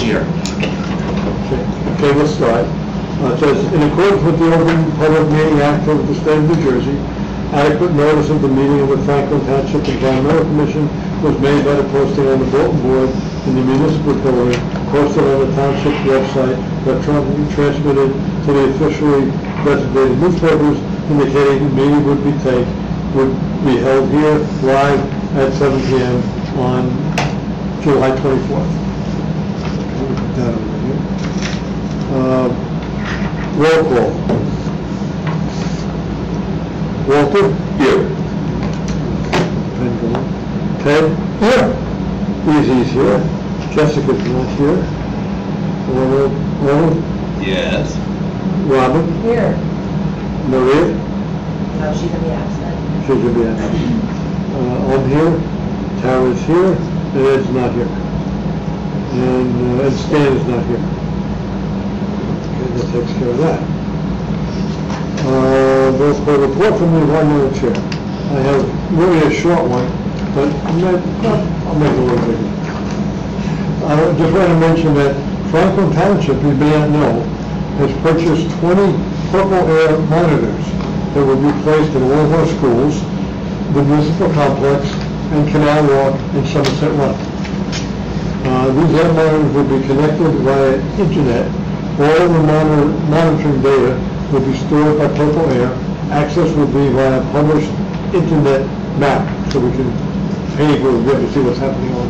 year. Okay, let's start. It says, in accordance with the Open Public Meeting Act of the State of New Jersey, adequate notice of the meeting of the Franklin Township Environmental Commission was made by the posting on the bulletin board in the municipal building, posted on the township website, electronically transmitted to the officially designated newspapers, indicating the meeting would be held here live at 7 p.m. on July 24th. Put that over here. Roll call. Walter? Here. Ted? Here. Easy's here. Jessica's not here. Owen? Yes. Robin? Here. Maria? No, she's gonna be absent. She's going to be absent. I'm here. Tara's here. And Ed's not here. And Stan is not here. Okay, that takes care of that. There's a report from the environmental chair. I have really a short one, but I'll make it a little bigger. I just want to mention that Franklin Township, you may not know, has purchased 20 purple air monitors that will be placed in all of our schools, the municipal complex, and Canal Walk and Somerset Run. These air monitors will be connected via internet. All of the monitoring data will be stored by Purple Air. Access will be via published internet map, so we can pay for it to see what's happening on.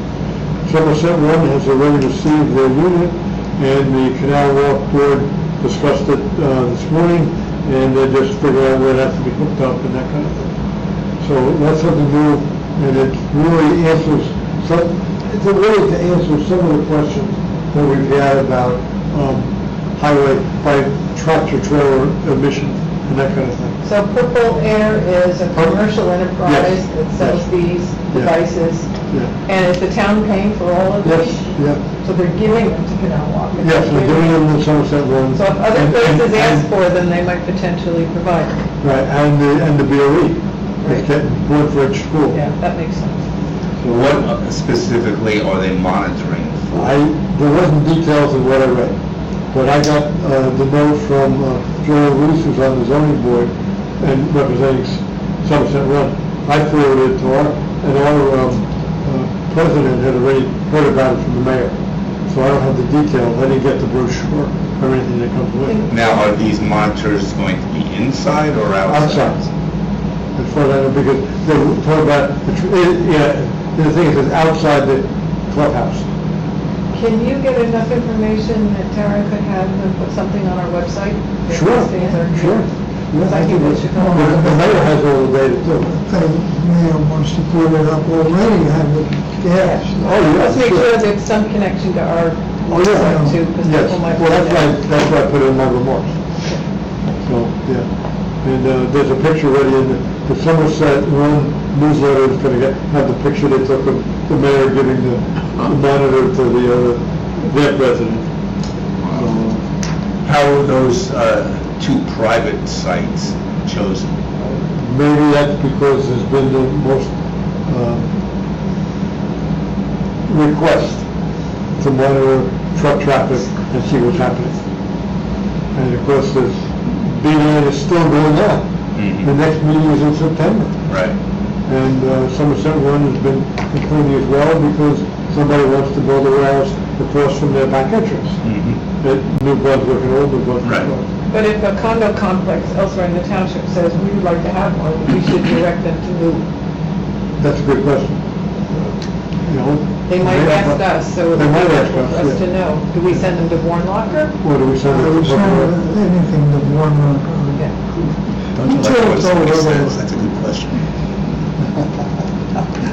Somerset Run has already received their unit, and the Canal Walk board discussed it this morning, and they're just figuring out where it has to be hooked up and that kind of thing. So that's something new, and it really answers it's a way to answer some of the questions that we've had about highway by tractor trailer emission and that kind of thing. So Purple Air is a commercial enterprise that sells these devices. Yeah. And is the town paying for all of Yes, these? yeah. So they're giving them to Canal Walk? Yes, we're doing them in Somerset Run. So if other places ask for them, they might potentially provide them. Right, and the BOE is getting one for each school. Yeah, that makes sense. So What specifically are they monitoring for? there wasn't details in what I read, but I got the note from Joel Reese, who's on the zoning board and representing Somerset Run. I forwarded it to our president had already heard about it from the mayor. So I don't have the details. I didn't get the brochure or anything that comes with it. Now, are these monitors going to be inside or outside? Outside. As far as I know, because they were talking about, the thing is, it's outside the clubhouse. Can you get enough information that Tara could have and put something on our website? If Sure, these things are- sure. Because I think we should go on. The mayor has all the data too. The mayor wants to put it up already, have it, yes. Oh, yeah, Let's make sure. sure there's some connection to our Oh, yeah. website too, because Yes, people might. well, find out. that's why I put it in my remarks. So, yeah. And there's a picture already in the Somerset Run newsletter is going to have the picture they took of the mayor giving the monitor to their president. How are those two private sites chosen? Maybe that's because there's been the most request to monitor truck traffic and see what's happening. And of course, this B9 is still going on. Mhm. The next meeting is in September. Right. And Somerset Run has been complaining as well because somebody wants to build a warehouse across from their back entrance. Mm-hmm. At New Brunswick and Old New Brunswick. Right. Road. But if a condo complex elsewhere in the township says we would like to have one, we should direct them to move. That's a good question. You know, They might ask us, so it They would be might ask helpful for us, us to yeah. know. Do we send them to Warnlocker? Or do we send it I to was anything to warn them. Yeah. Don't you Until like it's what somebody over says? with. That's a good question.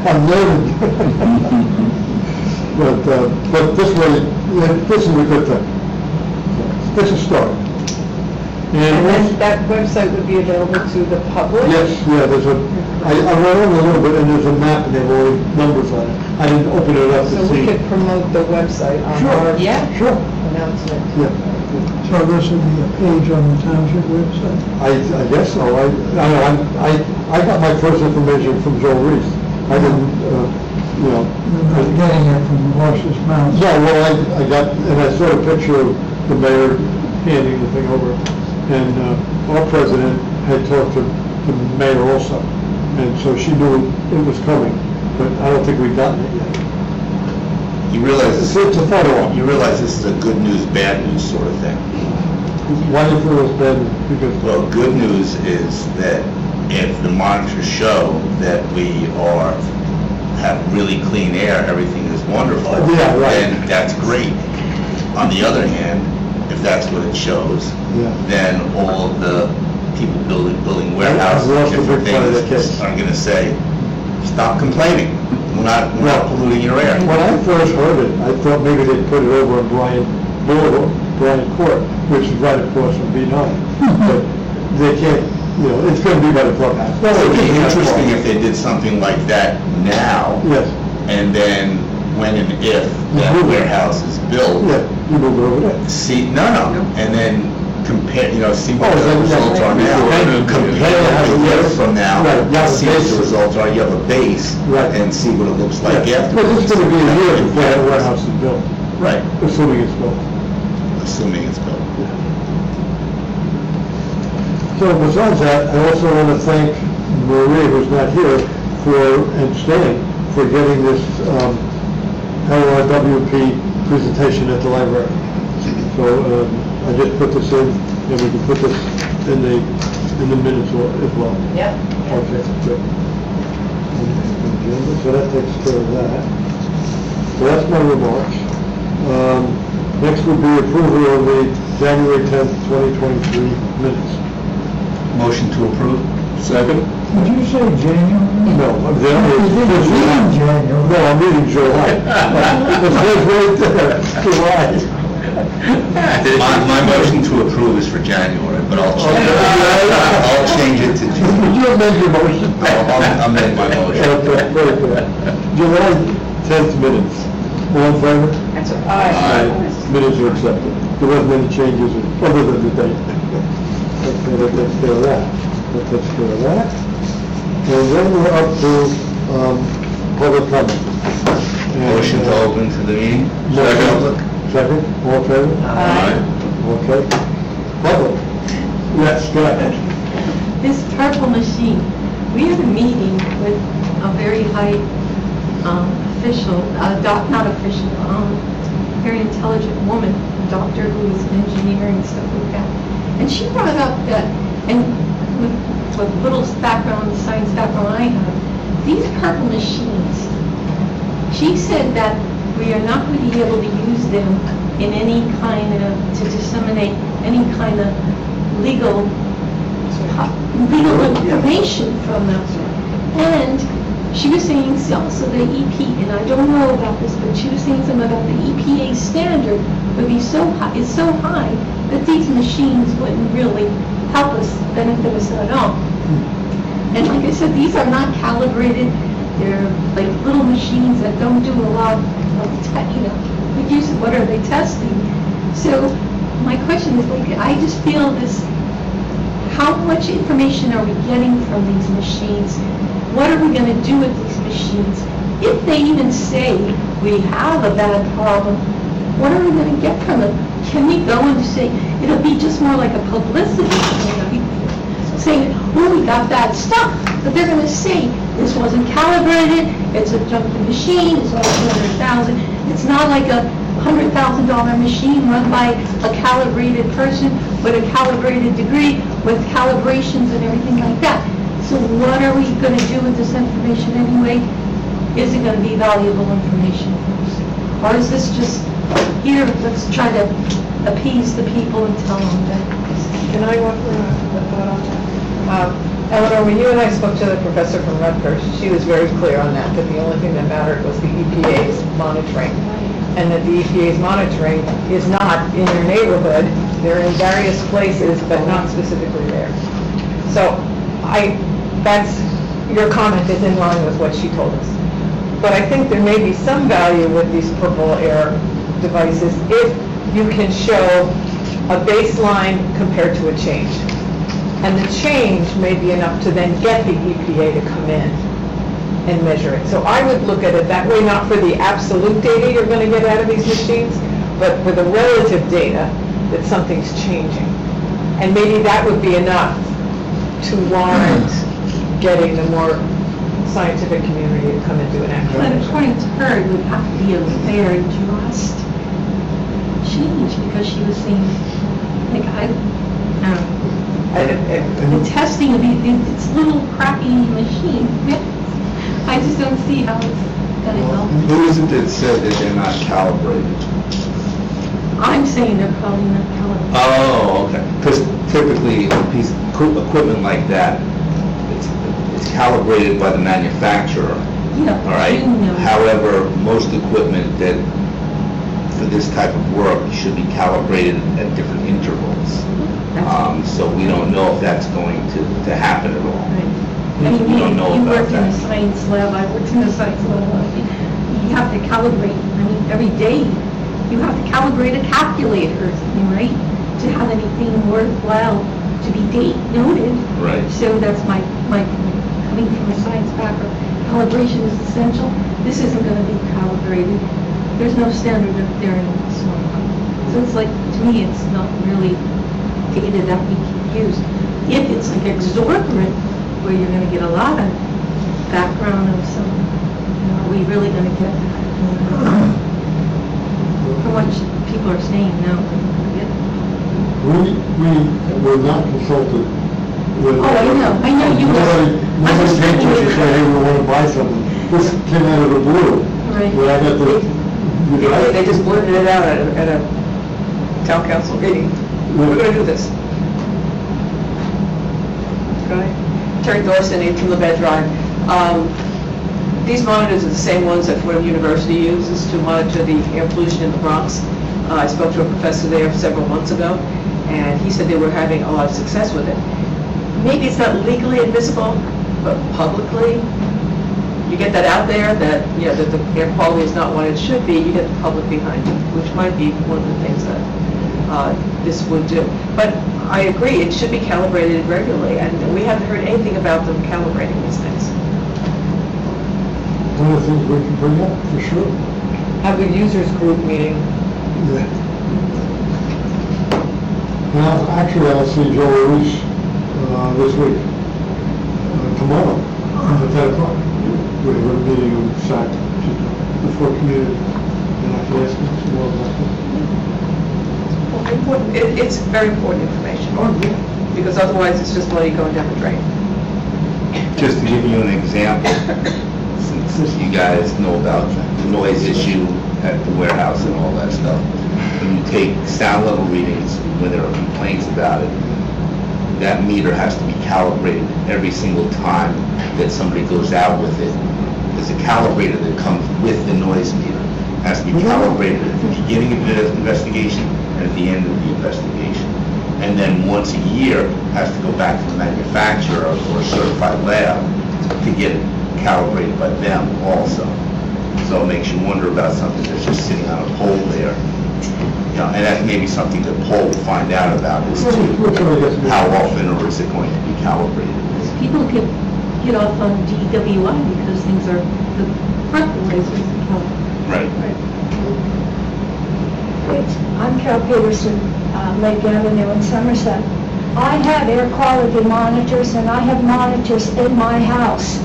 I'm learning. But this way, this is a good thing. It's a start. And then that website would be available to the public? Yes, yeah, I went over a little bit and there's a map and there have already numbers on it. I didn't open it up to So we see. could promote the website on Sure, our sure. announcement. Yeah, So this would be a page on the township website. I guess so. I got my first information from Joe Reese. I didn't you know. You're not getting it from the horse's mouth. No, well, I got, and I saw a picture of the mayor handing the thing over, and our president had talked to the mayor also, and so she knew it was coming, but I don't think we've gotten it yet. You realize this, It's a photo op. you realize this is a good news, bad news sort of thing. Why do you feel it's bad? Because, Well, good news is that if the monitors show that we have really clean air, everything is wonderful, Yeah, right. then that's great. On the other hand, if that's what it shows, Yeah. then all of the people building warehouses I've and lost a different big part of the things case. are gonna say, stop complaining. We're not polluting your air. when I first heard it, I thought maybe they'd put it over on Bryant Boulevard, Bryant Court, which is right across from B9. But they can't, you know, it's gonna be by the clubhouse. Well, it would be interesting if they did something like that now, Yes, and then when and if that Move it. warehouse is built, yeah, you move it over there. see, no, and then compare, see what Oh, the then- results are then- now. then- Compare then- a year from now, Right, you have a see what the basis. results are, you have a base, Right. and see what it looks like Yeah, afterwards. but it's gonna be a year before that warehouse is built, Right, assuming it's built. assuming it's built. So besides that, I also want to thank Marie, who's not here, and Stan, for getting this LRWP presentation at the library. So I just put this in, and we can put this in the minutes as well. Yep. Okay, good. So that takes care of that. So that's my remarks. Next would be approval of the January 10th, 2023 minutes. Motion to approve? Second? Did you say January? No, I'm You didn't mean January. No, I'm reading July. It says right there, July. My motion to approve is for January, but I'll change it to Would June. you amend your motion? I'll amend my motion. Okay, very good. July 10th minutes. All in favor? That's what I. Minutes are accepted. There wasn't any changes other than the date. Okay, that takes care of that. That takes care of that. And then we're up to public comment. And, Motion to open to the meeting? Second. Second, all in favor? Aye. Okay. Public? Yes, go ahead. This purple machine, we had a meeting with a very high official, not official, very intelligent woman, a doctor who is an engineer and stuff like that. And she brought up that, and with little background, science background I have, these purple machines, she said that we are not going to be able to use them in any kind of, to disseminate any kind of legal information from them. And she was saying also the EP, and I don't know about this, but she was saying something about the EPA standard would be so high, is so high that these machines wouldn't really help us, benefit us at all. And like I said, these are not calibrated. They're like little machines that don't do a lot of, what are they testing? So my question is, like, I just feel this, how much information are we getting from these machines? What are we going to do with these machines? If they even say we have a bad problem, what are we going to get from it? Can we go and say, it'll be just more like a publicity thing, saying, oh, we got bad stuff, but they're going to say, this wasn't calibrated, it's a junky machine, it's only $200,000. It's not like a $100,000 machine run by a calibrated person with a calibrated degree, with calibrations and everything like that. So what are we going to do with this information anyway? Is it going to be valuable information? Or is this just, here, let's try to appease the people and tell them that? Can I offer a thought on that? Eleanor, when you and I spoke to the professor from Rutgers, she was very clear on that the only thing that mattered was the EPA's monitoring. And that the EPA's monitoring is not in your neighborhood. They're in various places, but not specifically there. So your comment is in line with what she told us. But I think there may be some value with these purple air devices if you can show a baseline compared to a change. And the change may be enough to then get the EPA to come in and measure it. So I would look at it that way, not for the absolute data you're going to get out of these machines, but for the relative data that something's changing. And maybe that would be enough to warrant getting the more scientific community to come and do an actual But measure. according to her, it would have to be a very drastic change, because she was saying, like, I don't know. The testing of it's little crappy machine. I just don't see how it's gonna help. Who is it that said that they're not calibrated? I'm saying they're probably not calibrated. Oh, okay. Because typically, a piece of equipment like that, it's calibrated by the manufacturer, Yeah, all right? you know. However, most equipment that, for this type of work, should be calibrated at different intervals. So we don't know if that's going to happen at all. Right. I mean, We don't know you about worked in a that. science lab, I worked in a science lab. You have to calibrate, I mean, every day, you have to calibrate a calculator or something, right? To have anything worthwhile to be date noted. Right. So that's my point. Coming from a science background, calibration is essential. This isn't gonna be calibrated. There's no standard up there in the smartphone. So it's like, to me, it's not really data that we can use. If it's like exorbitant, where you're gonna get a lot of background of some, are we really gonna get that? How much people are saying no, we're not gonna get it. We were not consulted with. Oh, I know, you were. I'm Nobody just came to us and thinking- said, hey, we want to buy something. This came out of the blue. Right. When I got They just blurted it out at a town council meeting. We're going to do this. Okay. Terry Thorson, 18 Labette Drive. These monitors are the same ones that Fordham University uses to monitor the air pollution in the Bronx. I spoke to a professor there several months ago, and he said they were having a lot of success with it. Maybe it's not legally admissible, but publicly, you get that out there, that, you know, that the air quality is not what it should be, you get the public behind it, which might be one of the things that this would do. But I agree, it should be calibrated regularly, and we haven't heard anything about them calibrating these things. One of the things we can bring up, for sure. Have a users group meeting. Yeah. Now, actually, I'll see Joe Ruiz this week, tomorrow, at 10 o'clock. We have a meeting on SAC before community, and I can ask him some more about that. It's very important information, because otherwise it's just money going down the drain. Just to give you an example, since you guys know about the noise issue at the warehouse and all that stuff, when you take sound level readings, when there are complaints about it, that meter has to be calibrated every single time that somebody goes out with it. There's a calibrator that comes with the noise meter. It has to be calibrated at the beginning of the investigation and at the end of the investigation. And then once a year, has to go back to the manufacturer or a certified lab to get it calibrated by them also. So it makes you wonder about something that's just sitting on a pole there. You know, and that may be something that Paul will find out about, is how often or is it going to be calibrated. People get off on DWI because things are, the fertilizers count. Right. I'm Carol Peterson, Lake Avenue in Somerset. I have air quality monitors and I have monitors in my house.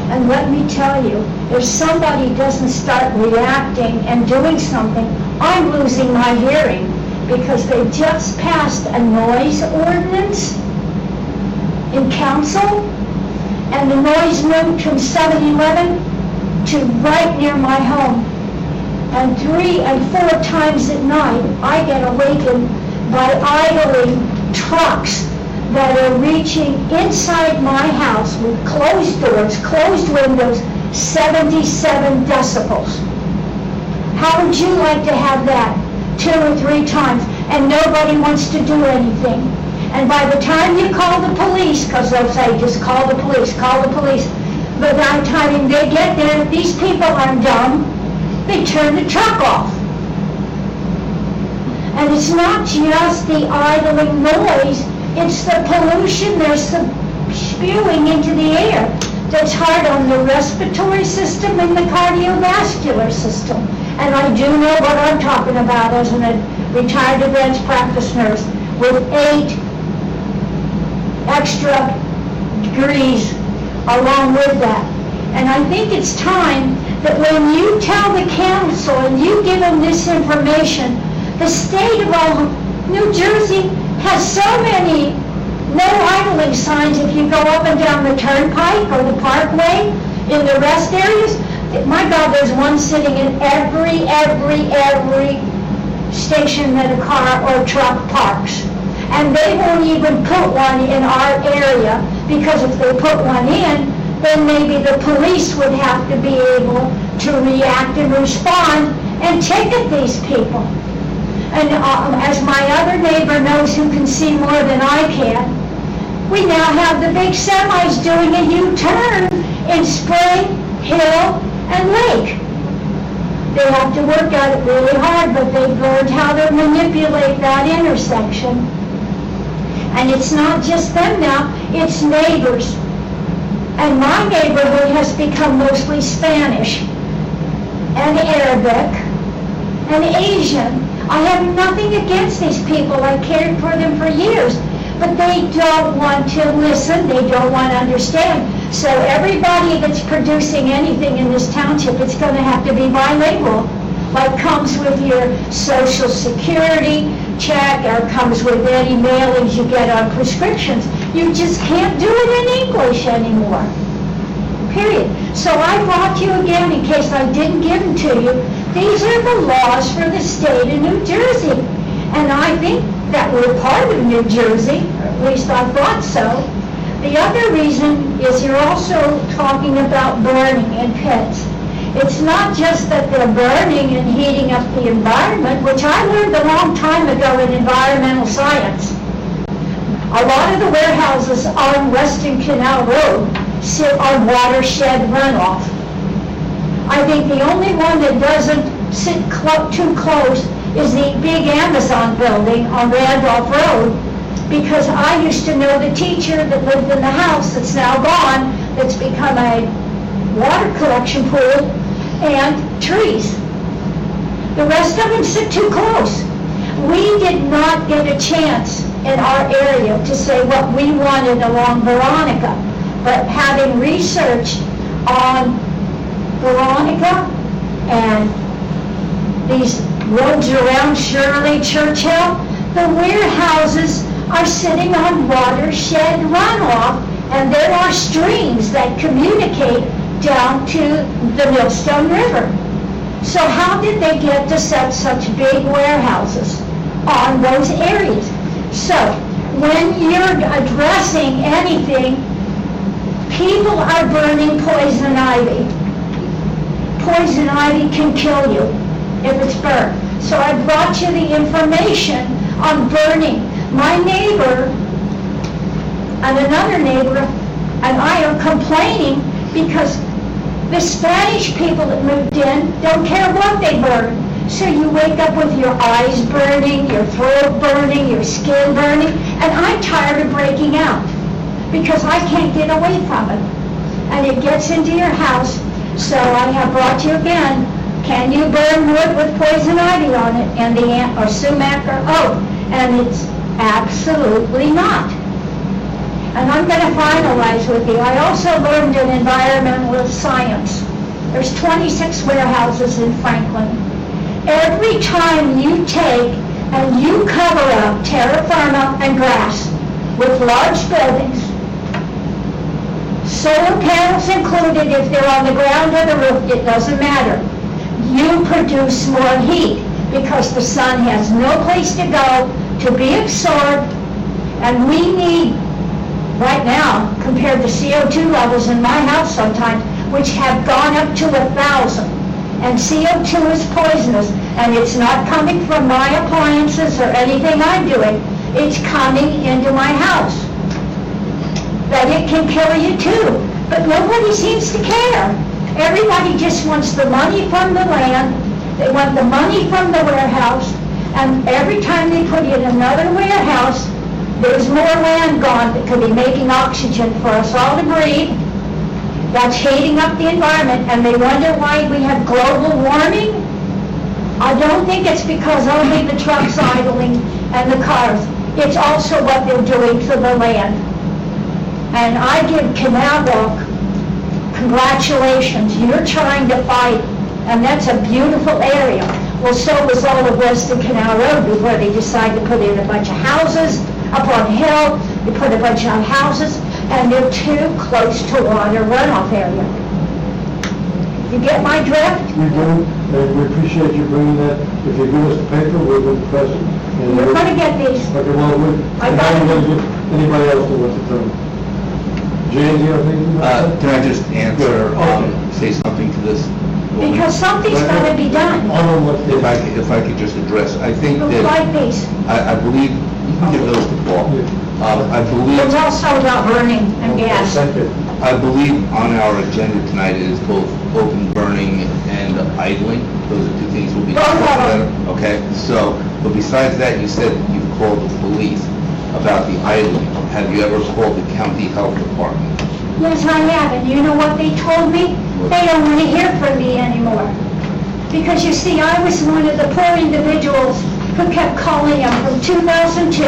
And let me tell you, if somebody doesn't start reacting and doing something, I'm losing my hearing because they just passed a noise ordinance in council, and the noise moved from 7-Eleven to right near my home. And 3 and 4 times at night, I get awakened by idling trucks that are reaching inside my house with closed doors, closed windows, 77 decibels. How would you like to have that 2 or 3 times and nobody wants to do anything? And by the time you call the police, because they'll say, just call the police, call the police. But by the time they get there, these people aren't dumb. They turn the truck off. And it's not just the idling noise, it's the pollution they're spewing into the air. that's hard on the respiratory system and the cardiovascular system. And I do know what I'm talking about as a retired advanced practice nurse with 8 extra degrees along with that. And I think it's time that when you tell the council and you give them this information, the state of New Jersey has so many no idling signs if you go up and down the turnpike or the parkway in the rest areas. My God, there's one sitting in every station that a car or truck parks. And they won't even put one in our area, because if they put one in, then maybe the police would have to be able to react and respond and ticket these people. And as my other neighbor knows, who can see more than I can, we now have the big semis doing a U-turn in Spring, Hill, and Lake. They have to work at it really hard, but they've learned how to manipulate that intersection. And it's not just them now, it's neighbors. And my neighborhood has become mostly Spanish and Arabic and Asian. I have nothing against these people. I cared for them for years. But they don't want to listen. They don't want to understand. So everybody that's producing anything in this township, it's going to have to be bilingual. Like comes with your Social Security check, or comes with any mailings you get on prescriptions. You just can't do it in English anymore. Period. So I brought you again, in case I didn't give them to you. These are the laws for the state of New Jersey. And I think that we're part of New Jersey, or at least I thought so. The other reason is you're also talking about burning in pits. It's not just that they're burning and heating up the environment, which I learned a long time ago in environmental science. A lot of the warehouses on Western Canal Road sit on watershed runoff. I think the only one that doesn't sit too close is the big Amazon building on Randolph Road, because I used to know the teacher that lived in the house that's now gone, that's become a water collection pool, and trees. The rest of them sit too close. We did not get a chance in our area to say what we wanted along Veronica, but having researched on Veronica and these roads around Shirley, Churchill, the warehouses are sitting on watershed runoff, and there are streams that communicate down to the Millstone River. So how did they get to set such big warehouses on those areas? So when you're addressing anything, people are burning poison ivy. Poison ivy can kill you if it's burned. So I brought you the information on burning. My neighbor and another neighbor and I are complaining because the Spanish people that moved in don't care what they burn. So you wake up with your eyes burning, your throat burning, your skin burning, and I'm tired of breaking out because I can't get away from it. And it gets into your house. So I have brought you again. Can you burn wood with poison ivy on it? And the or sumac or oak? And it's absolutely not. And I'm going to finalize with you. I also learned in environmental science. There's 26 warehouses in Franklin. Every time you take and you cover up terra firma and grass with large buildings, solar panels included, if they're on the ground or the roof, it doesn't matter. You produce more heat because the sun has no place to go to be absorbed, and we need, right now, compared to CO2 levels in my house sometimes, which have gone up to 1,000. And CO2 is poisonous, and it's not coming from my appliances or anything I'm doing. It's coming into my house. That it can kill you too, but nobody seems to care. Everybody just wants the money from the land, they want the money from the warehouse, and every time they put in another warehouse, there's more land gone that could be making oxygen for us all to breathe, That's heating up the environment, and they wonder why we have global warming? I don't think it's because only the trucks idling and the cars. It's also what they're doing to the land. And I give Canal Walk congratulations. You're trying to fight, and that's a beautiful area. Well, so was all of Western Canal Road before they decided to put in a bunch of houses up on a hill. They put a bunch of houses, and they're too close to water runoff area. You get my drift? We do, and we appreciate you bringing that. If you give us the paper, we will press it. And We're gonna get these. Okay, well, I got it. Anybody else that wants to tell me? Jane, do you have anything? Can I just answer, Okay. say something to this? woman? Because something's gotta be done. I don't know what. If I could just address, I think Look that, like these. I believe, you can give those to Paul. I believe, It's also about burning and gas. Thank you. I believe on our agenda tonight is both open burning and idling. Those are two things we'll be Both of talking them. about. Okay, so, but besides that, you said you've called the police about the idling. Have you ever called the county health department? Yes, I have, and you know what they told me? They don't want to hear from me anymore. Because you see, I was one of the poor individuals who kept calling them from 2002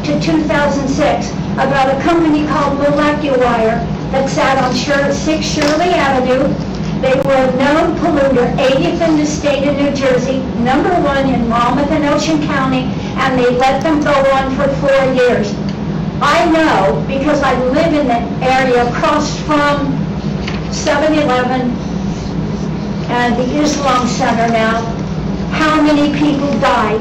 to 2006 about a company called Molecular that sat on 6 Shirley Avenue. They were a known polluter, 80th in the state of New Jersey, #1 in Monmouth and Ocean County, and they let them go on for 4 years. I know, because I live in the area across from 7-Eleven and the Islam Center now, how many people died.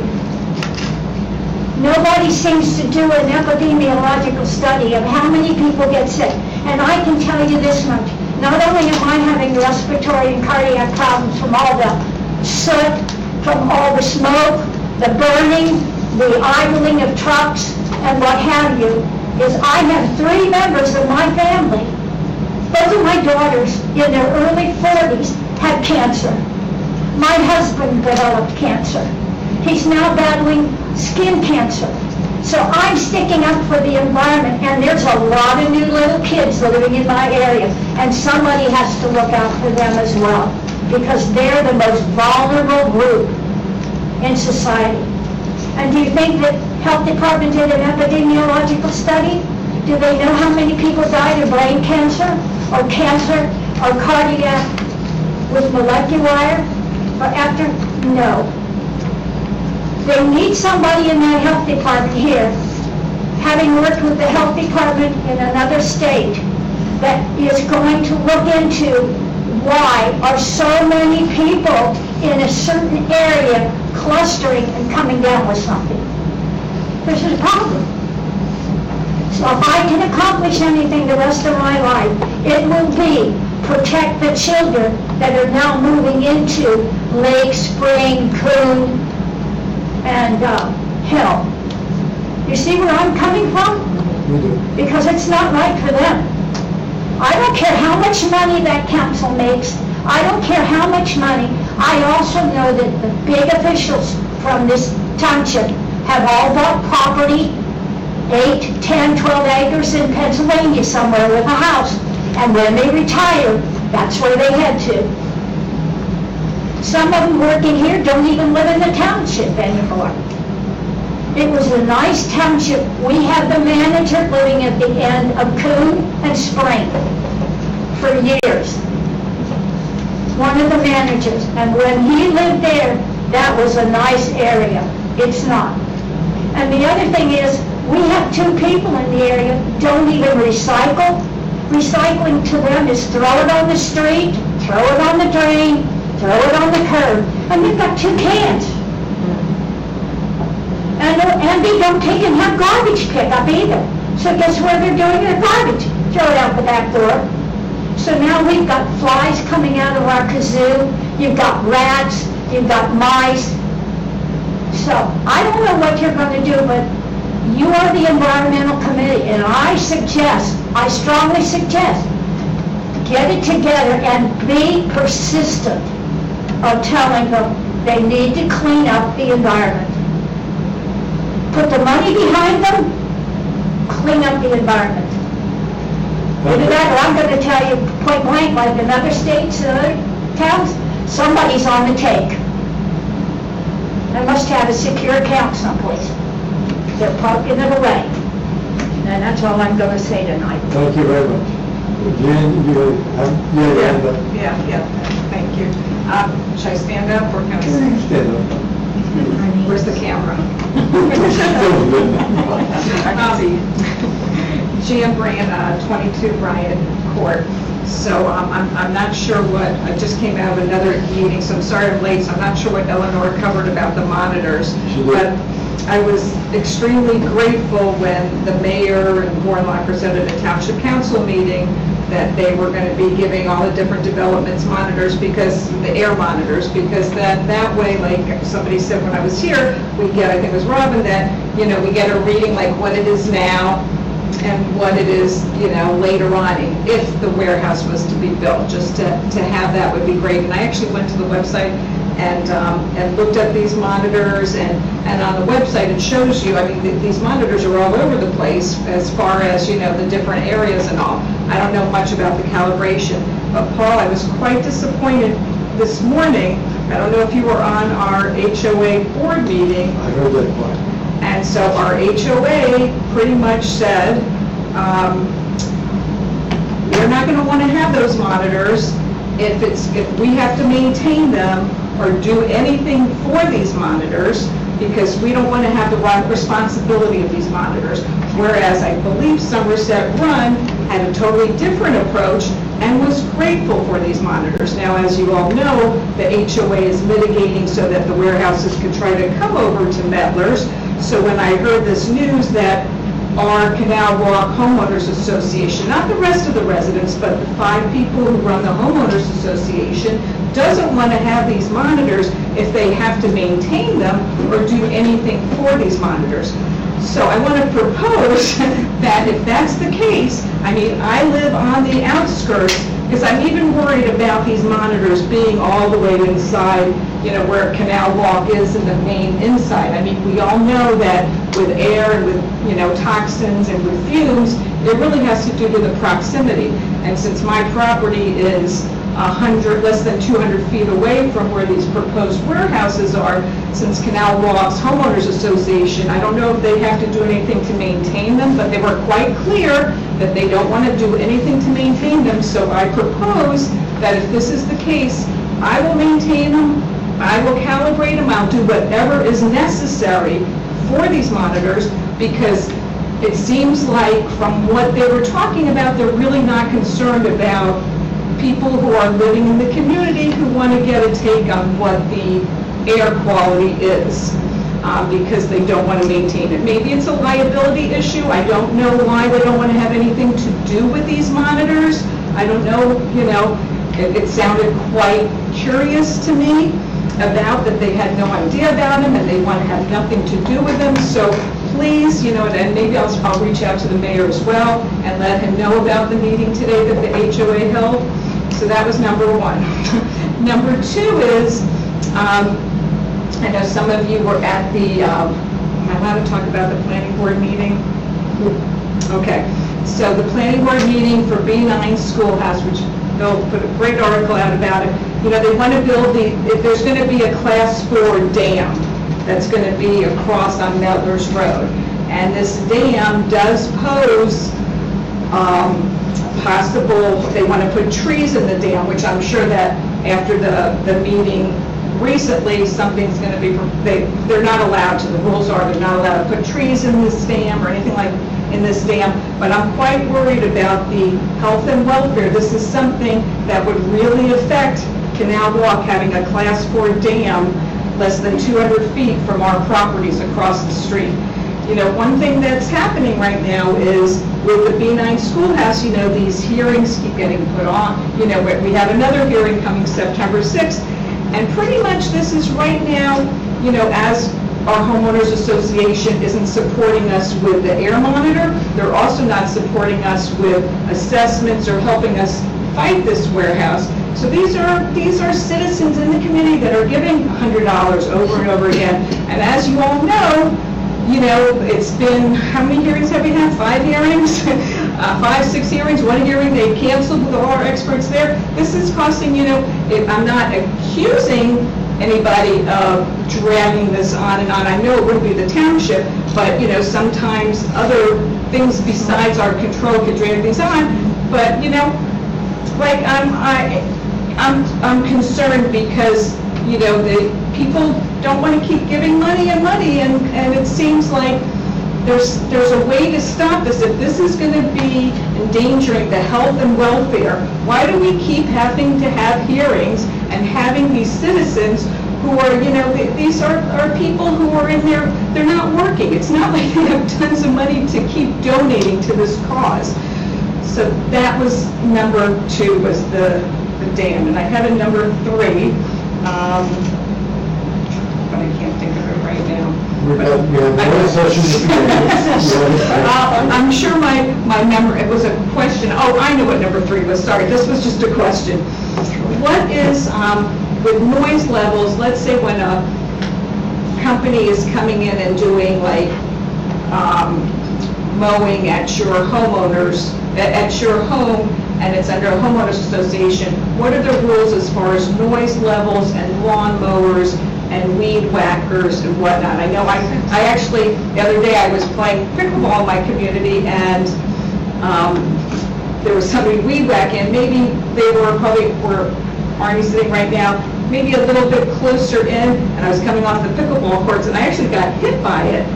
Nobody seems to do an epidemiological study of how many people get sick. And I can tell you this much, not only am I having respiratory and cardiac problems from all the soot, from all the smoke, the burning, the idling of trucks, and what have you, is I have 3 members of my family. Both of my daughters in their early 40s had cancer. My husband developed cancer. He's now battling skin cancer. So I'm sticking up for the environment, and there's a lot of new little kids living in my area, and somebody has to look out for them as well, because they're the most vulnerable group in society. And do you think that health department did an epidemiological study? Do they know how many people died of brain cancer or cardiac with molecular or after? No. They need somebody in that health department here, having worked with the health department in another state, that is going to look into why are so many people in a certain area clustering and coming down with something. This is a problem. So if I can accomplish anything the rest of my life, it will be protect the children that are now moving into Lake, Spring, Coon, and Hill. You see where I'm coming from? We do. Because it's not right for them. I don't care how much money that council makes. I don't care how much money. I also know that the big officials from this township have all bought property, 8, 10, 12 acres in Pennsylvania somewhere with a house. And when they retire, that's where they head to. Some of them working here don't even live in the township anymore. It was a nice township. We had the manager living at the end of Coon and Spring for years. One of the managers. And when he lived there, that was a nice area. It's not. And the other thing is, we have 2 people in the area who don't even recycle. Recycling to them is throw it on the street, throw it on the drain, throw it on the curb, and you've got 2 cans. And they don't take and have garbage pickup either. So guess where they're doing their garbage? Throw it out the back door. So now we've got flies coming out of our kazoo, you've got rats, you've got mice. So I don't know what you're going to do, but you are the environmental committee, and I strongly suggest, get it together and be persistent of telling them they need to clean up the environment. Put the money behind them, clean up the environment. Either that, or I'm gonna tell you point blank, like in other states, towns, somebody's on the take. They must have a secure account someplace. They're parking it away. And that's all I'm gonna say tonight. Thank you very much. Jan, you have, Yeah, thank you. Should I stand up or can I stand stand? up. Where's the camera? I can see. Jan Brand, 22 Bryant Court. So I'm not sure what, I just came out of another meeting, so I'm sorry I'm late, so I'm not sure what Eleanor covered about the monitors. But I was extremely grateful when the mayor and Warlocker said at a Township Council meeting that they were going to be giving all the different developments monitors, because the air monitors, because that way, like somebody said when I was here, we get, I think it was Robin, that, you know, we get a reading like what it is now and what it is, you know, later on, if the warehouse was to be built. Just to have that would be great. And I actually went to the website and looked at these monitors, and on the website it shows you, I mean, these monitors are all over the place as far as, you know, the different areas and all. I don't know much about the calibration, but Paul, I was quite disappointed this morning. I don't know if you were on our HOA board meeting. I heard that part. And so our HOA pretty much said, we're not going to want to have those monitors if we have to maintain them or do anything for these monitors, because we don't want to have the responsibility of these monitors. Whereas I believe Somerset Run had a totally different approach and was grateful for these monitors. Now, as you all know, the HOA is mitigating so that the warehouses could try to come over to Mettler's. So when I heard this news that our Canal Walk Homeowners Association, not the rest of the residents, but the 5 people who run the Homeowners Association, doesn't want to have these monitors if they have to maintain them or do anything for these monitors. So I want to propose that if that's the case, I mean, I live on the outskirts, because I'm even worried about these monitors being all the way inside, you know, where Canal Walk is in the main inside. I mean, we all know that with air and with, you know, toxins and with fumes, it really has to do with the proximity. And since my property is less than 200 feet away from where these proposed warehouses are, since Canal Walk's Homeowners Association, I don't know if they have to do anything to maintain them, but they were quite clear that they don't want to do anything to maintain them. So I propose that if this is the case, I will maintain them, I will calibrate them, I'll do whatever is necessary for these monitors, because it seems like from what they were talking about, they're really not concerned about people who are living in the community who want to get a take on what the air quality is, because they don't want to maintain it. Maybe it's a liability issue. I don't know why they don't want to have anything to do with these monitors. I don't know, you know, it sounded quite curious to me about that they had no idea about them and they want to have nothing to do with them. So please, you know, and maybe I'll reach out to the mayor as well and let him know about the meeting today that the HOA held. So that was number 1. Number 2 is, I know some of you were at the, am I allowed to talk about the planning board meeting? Okay, so the planning board meeting for B9 Schoolhouse, which Bill put a great article out about it. You know, they want to build there's going to be a Class 4 dam that's going to be across on Mettler's Road. And this dam does pose possible, they want to put trees in the dam, which I'm sure that after the meeting recently, something's going to be, they're not allowed to, the rules are they're not allowed to put trees in this dam or anything like in this dam, but I'm quite worried about the health and welfare. This is something that would really affect Canal Walk, having a Class 4 dam less than 200 feet from our properties across the street. You know, one thing that's happening right now is with the B9 Schoolhouse, you know, these hearings keep getting put on. You know, we have another hearing coming September 6th, and pretty much this is right now, you know, as our homeowners association isn't supporting us with the air monitor, they're also not supporting us with assessments or helping us fight this warehouse. So these are citizens in the community that are giving $100 over and over again. And as you all know, you know, it's been, how many hearings have we had? 5 hearings? 5, 6 hearings, one hearing they canceled with all our experts there. This is costing, I'm not accusing anybody of dragging this on and on. I know it wouldn't be the township, but, sometimes other things besides our control could drag things on. But, like, I'm concerned because, the people don't want to keep giving money, and it seems like there's a way to stop this. If this is going to be endangering the health and welfare, why do we keep having to have hearings and having these citizens who are, these are people who are in there, they're not working. It's not like they have tons of money to keep donating to this cause. So that was number 2, was the dam. And I had a number 3, but I can't think of it right now. I'm sure my memory, it was a question. Oh, I know what number 3 was. Sorry, this was just a question. What is, with noise levels, let's say when a company is coming in and doing like mowing at your homeowners, at your home, and it's under a homeowners association, what are the rules as far as noise levels and lawn mowers and weed whackers and whatnot? I know I actually, the other day I was playing pickleball in my community, and there was somebody weed whacking. Maybe they were probably where Arnie's sitting right now, maybe a little bit closer in, and I was coming off the pickleball courts, and I actually got hit by it,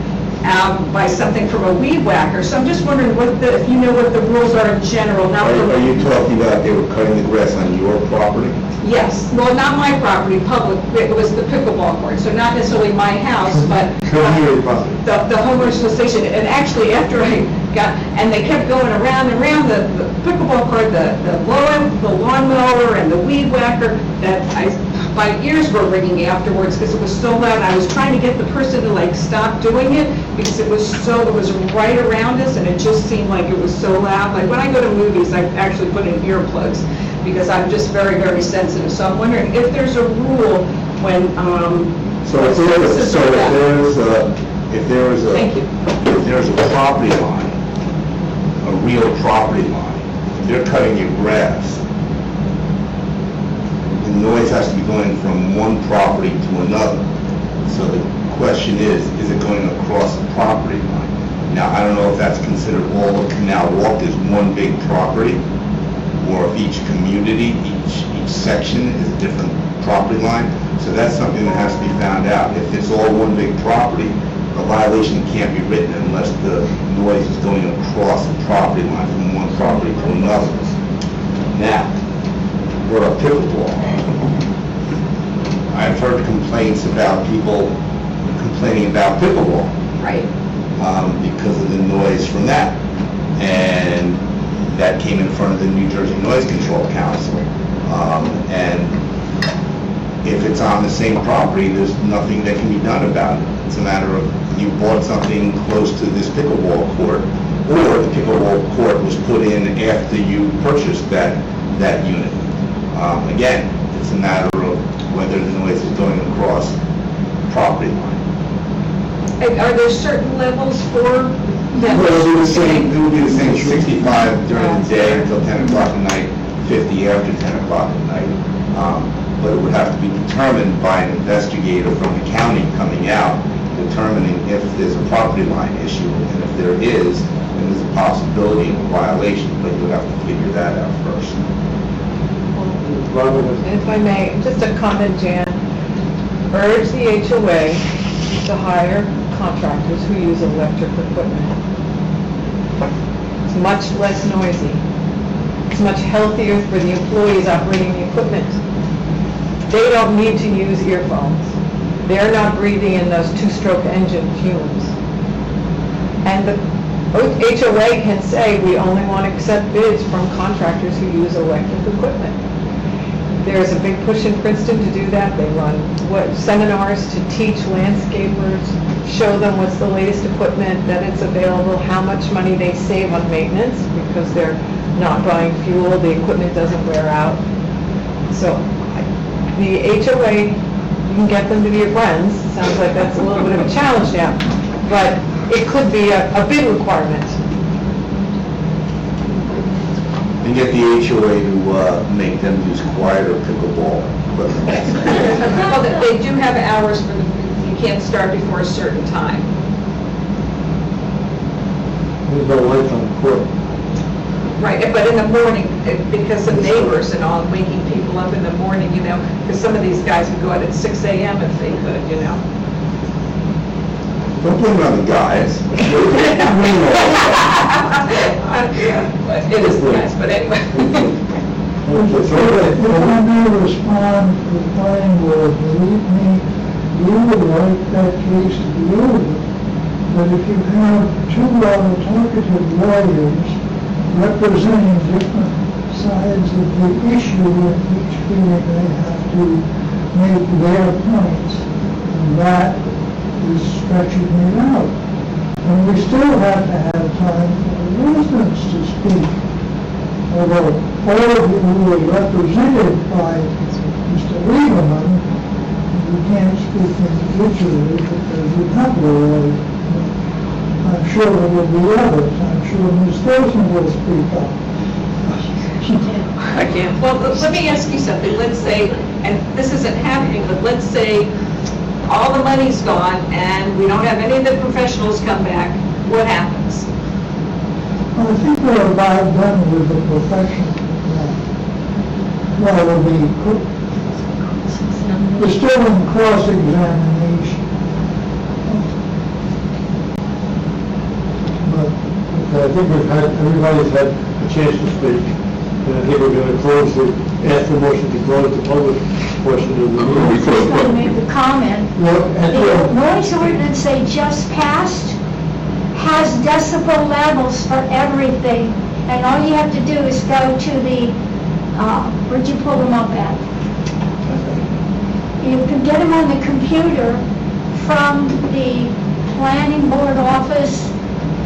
by something from a weed whacker. So I'm just wondering if you know what the rules are in general. Now, Are you talking about they were cutting the grass on your property? Yes, well, not my property, public, it was the pickleball court, so not necessarily my house, but the homeowners association. And actually, after I got, and they kept going around and around the pickleball court, the lawnmower and the weed whacker, that my ears were ringing afterwards because it was so loud. And I was trying to get the person to like stop doing it because it was right around us, and it just seemed like it was so loud. Like when I go to movies, I actually put in earplugs because I'm just very, very sensitive. So I'm wondering if there's a rule when if there's a property line, a real property line, if they're cutting your grass, the noise has to be going from one property to another. So the question is it going across the property line? Now, I don't know if that's considered all of Canal Walk is one big property, or if each community, each section is a different property line. So that's something that has to be found out. If it's all one big property, a violation can't be written unless the noise is going across the property line from one property to another. Now, for a pickleball, I've heard complaints about people complaining about pickleball. right. Because of the noise from that. And that came in front of the New Jersey Noise Control Council. And if it's on the same property, there's nothing that can be done about it. It's a matter of you bought something close to this pickleball court, or the pickleball court was put in after you purchased that unit. Again, it's a matter of whether the noise is going across property line. Are there certain levels for them? Well, it would be the same 65 during the day until 10 o'clock at night, 50 after 10 o'clock at night. But it would have to be determined by an investigator from the county coming out, determining if there's a property line issue, and if there is, then there's a possibility of a violation, but you would have to figure that out first. If I may, just a comment, Jan. Urge the HOA to hire contractors who use electric equipment. It's much less noisy. It's much healthier for the employees operating the equipment. They don't need to use earphones. They're not breathing in those two-stroke engine fumes. And the HOA can say, we only want to accept bids from contractors who use electric equipment. There's a big push in Princeton to do that. They run seminars to teach landscapers, show them what's the latest equipment, that it's available, how much money they save on maintenance because they're not buying fuel, the equipment doesn't wear out. So the HOA, you can get them to be your friends. Sounds like that's a little bit of a challenge now, but it could be a bid requirement. And get the HOA to make them use quieter pickleball equipment. Well, they do have hours for you can't start before a certain time. There's no lights on the court. Right, but in the morning, because of neighbors and all, waking people up in the morning, you know, because some of these guys would go out at 6 a.m. if they could, you know. Don't blame it on the guys. It is the guys, but anyway. If I may respond to the planning board, believe me, you would like that case to be over. But if you have two talkative lawyers representing different sides of the issue, and each feeling they have to make their points, and that is stretching it out. And we still have to have time for the residents to speak. Although all of you who are represented by Mr. Lieberman, you can't speak individually because you have the right. I'm sure there will be others. I'm sure Ms. Wilson will speak up. I can't. Well, let me ask you something. Let's say, and this isn't happening, but let's say all the money's gone and we don't have any of the professionals come back. What happens? I think we're about done with the profession. Well, we're still in cross-examination. But Okay, I think everybody's had a chance to speak, and I think we're going to ask the motion to close the public portion of the meeting. Just want to make a comment. Look, at The noise ordinance they just passed has decibel levels for everything, and all you have to do is go to the, where'd you pull them up at? You can get them on the computer from the planning board office,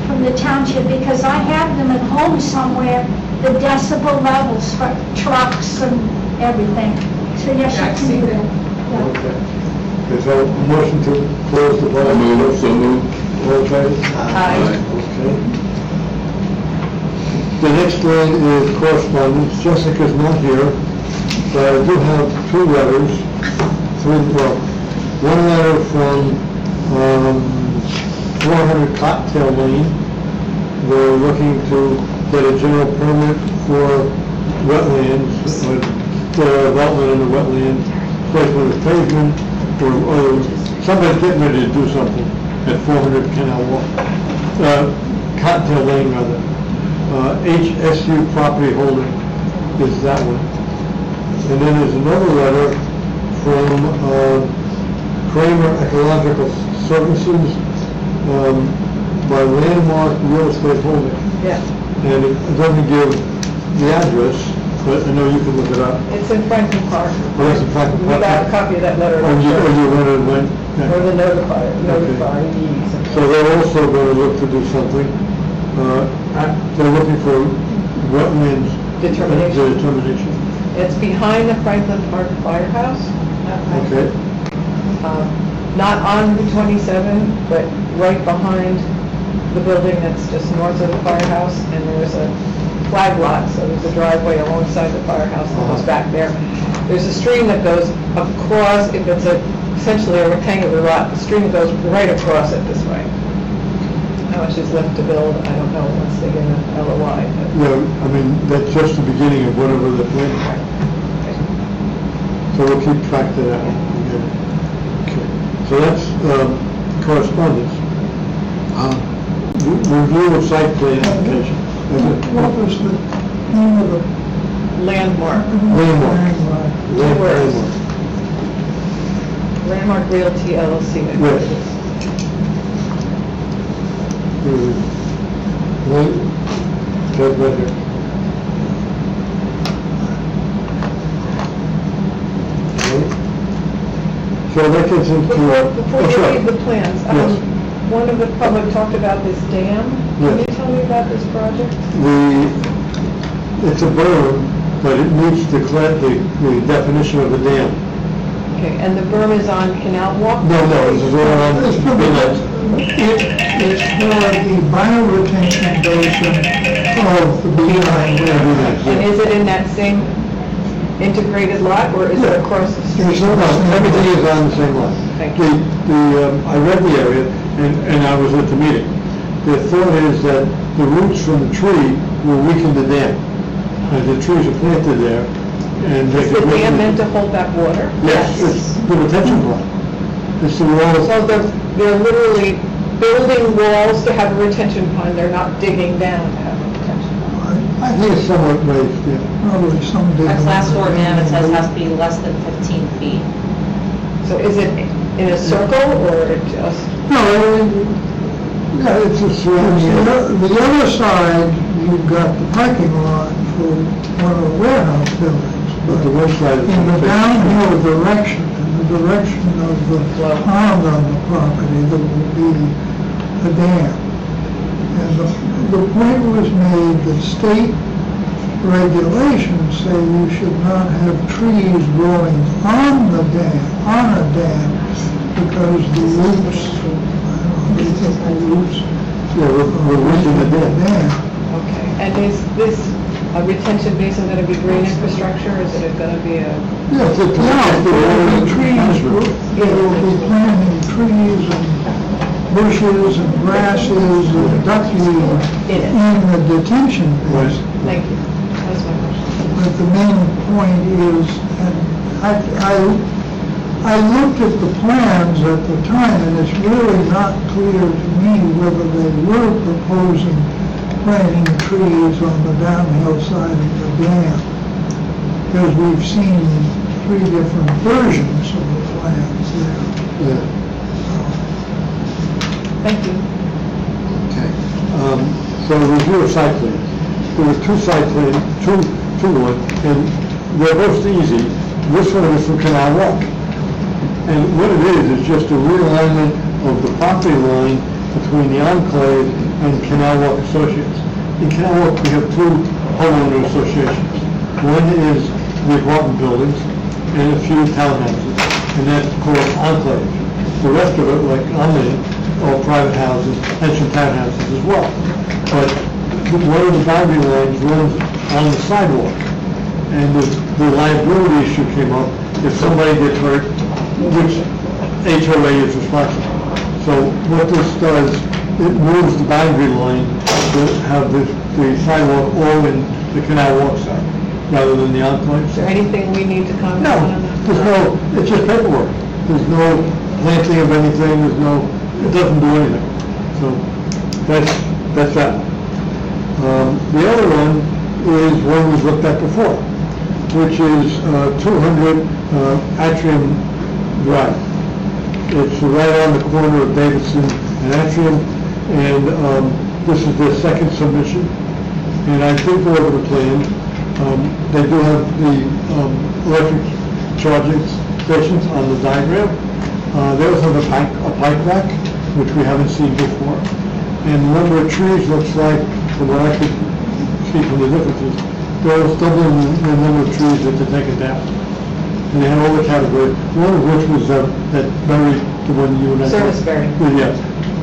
from the township, because I have them at home somewhere, the decibel levels for trucks and everything. So yes, Yeah, I've you seen can do that. that. Yeah. Okay. Okay, so motion to close the public portion. So moved. All in favor? Aye. Okay. The next one is correspondence. Jessica's not here, but I do have two letters. One letter from 400 Cocktail Lane. They're looking to get a general permit for wetlands, development in the wetland, placement of pavement, or somebody's getting ready to do something at 400 Canal Walk, Cocktail Lane rather. HSU Property Holding is that one. And then there's another letter from Kramer Ecological Services by Landmark Real Estate Holding. Yeah, And it doesn't give the address, but I know you can look it up. it's in Franklin Park. Oh, it's in Franklin We Park? got a copy of that letter. Or you went and went? Or the notifyees. So they're also going to look to do something. They're looking for wetlands determination. It's behind the Franklin Park Firehouse. Okay. Not on Route 27, but right behind the building that's just north of the firehouse, and there's a flag lot, so there's a driveway alongside the firehouse that goes back there. There's a stream that goes across, if it's essentially a rectangular lot, the stream goes right across it this way. How much is left to build, I don't know, once they get an LOI. Yeah, I mean, that's just the beginning of whatever the plan is. So we'll keep track of that. Okay. So that's correspondence. Review of site plan application. What was the name of the? Landmark. Landmark. Landmark Realty LLC. I think Yes. it is. Right here. So that gets into... Before Oh, you sure. read the plans, Yes. one of the public talked about this dam. Can you Yes. tell me about this project? It's a berm, but it meets the definition of a dam. Okay, and the berm is on Canal Walk? No, this is all on, It's for it's for the bioretention basin of the beeline area. And is it in that same integrated lot, or is it across the street? No, everything is on the same line. Thank you. I read the area, and I was at the meeting. The thought is that the roots from the tree will weaken the dam. And the trees are planted there, and they Is can... the dam meant to hold back water? Yes, it's the retention pond. It's the wall. So they're literally building walls to have a retention pond, they're not digging down to have a retention pond. I think it's somewhat raised, yeah. Probably someday. Our class 4 dam, it says has to be less than 15 feet. So is it in a circle, or it just? No, yeah, it's a The other side, you've got the parking lot for one of the warehouse buildings. But the west side is... In the downhill direction, in the direction of the pond on the property, there will be a dam. And the point was made that state regulations say you should not have trees growing on the dam, on a dam, because the roots, they think the roots... Yeah, we're weakening the dam. Okay, and is this a retention basin going to be green infrastructure, or is it going to be a? Yes, it's... There will be trees, there will be planting trees and bushes and grasses and duckweed in the detention basin. Thank you, that's my question. But the main point is, and I looked at the plans at the time, and it's really not clear to me whether they were proposing planting trees on the downhill side of the dam, because we've seen 3 different versions of the plans there. Yeah. Thank you. Okay. So review of site plans. There were 2 site plans, two one, and they're both easy. This one is from Canal Walk. And what it is just a realignment of the property line between the Enclave and Canal Walk Associates. In Canal Walk, we have 2 homeowner associations. One is the apartment buildings and a few townhouses, and that's called Enclave. The rest of it, like I'm in, are private houses and some townhouses as well. But one of the boundary lines runs on the sidewalk, and the liability issue came up. If somebody gets hurt, which HOA is responsible. So what this does, it moves the boundary line to have the sidewalk all in the Canal Walk side, rather than the Enclave Is there side. anything we need to comment No, on that? there's no, it's just paperwork. There's no planting of anything, it doesn't do anything. So that's that one. The other one is one we've looked at before, which is 200 Atrium Drive. It's right on the corner of Davidson and Atrium, and this is their second submission. And I think over the plan, they do have the electric charging stations on the diagram. They also have a bike rack, which we haven't seen before. And the number of trees looks like, from what I could see from the differences, they're almost doubling the number of trees that they're taking down. And they have all the categories, one of which was that berry, the one you and I... Service berry. Yeah,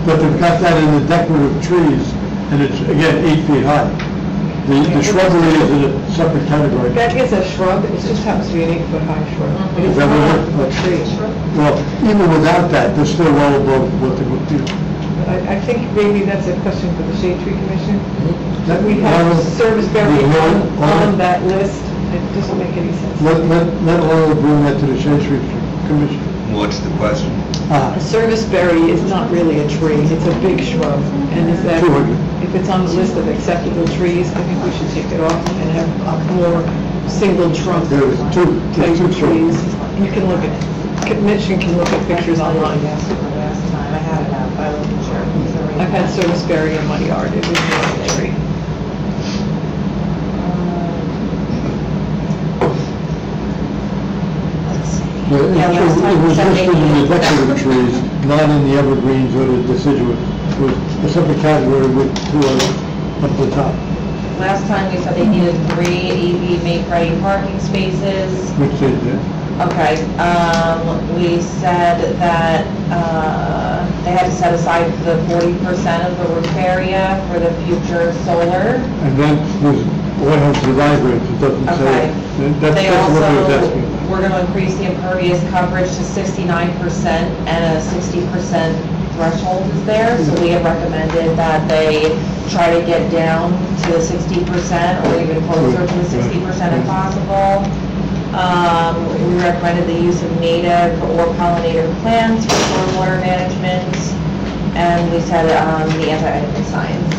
but they've got that in the decorative trees, and it's, again, 8 feet high. The shrubbery is in a separate category. That is a shrub, it just happens to be an 8-foot-high shrub. It is Is that what not it a is? tree. Well, even without that, they're still well above what they would do. I think maybe that's a question for the Shade Tree Commission. That- We have service berry There's no- on that list, it doesn't make any sense. Let Oil bring that to the Shade Tree Commission. What's the question? A service berry is not really a tree, it's a big shrub, and is that, 200. if it's on the list of acceptable trees, I think we should take it off and have more single trunk There is type two of trees. trees. You can look at, Commission can look at pictures online. Last time, I had it out, but I wasn't sure. I've had service berry in my yard, it was not a tree. Yeah, last time It was somebody- listed in the decorative trees, not in the evergreens or the deciduous. It was a separate category with 2 others up the top, Last time we said they needed 3 AV make-ready parking spaces. which they did. Okay, we said that, they had to set aside the 40% of the roof area for the future solar. And then there's one has the diagrams, it doesn't say. Okay. That's They what he was also, asking about. we're gonna increase the impervious coverage to 69% and a 60% threshold is there. So we have recommended that they try to get down to the 60% or even closer to the 60% if possible. We recommended the use of native or pollinator plants for stormwater management. And we said, the anti-icing signs.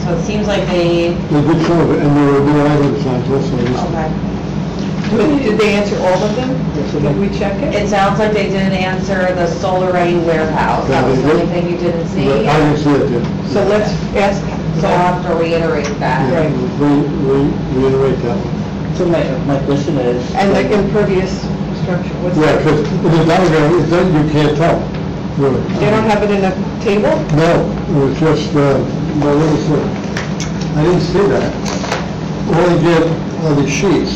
So it seems like they, They did some of it, and there were no island signs also. okay. Did they answer all of them? Did we check it? It sounds like they didn't answer the solar-ready warehouse. That was the only thing you didn't see. But I didn't see it yet. So let's ask, So I'll have to reiterate that. Yeah, reiterate that one. So my question is. and the impervious structure, what's Yeah, that? because in the diagram, it doesn't, you can't tell, really. They don't have it in a table? No, it was just, well, let me see. I didn't see that. All I did are the sheets,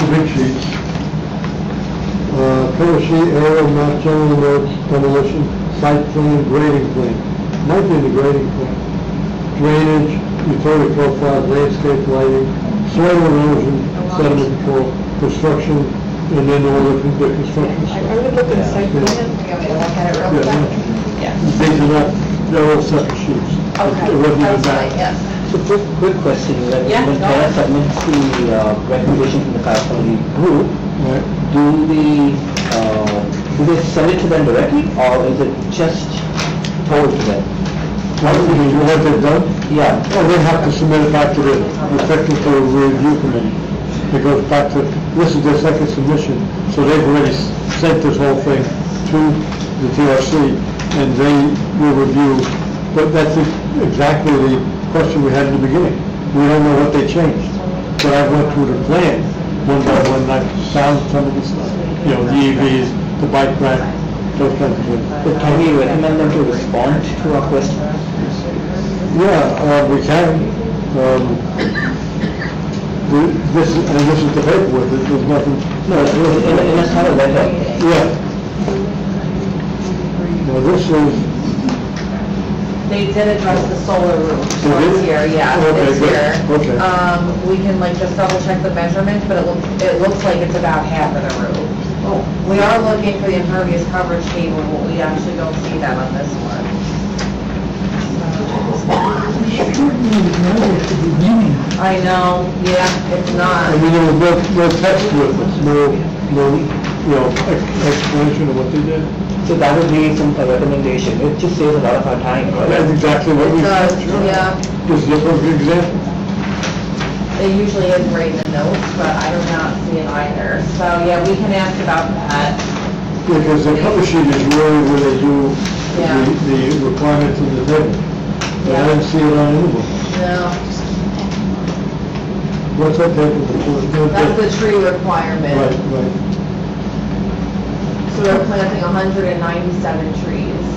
the big sheets. Cover sheet, aerial map, general notes, demolition, site plan, grading plan. Might be in the grading plan. Drainage, utility profiles, landscape lighting, soil erosion, sediment control, construction, and then all the construction I stuff. would look at the site plan. You want me to look at it real Yeah, quick? Yeah. These are not, they're all separate sheets. Okay, It wasn't even that's that. fine, yes. So quick question, when Yeah, when go Kara ahead. submits the recommendation from the California group, Right. do they send it to them directly, or is it just told to them? What they've done? Yeah. Oh, they have to submit it back to the technical review committee. It goes back to, this is their second submission, so they've already sent this whole thing to the TRC, and they will review, but that's exactly the question we had in the beginning. We don't know what they changed, but I went through the plan, one by one, and I found some of the stuff, you know, the EVs, the bike rack, those kinds of things. But can we recommend them to respond to our question? Yeah, we can. This is the paperwork, there's nothing. No, in a sort of letter. Yeah. Now, this is, They did address the solar roof They did? this year, yeah, Okay, this good. year. Okay. We can like just double check the measurements, but it looks like it's about half of the roof. We are looking for the impervious coverage table, but we actually don't see that on this one. I know, yeah, it's not. I mean, there was no text to it, no, explanation of what they did. So that would be some recommendation, it just saves a lot of our time, That's right? exactly what we It does, said. yeah. This is a perfect example. They usually is right in the notes, but I do not see it either. So, yeah, we can ask about that. Because the cover sheet is really where they do Yeah. the requirements in the table. But I didn't see it on any one. No, What's that table? that's the tree requirement. Right, right. So they're planting 197 trees.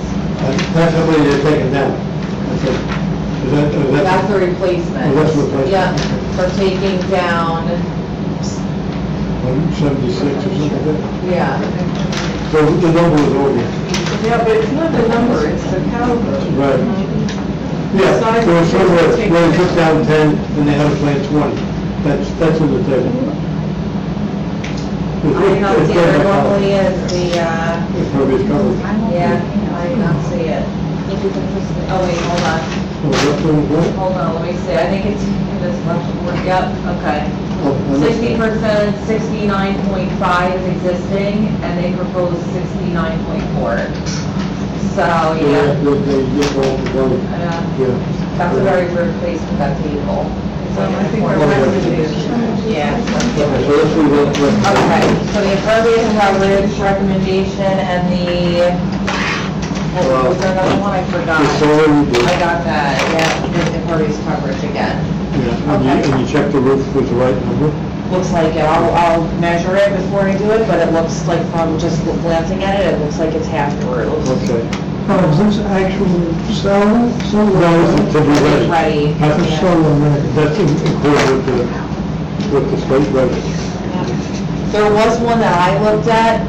That's how many they're taking down. Okay. Is That's the replacement. Oh, that's the replacement. Yeah, for taking down, 176 or something like that? yeah. So the number is over. Yeah, but it's not the number, it's the caliber. Right. Yeah, Size so it's of the somewhere, table. where they took down 10, and they had to plant 20. That's in the table. I do not see it, there normally is the, Impervious coverage. yeah, I do not see it. Oh, wait, hold on. Oh, that's what it was? Hold on, let me see, I think it's this much, yep, okay. Oh, and this- 60%, 69.5 is existing, and they propose 69.4. So, Yeah, yeah, they get all together. Yeah. that's a very good place for that table. So I think our recommendation, Yeah. So let's leave it. Okay, so the impervious coverage recommendation and the, what was there another one I forgot? The solar you did. I got that, yeah, the impervious coverage again. Yeah, Okay. and you check the roof was the right number? Looks like it, I'll measure it before I do it, but it looks like from just glancing at it, it looks like it's half the roof. Okay. Is this actual solar? No, it's to be It's ready. ready. That's Yeah. solar ready. That's included with the state ready. There was one that I looked at,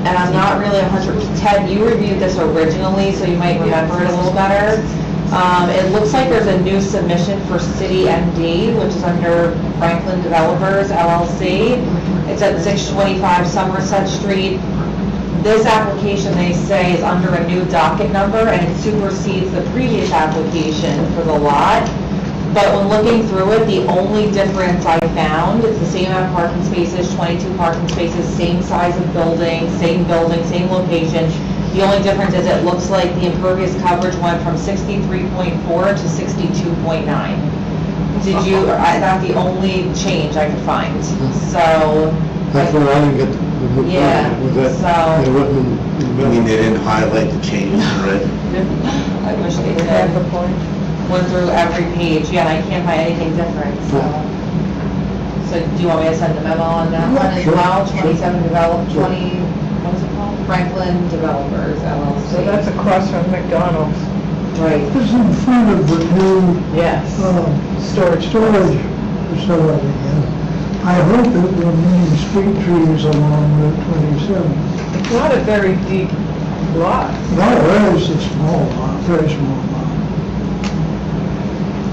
and I'm not really 100%. Ted, you reviewed this originally, so you might remember it a little better. It looks like there's a new submission for City MD, which is under Franklin Developers LLC. It's at 625 Somerset Street. This application, they say, is under a new docket number, and it supersedes the previous application for the lot. But when looking through it, the only difference I found, it's the same amount of parking spaces, 22 parking spaces, same size of building, same location. The only difference is it looks like the impervious coverage went from 63.4 to 62.9. That's the only change I could find, so. That's why I didn't get the book with that. So- It wasn't in the I middle. mean, they didn't highlight the changes in red. I wish they did. Went through every page, yeah, and I can't find anything different, so. So do you want me to send the memo on that one as Sure, well? sure. 27 what is it called? Franklin Developers LLC. So that's across from McDonald's. Right. It's in front of the new, Yes. storage facility, yeah. I hope it will mean street trees along Route 27. It's not a very deep lot. No, it is a small lot, very small lot.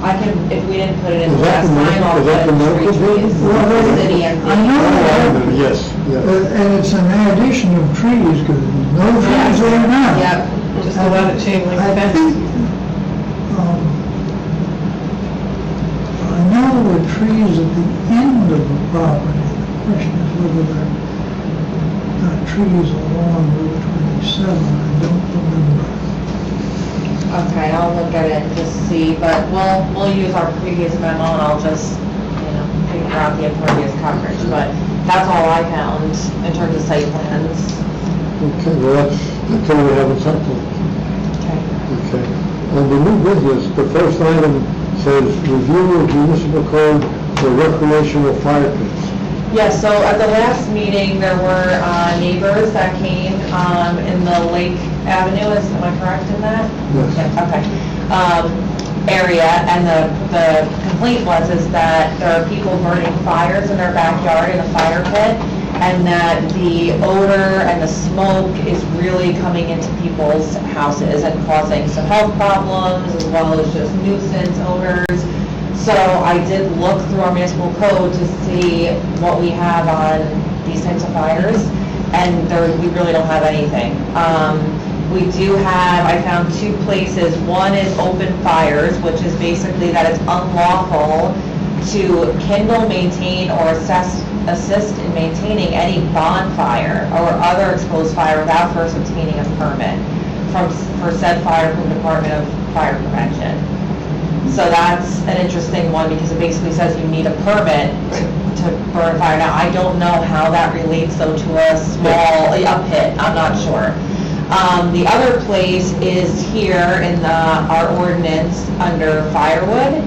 I can, if we didn't put it in Is the that last the time, I'll medical- is that the put medical it in building? street Well, trees. they- City and I know. Yes, yes. And it's an addition of trees, because no trees there now. Yep. Just a lot of chain link I fence. think, I know the trees at the end of the property. The question is whether they're trees along Route 27, I don't remember. Okay, I'll look at it and just see, but we'll use our previous memo and I'll just, figure out the impervious coverage, but that's all I found in terms of site plans. Okay, well, that's all we have in something. Okay. Okay. On the new business, the first item says review of municipal code for recreational fire pits. Yes, so at the last meeting, there were neighbors that came in the Lake Avenue, am I correct in that? Yes. Yeah, okay. Area, and the complaint is that there are people burning fires in their backyard in a fire pit, and that the odor and the smoke is really coming into people's houses and causing some health problems as well as just nuisance odors. So I did look through our municipal code to see what we have on these types of fires, and we really don't have anything. We do have, I found two places. One is open fires, which is basically that it's unlawful to kindle, maintain, or assist in maintaining any bonfire or other exposed fire without first obtaining a permit for said fire from the Department of Fire Prevention. So that's an interesting one because it basically says you need a permit to burn fire. Now, I don't know how that relates though to a pit, I'm not sure. The other place is here in our ordinance under firewood,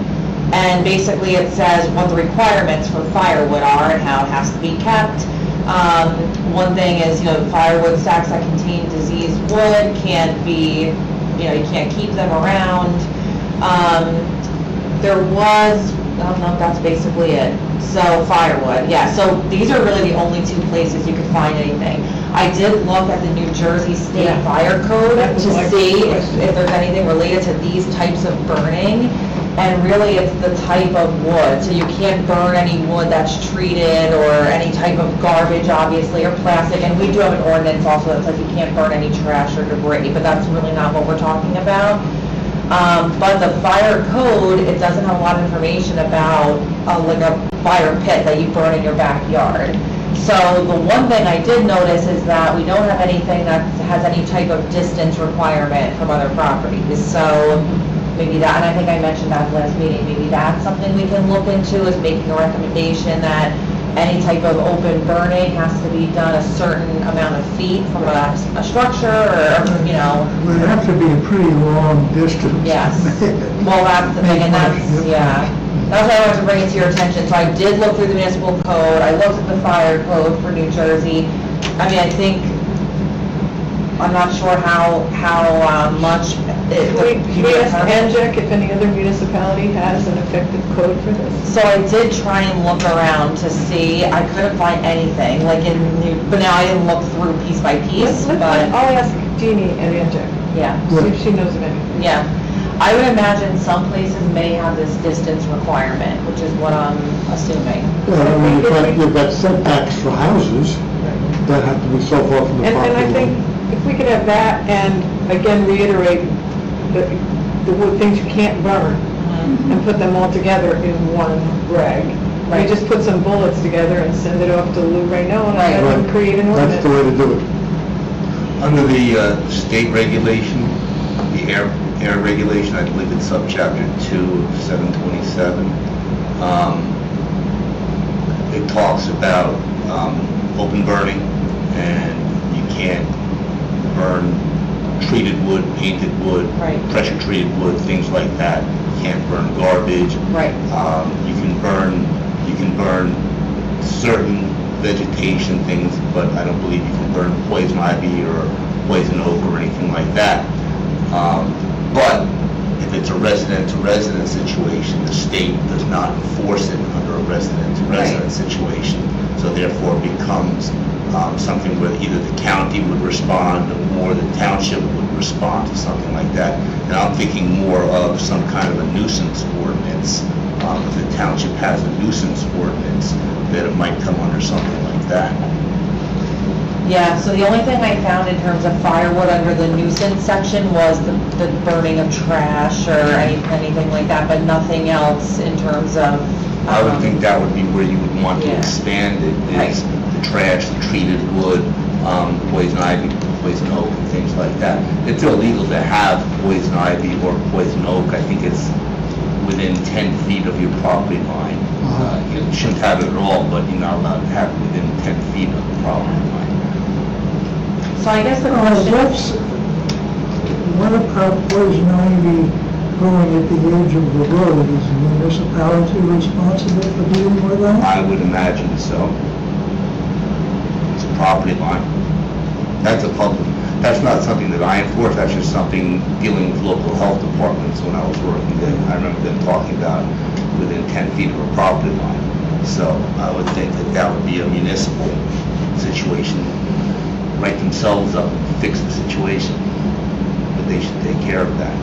and basically it says what the requirements for firewood are and how it has to be kept. One thing is, firewood stacks that contain diseased wood can't be, you can't keep them around. That's basically it. So firewood, yeah, so these are really the only two places you can find anything. I did look at the New Jersey State Fire Code to see if there's anything related to these types of burning, and really it's the type of wood. So you can't burn any wood that's treated or any type of garbage, obviously, or plastic, and we do have an ordinance also that says you can't burn any trash or debris, but that's really not what we're talking about. But the fire code, it doesn't have a lot of information about like a fire pit that you burn in your backyard. So the one thing I did notice is that we don't have anything that has any type of distance requirement from other properties. So maybe that, and I think I mentioned that last meeting, maybe that's something we can look into, is making a recommendation that any type of open burning has to be done a certain amount of feet from a structure, or, It would have to be a pretty long distance. Yes. Well, that's the thing, and that's, yeah. That's why I wanted to bring it to your attention. So I did look through the municipal code, I looked at the fire code for New Jersey. I mean, I think, I'm not sure how much Can we ask Anjek if any other municipality has an effective code for this? So I did try and look around to see, I couldn't find anything, like in but now I didn't look through piece by piece, but, I'll ask Jeannie and Anjek, yeah, see if she knows of anything. yeah. I would imagine some places may have this distance requirement, which is what I'm assuming. Yeah, I mean, you've got setbacks for houses that have to be so far from the And property I think line. if we could have that and again reiterate the wood things you can't burn and put them all together in one reg. We Right. just put some bullets together and send it off to Lou Rayno and Right. let them create an ordinance. That's the way to do it. Under the state regulation, the air regulation, I believe it's subchapter 2 of 727, it talks about open burning, and you can't burn treated wood, painted wood, Right. pressure treated wood, things like that. You can't burn garbage. Right. You can burn certain vegetation things, but I don't believe you can burn poison ivy or poison oak or anything like that. But if it's a resident-to-resident situation, the state does not enforce it under a resident-to-resident situation. So therefore it becomes something where either the county would respond or the township would respond to something like that. And I'm thinking more of some kind of a nuisance ordinance. If the township has a nuisance ordinance, that it might come under something like that. Yeah, so the only thing I found in terms of firewood under the nuisance section was the burning of trash or anything like that, but nothing else in terms of... I would think that would be where you would want to Yeah. expand it, is the trash, the treated wood, poison ivy, poison oak, and things like that. It's illegal to have poison ivy or poison oak. I think it's within 10 feet of your property line. You shouldn't have it at all, but you're not allowed to have it within 10 feet of the property line. So I guess the question... What about poison ivy growing at the edge of the road? Is the municipality responsible for dealing with that? I would imagine so. It's a property line. That's not something that I enforce, that's just something dealing with local health departments when I was working there. I remember them talking about within 10 feet of a property line. So I would think that that would be a municipal situation. Write themselves up and fix the situation, but they should take care of that.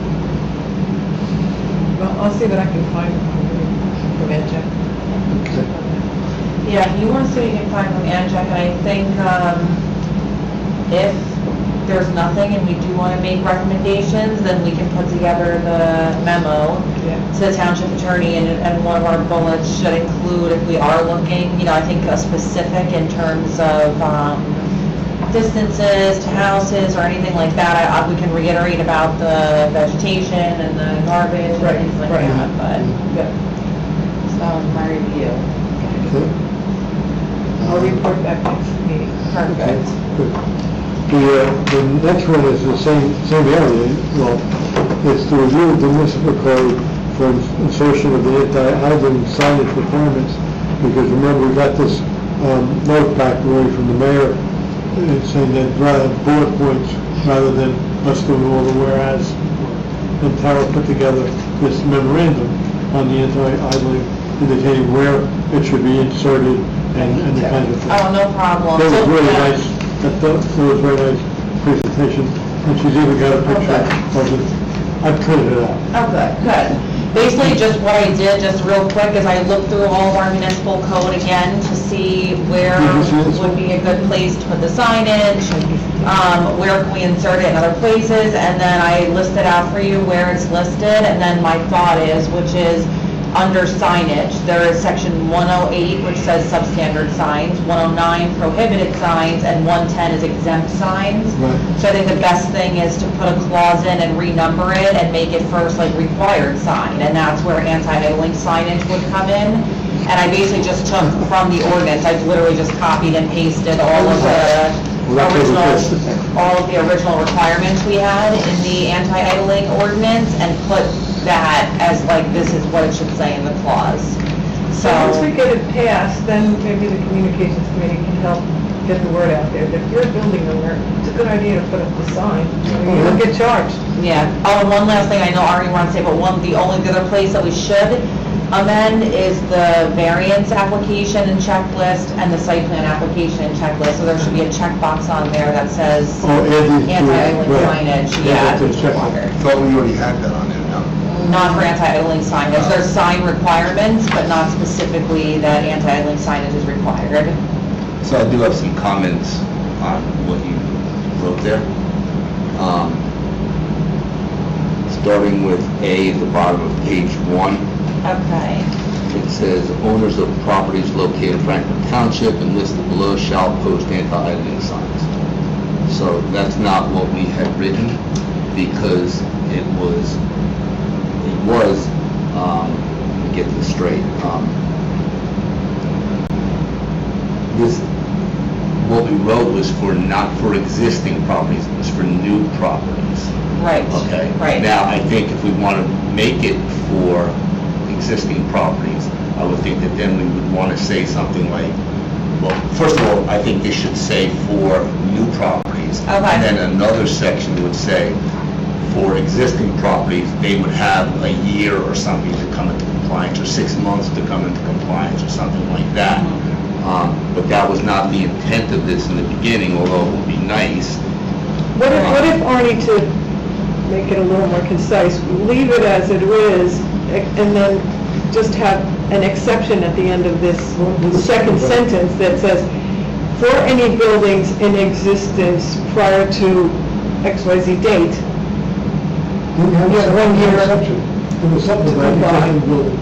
Well, I'll see what I can find from Anjek. Yeah, you want to see what you can find from Anjek, and I think if there's nothing and we do want to make recommendations, then we can put together the memo to the township attorney, and one of our bullets should include, if we are looking, I think a specific in terms of distances to houses or anything like that. We can reiterate about the vegetation and the garbage and things like that, but, so my review. Okay. I'll report back next meeting. Perfect. The next one is the same area, well, it's to review the municipal code for insertion of the anti-idling signage requirements, because remember, we got this note back away from the mayor, saying that rather bullet points, rather than us doing all the whereas, and Tara put together this memorandum on the anti-idling, indicating where it should be inserted and the kind of thing. Oh, no problem. That was So, really yeah. nice, that was a very nice presentation, and she's even got a picture of it. I printed it out. Oh, good. Basically, just what I did, just real quick, is I looked through all of our municipal code again to see where Did you see this would one? be a good place to put the signage, where can we insert it in other places, and then I listed out for you where it's listed, and then my thought is, which is, under signage, there is section 108, which says substandard signs, 109 prohibited signs, and 110 is exempt signs. Right. So I think the best thing is to put a clause in and renumber it and make it first like required sign, and that's where anti-idling signage would come in. And I basically just took from the ordinance, I've literally just copied and pasted all of the original requirements we had in the anti-idling ordinance and put that as like, this is what it should say in the clause. So once we get it passed, then maybe the communications committee can help get the word out there, that if you're a building owner, it's a good idea to put up the sign, or you don't get charged. Yeah. Oh, and one last thing, I know Arnie wants to say, but the other place that we should amend is the variance application and checklist and the site plan application and checklist. So there should be a checkbox on there that says anti-idling signage. Yeah. I thought we already had that on there, no? Not for anti-idling signage. There's sign requirements, but not specifically that anti-idling signage is required. So I do have some comments on what you wrote there. Starting with A at the bottom of page 1. Okay. It says, owners of properties located in Franklin Township and listed below shall post anti-idling signs. So that's not what we had written, because it was, let me get this straight. What we wrote was for, not for existing properties, it was for new properties. Right. Okay. Right. Now, I think if we want to make it for existing properties, I would think that then we would want to say something like, well, first of all, I think this should say for new properties. Okay. And then another section would say, for existing properties, they would have a year or something to come into compliance, or 6 months to come into compliance, or something like that. But that was not the intent of this in the beginning, although it would be nice. What if, Arnie, to make it a little more concise, leave it as it is, and then just have an exception at the end of this second sentence that says, for any buildings in existence prior to XYZ date. Yeah, 1 year exception to the subdivision existing building.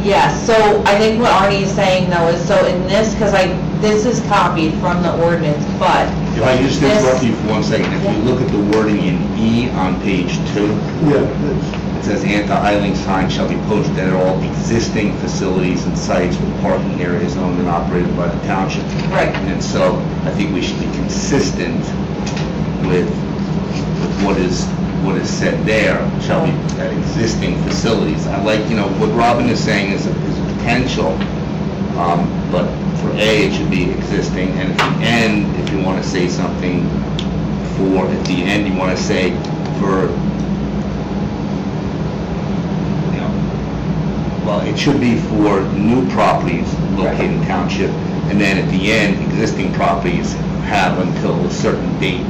Yes, so I think what Arnie is saying though is, so in this, because this is copied from the ordinance, but If I just interrupt you for 1 second, if you look at the wording in E on page 2, Yeah, it says anti-idling signs shall be posted at all existing facilities and sites with parking areas owned and operated by the township. Right. And so I think we should be consistent with what is said there, shall be at existing facilities. I like, what Robin is saying is a potential, but for A, it should be existing, and at the end, if you want to say something at the end, you want to say for, well, it should be for new properties located in township, and then at the end, existing properties have until a certain date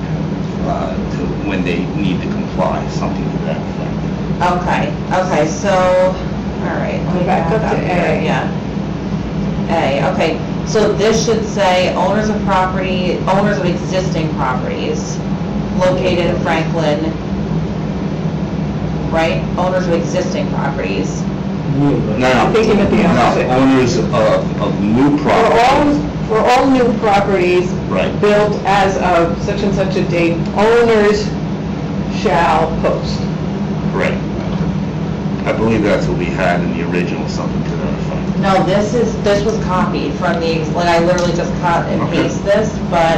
to when they need to comply, something to that effect. Okay, so, all right. let me Go back up to here. A. Yeah. A, okay. So this should say owners of existing properties located in Franklin, right? Owners of existing properties. No, I'm thinking of the opposite. No, owners of new properties. For all new properties Right. built as of such and such a date, owners shall post. Correct. I believe that's what we had in the original, something to that effect. No, this was copied from I literally just cut and Okay. paste this, but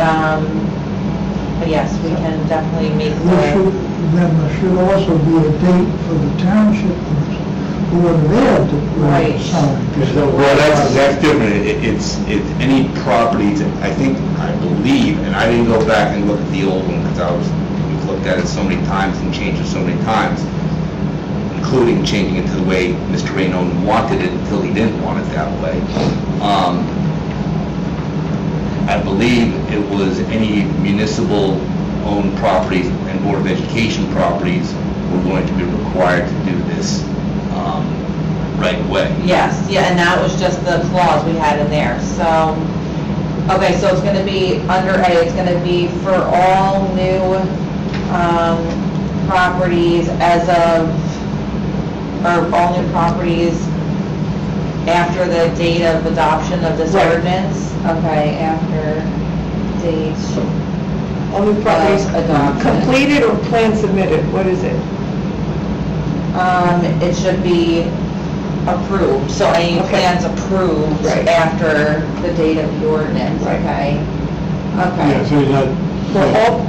yes, we can definitely make There should also be a date for the township who are there to Right. sign. Well, that's different. It's any properties, I believe, and I didn't go back and look at the old one because we've looked at it so many times and changed it so many times, including changing it to the way Mr. Raynone wanted it until he didn't want it that way. I believe it was any municipal-owned properties and Board of Education properties were going to be required to do this right away. Yes, yeah, and that was just the clause we had in there, so, okay, so it's gonna be, under A, it's gonna be for all new, properties as of, or all new properties after the date of adoption of this Right. ordinance? Okay, after date All new properties of adoption. completed or plan submitted, what is it? It should be approved, so any Okay. plans approved Right. after the date of the ordinance, Right. okay? Yeah, Okay, so you're not, For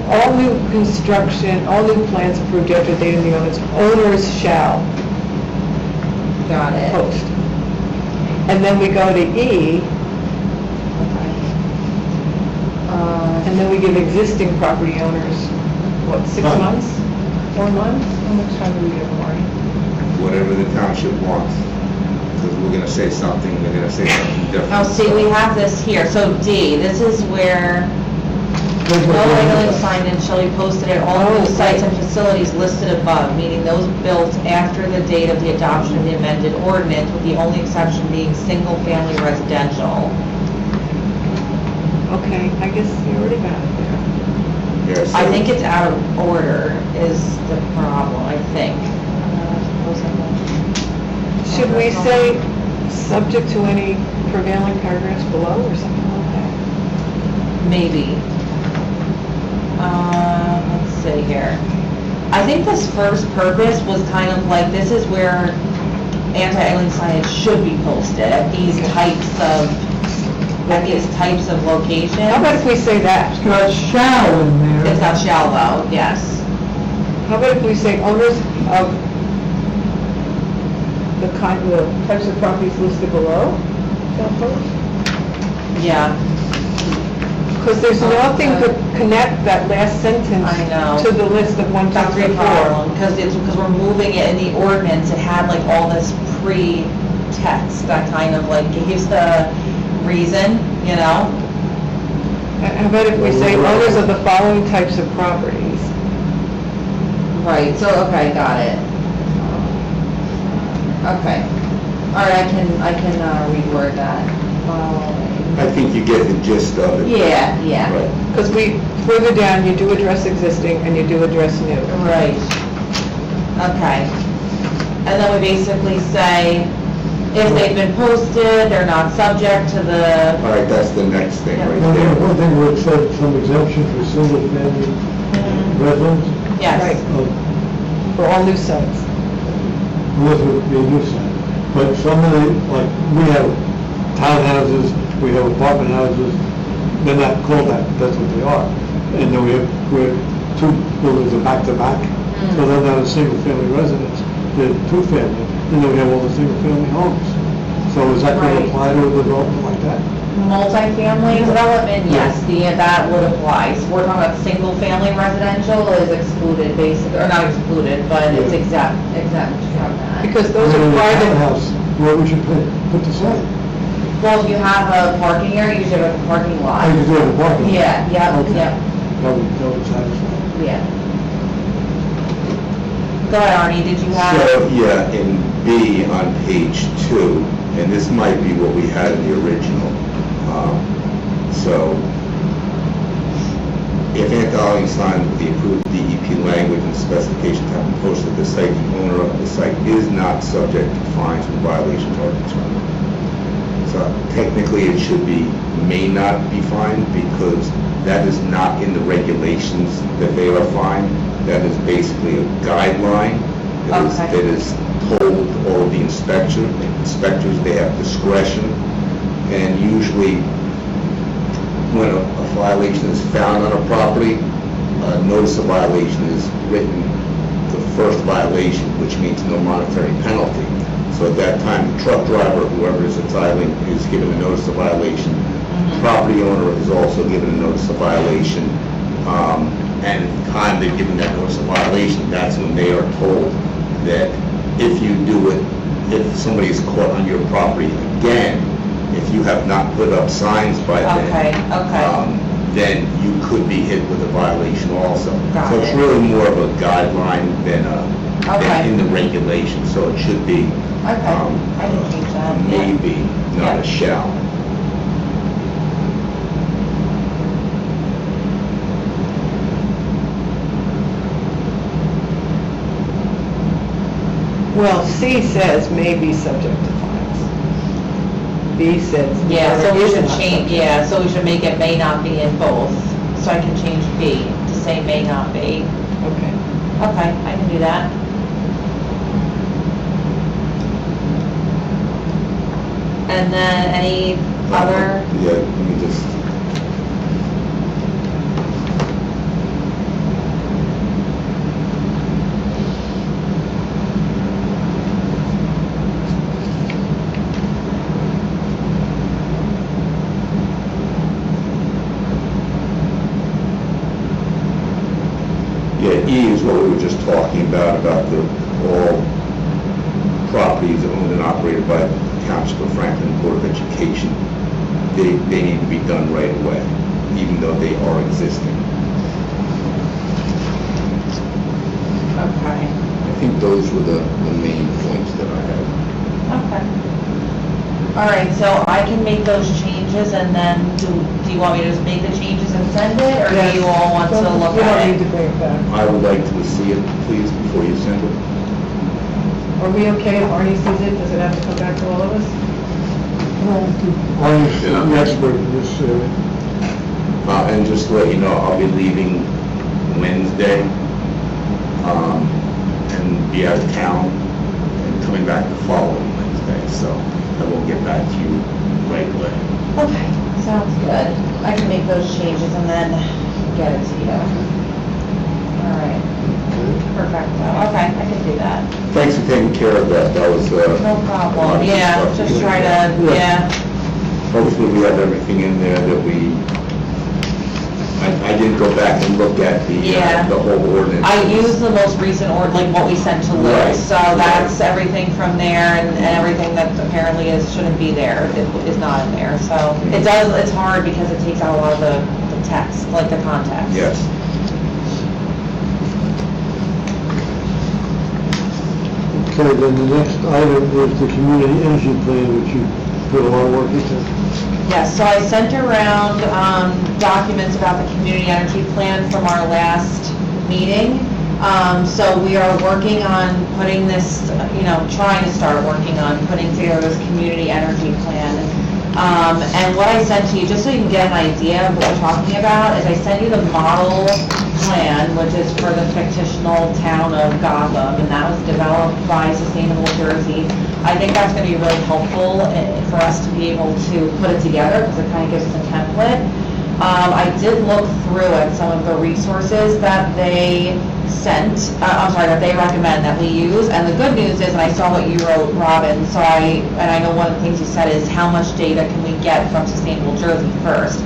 all new construction, all new plans approved after the date of the owners shall got it. post. And then we go to E, Okay. And then we give existing property owners, what, 6 Fine. months? 4 months? How much time do we give them, Marty? Whatever the township wants. Because we're gonna say something, they're gonna say something different. Oh, see, we have this here, so D, this is where no regularly signage shall be posted at all new sites and facilities listed above, meaning those built after the date of the adoption of the amended ordinance, with the only exception being single-family residential. Okay, I guess you already got it there. Yeah, so- I think it's out of order is the problem, I think. Should we say, subject to any prevailing paragraphs below, or something like that? Maybe. Let's see here. I think this first purpose was kind of like, this is where anti-alien signage should be posted at these types of locations. How about if we say that? It's got shall in there. It's got shall though, yes. How about if we say owners of the types of properties listed below shall post? Yeah, Because there's nothing to connect that last sentence I know. to the list of 1 that's through the 4. problem, because we're moving it in the ordinance, it had like all this pre-text that kind of like gives the reason, you know? How about if we say owners of the following types of properties? Right, so, okay, got it. Okay. All right, I can reword that. I think you get the gist of it. Yeah, yeah. Right. Because further down, you do address existing and you do address new. Right. Okay. And then we basically say, if they've been posted, they're not subject to the, All right, that's the next thing right Now, there. one thing where it said some exemption for single-family residents, yes. Right. For all new sites. this would be a new sign. But some of the, like, we have townhouses, we have apartment houses, they're not called that, but that's what they are. And then we have 2 buildings are back-to-back, so they're not a single-family residence, they're 2-family, and then we have all the single-family homes. So is that going Right. to apply to a development like that? Multi-family development, yes, that would apply. So we're talking about single-family residential is excluded, basically, or not excluded, but it's exempt from that. Because those And are then in a private. townhouse, where we should put the sign? Well, if you have a parking area, you should have a parking lot. I just do have a parking lot. Yeah, yeah, Okay. yeah, That would satisfy. yeah. Go ahead, Arnie, did you have? So, yeah, in B on page 2, and this might be what we had in the original. So, if anti-alien sign with the approved DEP language and specifications have been posted at the site, the owner of the site is not subject to fines when violations are determined. So technically, it should be may not be fined, because that is not in the regulations that they are fined. That is basically a guideline that is, Okay. that is told all of the inspectors, they have discretion, and usually when a violation is found on a property, a notice of violation is written, the first violation, which means no monetary penalty. So at that time, the truck driver, whoever is tiling, is given a notice of violation. The property owner is also given a notice of violation. And at the time they're given that notice of violation, that's when they are told that if you do it, if somebody is caught on your property again, if you have not put up signs by then, Okay. then you could be hit with a violation also. Got So it's it. really more of a guideline than Okay. in the regulation, so it should be Okay, I can change that, yeah. maybe, not Yeah. a shall. Well, C says may be subject to fines. B says. Yeah, so we is should not change, subject. yeah, so we should make it may not be in both. So I can change B to say may not be. Okay. Okay, I can do that. And then any other, Yeah, let me just, Yeah, E is what we were just talking about the, all properties owned and operated by Township of Franklin Board of Education. They need to be done right away, even though they are existing. Okay. I think those were the main points that I had. Okay. All right, so I can make those changes, and then do you want me to just make the changes and send it, or do you all want to look You at don't need to it? bring it back. I would like to see it, please, before you send it. Are we okay if Arnie sees it? Does it have to come back to all of us? Arnie's the expert in this area. And just to let you know, I'll be leaving Wednesday, and be out of town, and coming back the following Wednesday, so I won't get back to you right away. Okay, sounds good. I can make those changes and then get it to you. All right. Perfecto. Okay, I can do that. Thanks for taking care of that, that was, No a lot problem. of Yeah, stuff just to try do. to, yeah. Hopefully we have everything in there that I didn't go back and look at Yeah. the whole ordinance. I use the most recent like what we sent to Right. Liz, so that's everything from there, and everything that apparently shouldn't be there is not in there, so. It's hard because it takes out a lot of the text, like the context. Yes. Okay, then the next item is the community energy plan, which you put a lot of work into. Yes, so I sent around documents about the community energy plan from our last meeting. So we are working on putting this, trying to start working on putting together this community energy plan. And what I sent to you, just so you can get an idea of what we're talking about, is I sent you the model plan, which is for the fictional town of Gotham, and that was developed by Sustainable Jersey. I think that's going to be really helpful for us to be able to put it together, because it kind of gives us a template. I did look through at some of the resources that they that they recommend that we use, and the good news is, and I saw what you wrote, Robin, and I know one of the things you said is how much data can we get from Sustainable Jersey first.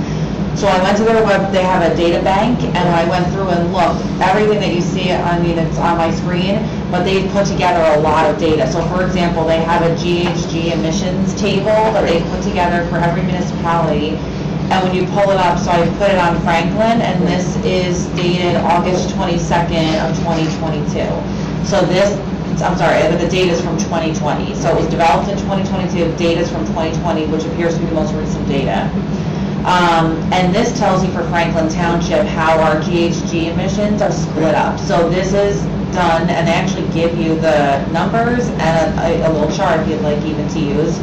So I went to their web, they have a data bank, and I went through and looked, everything that you see, it's on my screen, but they put together a lot of data. So for example, they have a GHG emissions table that they put together for every municipality. And when you pull it up, so I put it on Franklin, and this is dated August 22nd of 2022. So the data is from 2020. So it was developed in 2022, data is from 2020, which appears to be the most recent data. And this tells you for Franklin Township how our GHG emissions are split up. So this is done, and they actually give you the numbers and a little chart if you'd like even to use.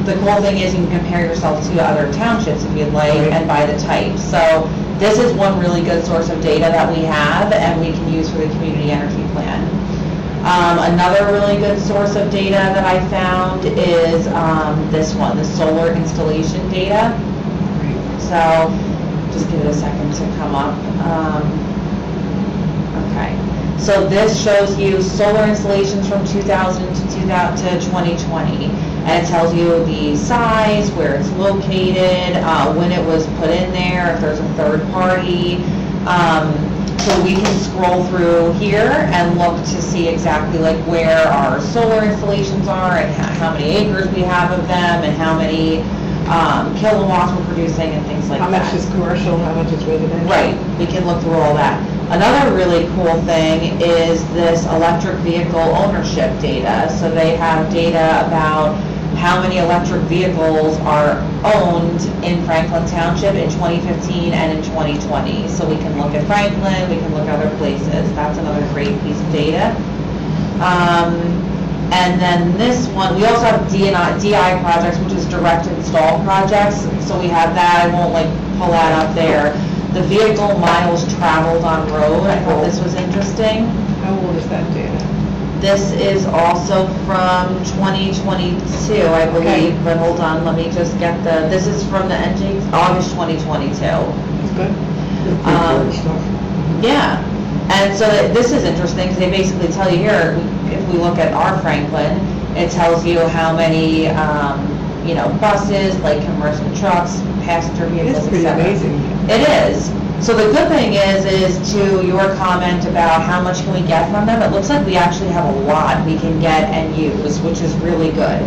The cool thing is you can compare yourself to other townships if you'd like, and by the type. So this is one really good source of data that we have and we can use for the community energy plan. Another really good source of data that I found is this one, the solar installation data. So just give it a second to come up. Okay. So this shows you solar installations from 2000 to 2020. And it tells you the size, where it's located, when it was put in there, if there's a third party. So we can scroll through here and look to see exactly like where our solar installations are and how many acres we have of them and how many kilowatts we're producing and things like that. How much is commercial, how much is residential? Right, we can look through all that. Another really cool thing is this electric vehicle ownership data. So they have data about how many electric vehicles are owned in Franklin Township in 2015 and in 2020. So we can look at Franklin, we can look at other places. That's another great piece of data. And then this one, we also have DI projects, which is direct install projects. So we have that, I won't pull that up there. The vehicle miles traveled on road, I thought this was interesting. How old is that data? This is also from 2022, I believe, Okay. but hold on, let me just get this is from the August 2022. That's good. Yeah, and so this is interesting, because they basically tell you here, if we look at our Franklin, it tells you how many, buses, like commercial trucks, passenger vehicles, It's pretty etc. amazing. It is, So the good thing is to your comment about how much can we get from them, it looks like we actually have a lot we can get and use, which is really good.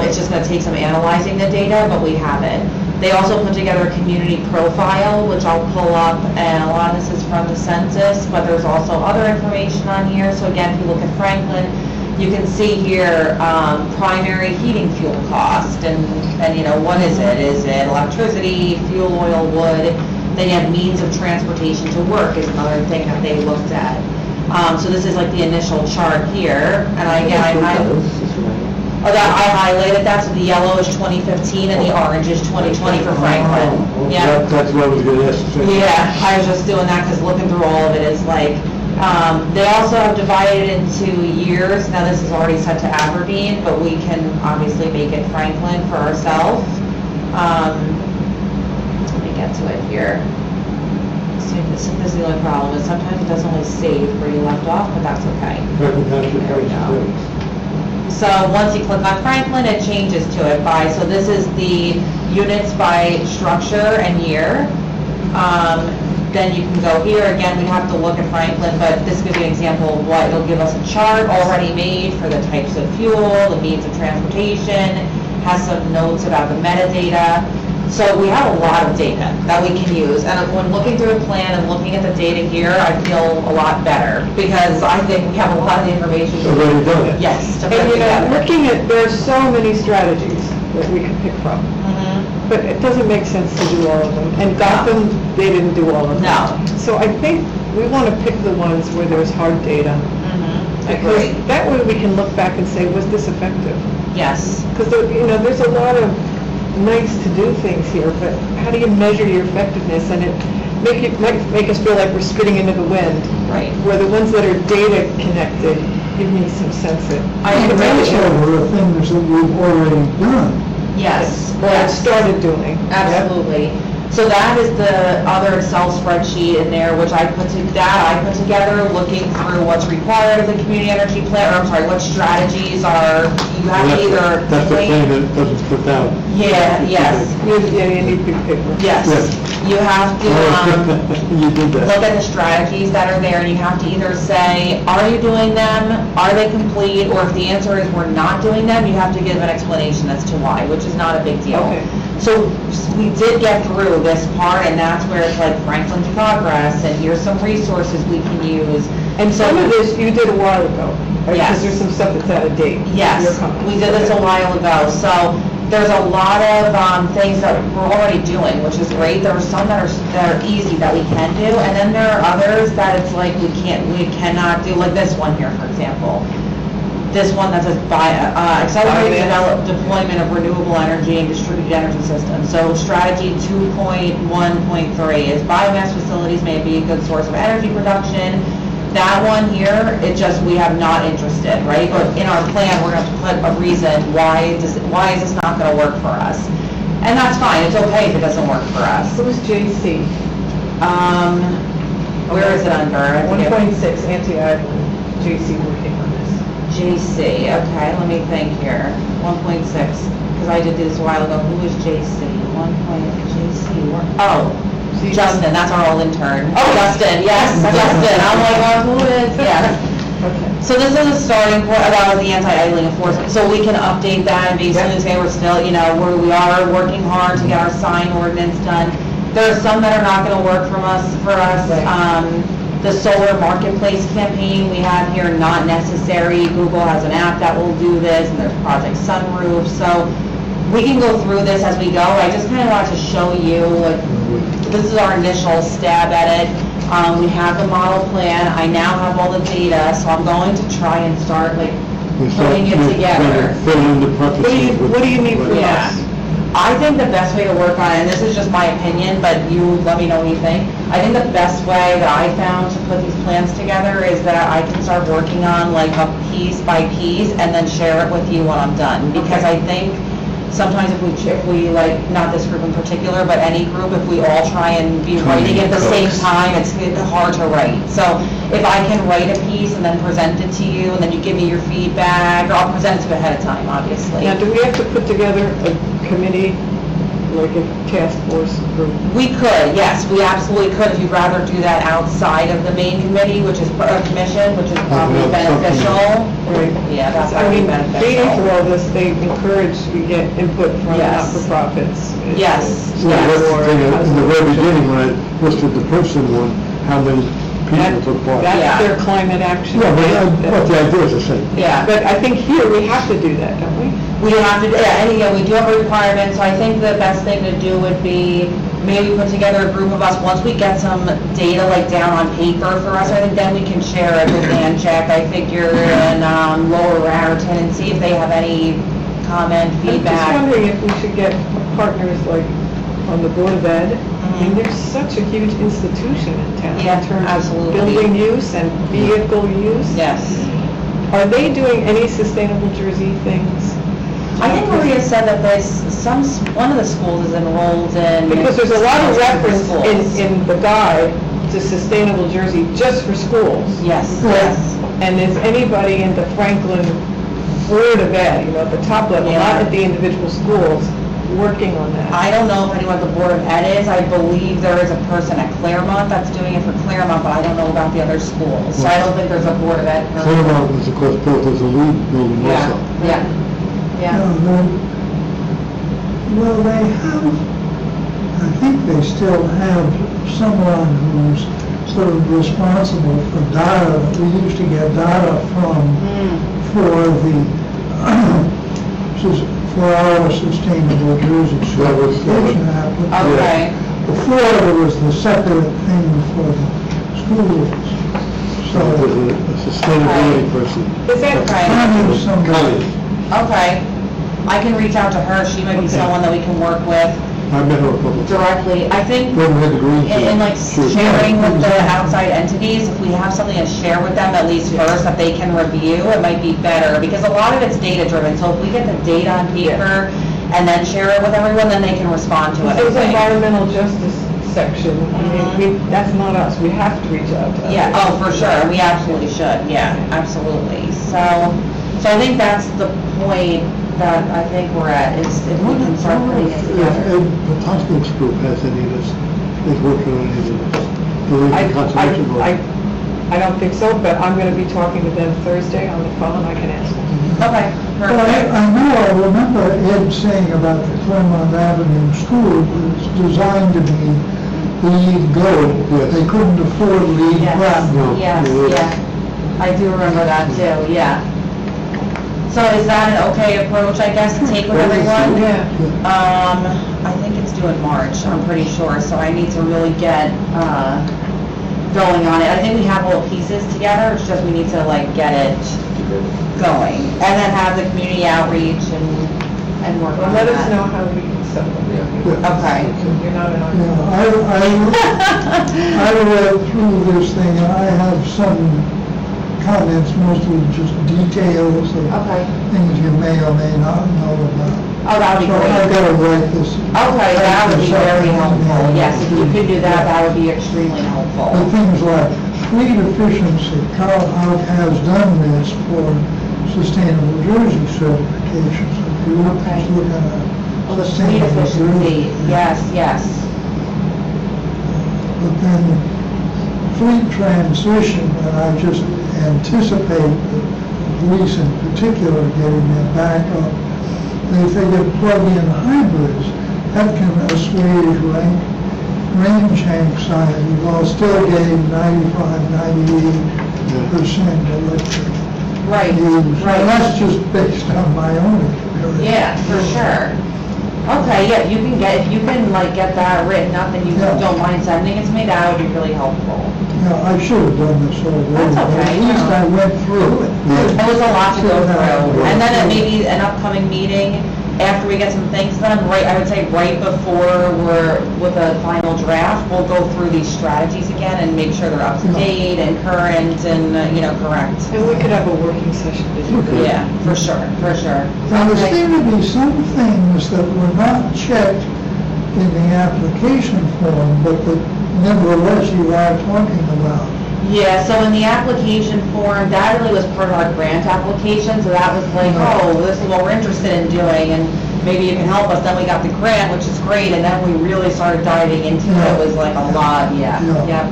It's just gonna take some analyzing the data, but we have it. They also put together a community profile, which I'll pull up, and a lot of this is from the census, but there's also other information on here. So again, if you look at Franklin, you can see here, primary heating fuel cost, and you know, what is it? Is it electricity, fuel, oil, wood? Then you have means of transportation to work is another thing that they looked at. So this is like the initial chart here, and I highlighted that, so the yellow is 2015 and the orange is 2020 for Franklin. Yeah. That's what I was gonna ask. Yeah, I was just doing that because looking through all of it is like, they also have divided into years. Now this is already set to Aberdeen, but we can obviously make it Franklin for ourselves. Let me get to it here. See, this is the only problem, is sometimes it doesn't always save where you left off, but that's okay. There we go. So once you click on Franklin, it changes to it by, so this is the units by structure and year. Then you can go here, again, we'd have to look at Franklin, but this gives you an example of what, it'll give us a chart already made for the types of fuel, the means of transportation, has some notes about the metadata. So we have a lot of data that we can use, and when looking through the plan and looking at the data here, I feel a lot better, because I think we have a lot of the information. Already done. Yes, to put And you know, together. looking at, there are so many strategies that we can pick from, but it doesn't make sense to do all of them. And Gotham, they didn't do all of them. No. So I think we want to pick the ones where there's hard data. Because Agree. that way we can look back and say, was this effective? Yes. Because, you know, there's a lot of nice to do things here, but how do you measure your effectiveness? And it might make us feel like we're spitting into the wind. Right. Where the ones that are data connected give me some sense that. I agree. There are things that we've already done. Yes. Or Yes. started doing. Absolutely. So that is the other Excel spreadsheet in there, which I put together, looking through what's required of the community energy plan, or I'm sorry, what strategies are, you have to either. That's the thing that doesn't put down. Yeah, yes, You need big paper. yes. Yes. You have to, You did that. look at the strategies that are there, and you have to either say, are you doing them, are they complete, or if the answer is we're not doing them, you have to give an explanation as to why, which is not a big deal. Okay. So we did get through this part, and that's where it's like Franklin's progress, and here's some resources we can use. And some of this you did a while ago, right? Yes. Because there's some stuff that's out of date. Yes, Your comments. we did this a while ago, so there's a lot of things that we're already doing, which is great. There are some that are easy that we can do, and then there are others that it's like we cannot do, like this one here, for example. This one that says accelerated deployment of renewable energy and distributed energy systems. So strategy 2.1.3 is biomass facilities may be a good source of energy production. That one here, we have not interested, right? But in our plan, we're going to put a reason why is this not going to work for us? And that's fine, it's okay if it doesn't work for us. Who's JC? Where is it under? 1.6, anti-idling, JC working on this. JC, okay, let me think here. 1.6, because I did this a while ago. Who is JC? Oh, Justin, that's our old intern. Oh, Justin, yes, Justin. I'm like, who is, yes. Okay. So this is a starting point about the anti-idling enforcement. So we can update that and basically say we're still, we are working hard to get our sign ordinance done. There are some that are not going to work for us. The solar marketplace campaign we have here, not necessary. Google has an app that will do this, and there's Project Sunroof. So we can go through this as we go. I just kind of want to show you, this is our initial stab at it. We have the model plan. I now have all the data, so I'm going to try and start putting it together. What do you need from us? I think the best way to work on it, and this is just my opinion, but you let me know what you think. I think the best way that I found to put these plans together is that I can start working on a piece by piece and then share it with you when I'm done. Because I think sometimes if we not this group in particular, but any group, if we all try and be writing at the same time, it's hard to write. So if I can write a piece and then present it to you, and then you give me your feedback, or I'll present it to you ahead of time, obviously. Now, do we have to put together a committee like a task force group? We could, yes, we absolutely could, if you'd rather do that outside of the main committee, which is, commission, which is probably beneficial. Right. Yeah, that's I probably mean, reading through beneficial. all this, they encourage we get input from Yes. not-for-profits. Yes. Yeah, that's the thing, in the very beginning, when I listed the Princeton one, how many people took part? Yeah. That's their climate action. Yeah, plan. but the idea is the same. Yeah. But I think here, we have to do that, don't we? We have to, yeah, and again, we do have a requirement, so I think the best thing to do would be maybe put together a group of us, once we get some data like down on paper for us, I think then we can share it with Check, I figure, and Lower Raritan, and see if they have any comment, I'm just feedback. wondering if we should get partners like on the Board of Ed. I mean, there's such a huge institution in town Yeah, in terms absolutely. of building use and vehicle use. Yes. Are they doing any sustainable Jersey things? I think Maria said that one of the schools is enrolled in. Because there's a lot of reference schools. in the guide to sustainable Jersey just for schools. Yes, yes. And is anybody in the Franklin Board of Ed, at the top level, Yeah. not at the individual schools, working on that? I don't know if anyone at the Board of Ed is. I believe there is a person at Claremont that's doing it for Claremont, but I don't know about the other schools. So I don't think there's a Board of Ed person. Claremont was, of course, built as a lead building Yeah, also. yeah, yeah. Well, they have, I think they still have someone who's sort of responsible for data. We used to get data from, for our Sustainable Jersey That was, certification application. Okay. Before, there was the separate thing for the schools. So there's a sustainability person. Is that Right. Kind of somebody. Okay. I can reach out to her. She might be Okay. someone that we can work with I met her a couple of times. directly. I think When we had the green. in like Sure. sharing with the outside entities, if we have something to share with them at least first that they can review, it might be better, because a lot of it's data driven. So if we get the data on paper and then share it with everyone, then they can respond to it. I There's think. environmental justice section. I mean, that's not us. We have to reach out to Yeah, others. oh, for sure, we absolutely should, yeah, absolutely. So I think that's the point that I think we're at, is if we can start putting it together. Ed Potosk's group has any of this, is working on any of this. The Lincoln Conservation Board. I don't think so, but I'm going to be talking to them Thursday on the phone. I can ask them. Okay, Well, perfect. I remember Ed saying about the Claremont Avenue School, it was designed to be LEED Gold. Yes. They couldn't afford LEED Yes, Platinum. yes, yeah. I do remember that too, yeah. So is that an okay approach, I guess, to take with everyone? Yeah. I think it's due in March, I'm pretty sure, so I need to really get, going on it. I think we have all the pieces together, it's just we need to like get it going. And then have the community outreach and work Well, on let that. us know how we can supplement. Okay. You're not in our. Yeah, I read through this thing, and I have some comments, mostly just details of Okay. things you may or may not know about. Oh, that would be So I've great. got to write this. Okay, that would be very helpful. Yes, if you could do that, that would be extremely The helpful. things like fleet efficiency, Carl Out has done this for Sustainable Jersey certification, so if you look Okay. look at Well, the fleet efficiency, yes, yes. But then fleet transition, and I just anticipate the police in particular getting their back up. If they get plug-in hybrids, that can assuage range anxiety while still getting 95, 98% electric Right, use. right. And that's just based on my own experience. Yeah, for sure. Okay, yeah, if you can like get that written up and you Yeah. don't mind sending it to me, that would be really helpful. Yeah, I should have done this already. That's but okay, At least no. I went through it. It was a lot to go Sure, through. yeah. And then at maybe an upcoming meeting, after we get some things done, right, I would say right before we're with a final draft, we'll go through these strategies again and make sure they're up to date and current and, correct. And we could have a working session to do that. Yeah, for sure, for sure. Now, there Okay. seem to be some things that were not checked in the application form, but that nevertheless you are talking about. Yeah, so in the application form, that really was part of our grant application, so that was like, oh, this is what we're interested in doing, and maybe you can help us. Then we got the grant, which is great, and then we really started diving into it. It was like a lot, Yeah. Yep.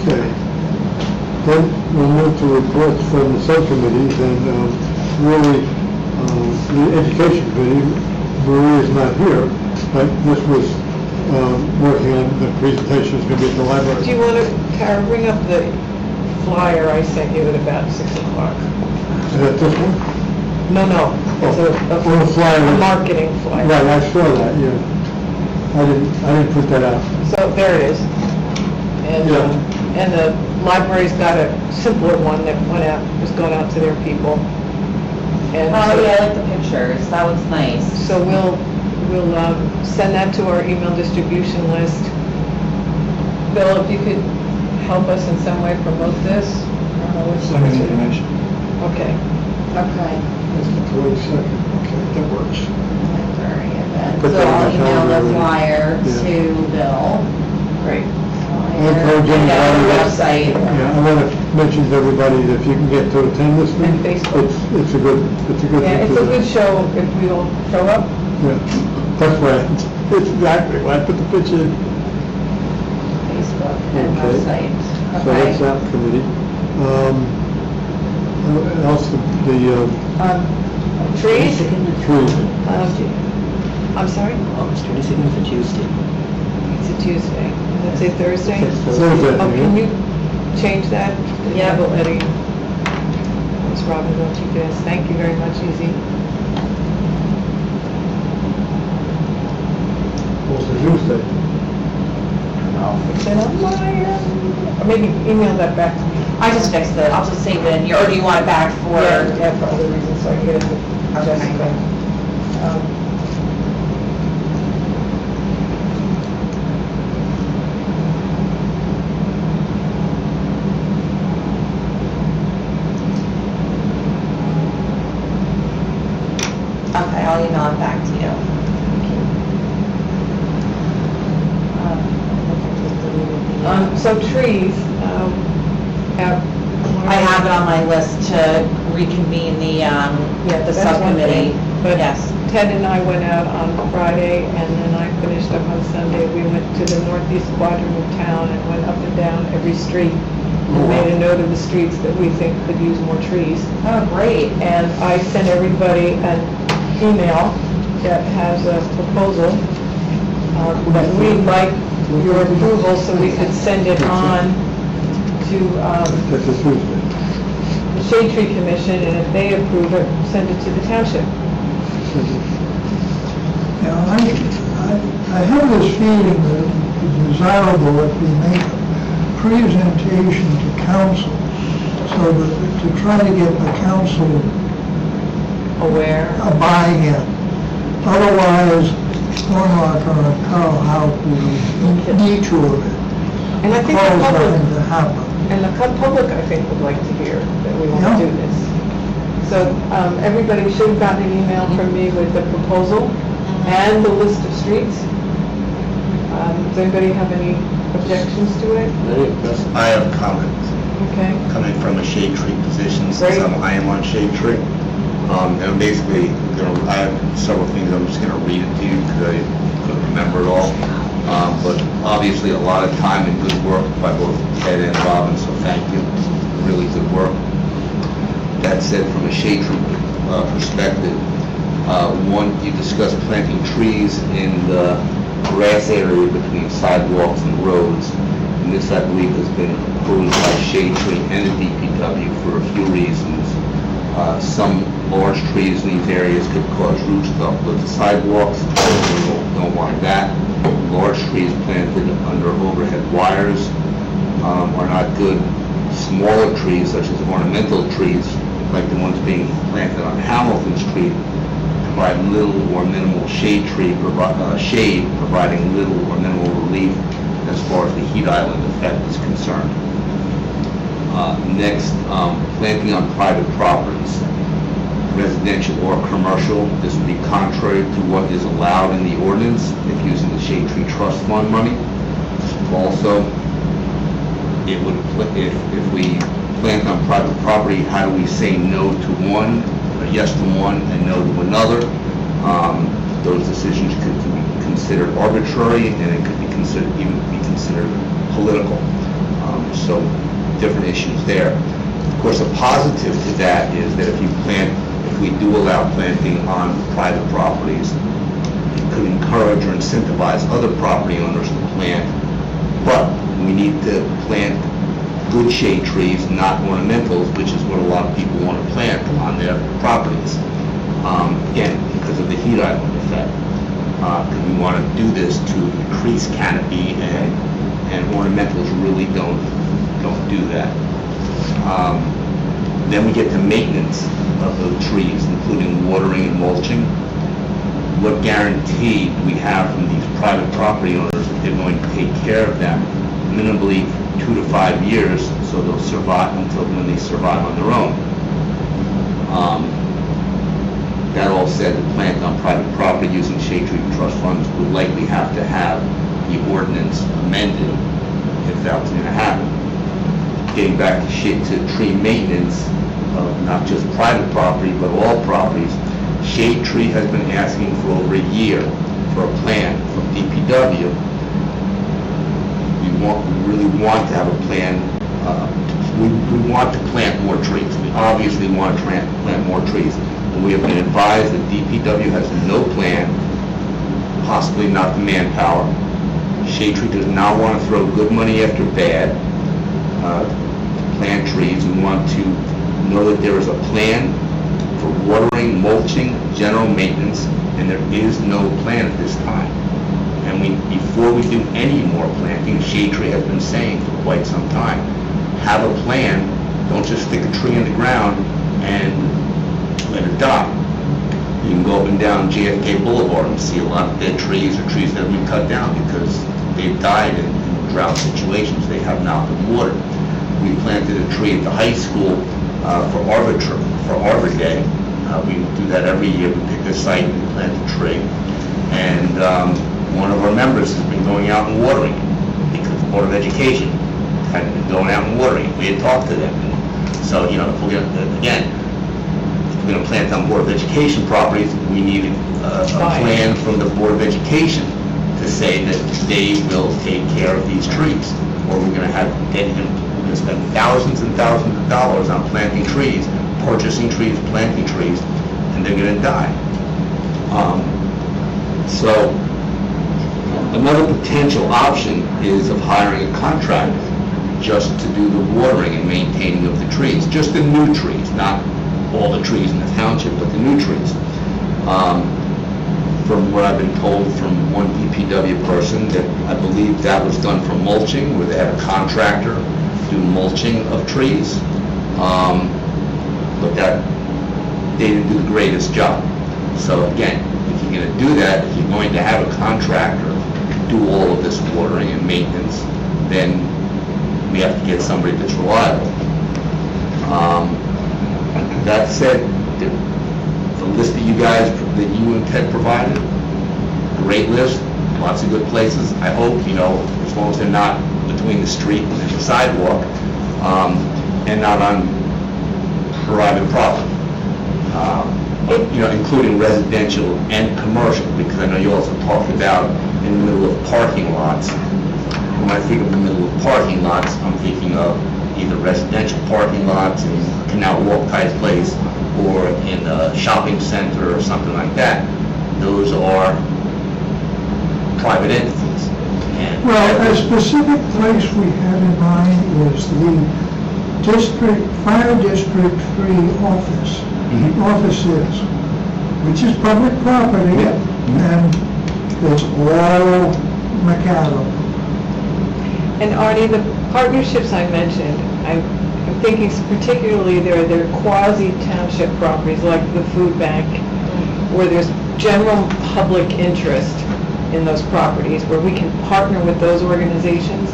Okay. Then we'll move to reports from the subcommittees, and really, the education committee, Marie is not here, but this was working on the presentation is going to be at the library. Do you want to, Tara, bring up the flyer I sent you at about 6 o'clock? Is that this one? No, no, it's Oh, the flyer. a marketing flyer. Right, I saw that, yeah. I didn't put that out. So there it is. And, Yeah. and the library's got a simpler one that went out, was going out to their people. And Oh, so- yeah, I like the pictures. That looks nice. So we'll send that to our email distribution list. Bill, if you could help us in some way promote this? I don't know what's- Send me the information. Okay. Okay. That's the 22nd, okay, that works. Library event. Put So that on I'll the email calendar the already. flyer Yeah. to Bill. Great. encourage And anybody on the that- website. Yeah, I want to mention to everybody that if you can get to attend this thing, And Facebook. it's a good thing. Yeah, it's to a do. good show if we don't show up. Yeah, that's why, it's exactly why I put the picture in. Facebook and Okay. website. So that's that committee. What else, the Trees? trees. I'm sorry? August 22nd is a Tuesday. It's a Tuesday. Let's say Thursday? Thursday, Oh, can yeah. you change that? Yeah. Bill, Eddie. It's Robin, don't you guys? Thank you very much, Easy. What's the Tuesday? I'll fix it on my end. Or maybe email that back to me. I just fixed it. I'll just save it in here. Or do you want it back for? Yeah, for other reasons, so I can get it to Okay. Jessica. Okay, I'll email it back to you. So trees, I have it on my list to reconvene the that's one subcommittee. thing. But Yes. Ted and I went out on Friday, and then I finished up on Sunday. We went to the northeast quadrant of town and went up and down every street and made a note of the streets that we think could use more trees. Oh, great. And I sent everybody an email that has a proposal that we'd like your approval so we could send it on to That's a Tuesday. the Shade Tree Commission, and if they approve it, send it to the township. Now, I have this feeling that it's desirable if we make a presentation to council, so that to try to get the council Aware. a buy-in. Otherwise, we're not gonna tell how to detour it. And I think Cause the public, nothing to happen. and the public, I think, would like to hear that we want Yeah. to do this. So, everybody should have gotten an email from me with the proposal and the list of streets. Does anybody have any objections to it? I have comments Okay. coming from a shade tree position, since Great. I am on shade tree. And basically, I have several things, I'm just gonna read it to you because I couldn't remember it all. But obviously, a lot of time and good work by both Ted and Robin, so thank you. Really good work. That said, from a shade tree perspective, one, you discussed planting trees in the grass area between sidewalks and roads. And this, I believe, has been approved by Shade Tree and the DPW for a few reasons. Some large trees in these areas could cause roots to uplift the sidewalks. We don't want that. Large trees planted under overhead wires are not good. Smaller trees, such as ornamental trees, like the ones being planted on Hamilton Street, provide little or minimal shade, providing little or minimal relief as far as the heat island effect is concerned. Next, planting on private properties, residential or commercial. This would be contrary to what is allowed in the ordinance if using the Shade Tree Trust Fund money. Also, it would, if we plant on private property, how do we say no to one yes to one and no to another. Those decisions could be considered arbitrary, and it could be considered political. So different issues there. Of course, a positive to that is that if we do allow planting on private properties, it could encourage or incentivize other property owners to plant, but we need to plant good shade trees, not ornamentals, which is what a lot of people want to plant on their properties. Again, because of the heat island effect. Because we want to do this to increase canopy, and ornamentals really don't do that. Then we get to maintenance of the trees, including watering and mulching. What guarantee do we have from these private property owners that they're going to take care of them minimally 2 to 5 years, so they'll survive until when they survive on their own? That all said, the plant on private property using shade tree trust funds would likely have to have the ordinance amended if that was going to happen. Getting back to tree maintenance of not just private property but all properties, Shade Tree has been asking for over a year for a plan from DPW. We really want to have a plan. We want to plant more trees. We obviously want to plant more trees. And we have been advised that DPW has no plan, possibly not the manpower. Shade Tree does not want to throw good money after bad to plant trees. We want to know that there is a plan for watering, mulching, general maintenance, and there is no plan at this time. And before we do any more planting, Shade Tree has been saying for quite some time, have a plan. Don't just stick a tree in the ground and let it die. You can go up and down JFK Boulevard and see a lot of dead trees or trees that have been cut down because they've died in drought situations. They have not been watered. We planted a tree at the high school for Arbor Day. We do that every year. We pick a site and we plant a tree. And one of our members has been going out and watering it because the Board of Education had been going out and watering it. We had talked to them. So, if we're going to, again, we're going to plant on Board of Education properties, we need a plan from the Board of Education to say that they will take care of these trees. Or we're going to spend thousands and thousands of dollars on planting trees, purchasing trees, planting trees, and they're going to die. So another potential option is of hiring a contractor just to do the watering and maintaining of the trees, just the new trees, not all the trees in the township, but the new trees. From what I've been told from one DPW person, that I believe that was done for mulching, where they had a contractor do mulching of trees, but that they didn't do the greatest job. So again, if you're going to do that, if you're going to have a contractor do all of this watering and maintenance, then we have to get somebody that's reliable. That said, the list that you and Ted provided, great list, lots of good places. I hope, as long as they're not between the street and the sidewalk, and not on private property, including residential and commercial, because I know you also talked about in the middle of parking lots. When I think of the middle of parking lots, I'm thinking of either residential parking lots in Canal Walk type place, or in a shopping center or something like that. Those are private entities. Well, a specific place we had in mind is the Fire District 3 offices, which is public property, and it's all macadam. And Arnie, the partnerships I mentioned, I'm thinking particularly they're quasi-township properties like the food bank, where there's general public interest in those properties, where we can partner with those organizations.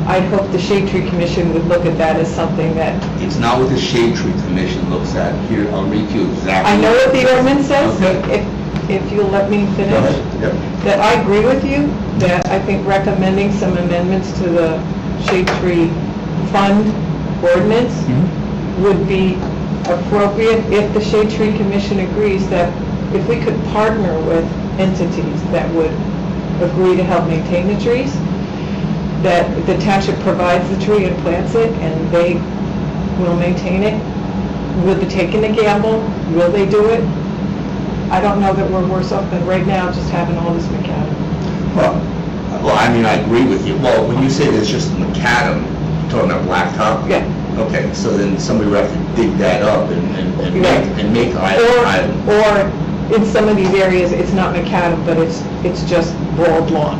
I hope the Shade Tree Commission would look at that as something that... It's not what the Shade Tree Commission looks at. Here, I'll read you exactly... I know what the ordinance says, okay. if you'll let me finish. Go ahead. Yep. That I agree with you, that I think recommending some amendments to the Shade Tree Fund ordinance would be appropriate if the Shade Tree Commission agrees that if we could partner with entities that would agree to help maintain the trees, that the township provides the tree and plants it, and they will maintain it. Will they take in the gamble? Will they do it? I don't know that we're worse off than right now just having all this macadam. Well, I mean, I agree with you. Well, when you say there's just macadam, you're talking about blacktop? Yeah. Okay, so then somebody would have to dig that up and make island. Or in some of these areas, it's not macadam, but it's just bald lawn,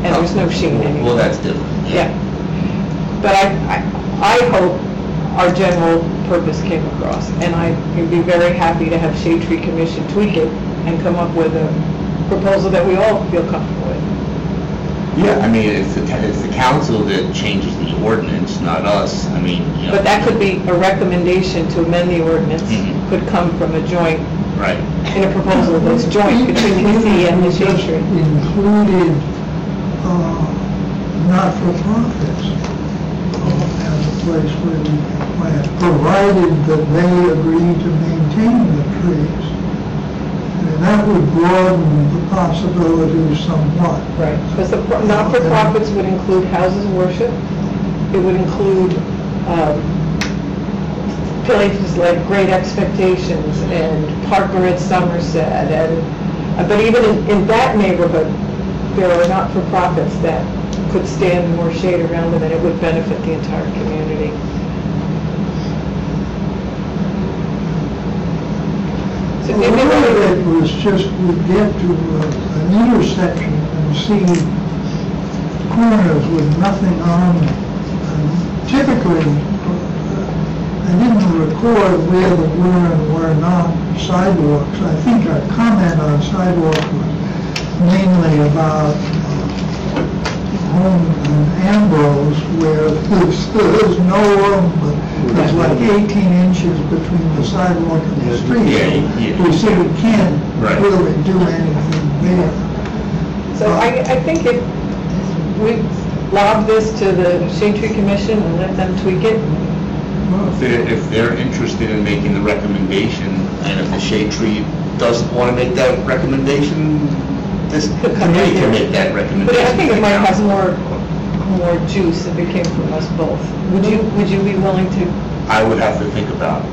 and there's no shade anymore. Well, that's different. Yeah. But I hope our general purpose came across, and I would be very happy to have Shade Tree Commission tweak it and come up with a proposal that we all feel comfortable with. Yeah, I mean, it's the council that changes the ordinance, not us. I mean, you know. But that could be a recommendation to amend the ordinance, could come from a joint, Right. in a proposal that's joint between PC and the Shade Tree. Included, not-for-profits, as a place where we plant, provided that they agree to maintain the trees. And that would broaden the possibilities somewhat. Right, because the not-for-profits would include houses of worship, it would include places like Great Expectations and Parker at Somerset, and but even in that neighborhood, there are not-for-profits that could stand more shade around them, and it would benefit the entire community. So A maybe lot of it was just, we get to an intersection and see corners with nothing on them. And typically, I didn't record where there were and were not sidewalks. I think our comment on sidewalks was mainly about Home and Ambrose, where there's no room, but there's like 18 inches between the sidewalk and the street. Yeah. We see we can't Right. really do anything there. So I think if we lob this to the Shade Tree Commission and let them tweak it, If they're interested in making the recommendation, and if the Shade Tree doesn't want to make that recommendation, this committee can make that recommendation. but I think it might have more juice if it came from us both. Would you be willing to, I would have to think about it.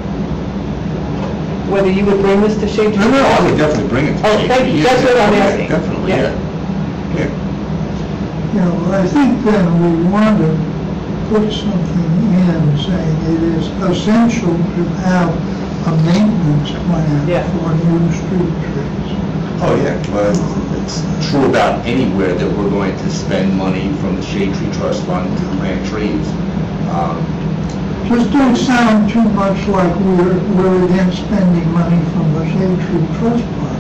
whether you would bring this to Shade Tree? No, I would definitely bring it to Oh, Shade thank Tree. you. That's what I'm Yeah, asking. Definitely, Yeah. yeah. You know, I think then we want to put something in saying it is essential to have a maintenance plan Yeah. for new street trees. Oh, yeah, well, it's true about anywhere that we're going to spend money from the Shade Tree Trust Fund to plant trees. Just don't sound too much like we're against spending money from the Shade Tree Trust Fund.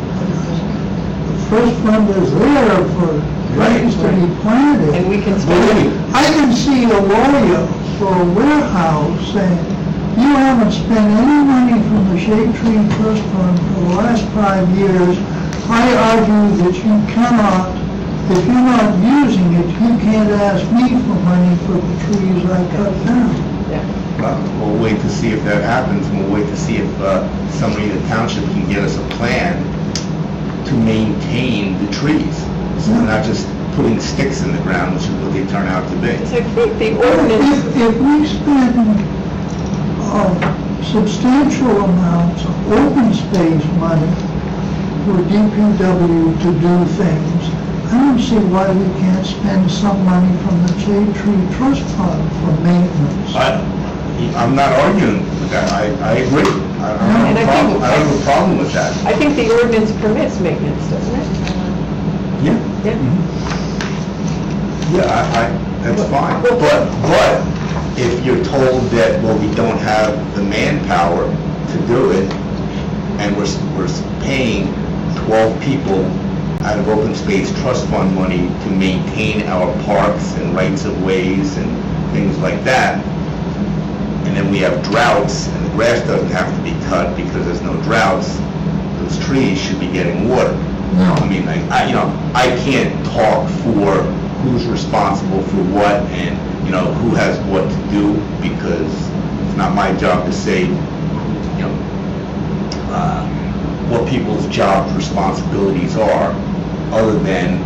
The trust fund is there for trees to be planted. And we can spend it. I can see a lawyer for a warehouse saying, you haven't spent any money from the Shade Tree Trust Fund for the last 5 years. I argue that you cannot, if you're not using it, you can't ask me for money for the trees I cut down. Yeah. Well, we'll wait to see if that happens, and we'll wait to see if somebody in the township can get us a plan to maintain the trees. So we're not just putting sticks in the ground, which is what they turn out to be. It's like the ordinance, If we spend substantial amounts of open space money for DPW to do things, I don't see why we can't spend some money from the Shade Tree Trust Fund for maintenance. I'm not arguing with that, I agree. I And I think- don't have a problem with that. I think the ordinance permits maintenance, doesn't it? Yeah. Yeah. Yeah, that's fine. But if you're told that, well, we don't have the manpower to do it, and we're paying 12 people out of open space trust fund money to maintain our parks and rights of ways and things like that, and then we have droughts, and the grass doesn't have to be cut because there's no droughts, those trees should be getting water. No. I mean, I can't talk for who's responsible for what and, who has what to do, because it's not my job to say, what people's job responsibilities are, other than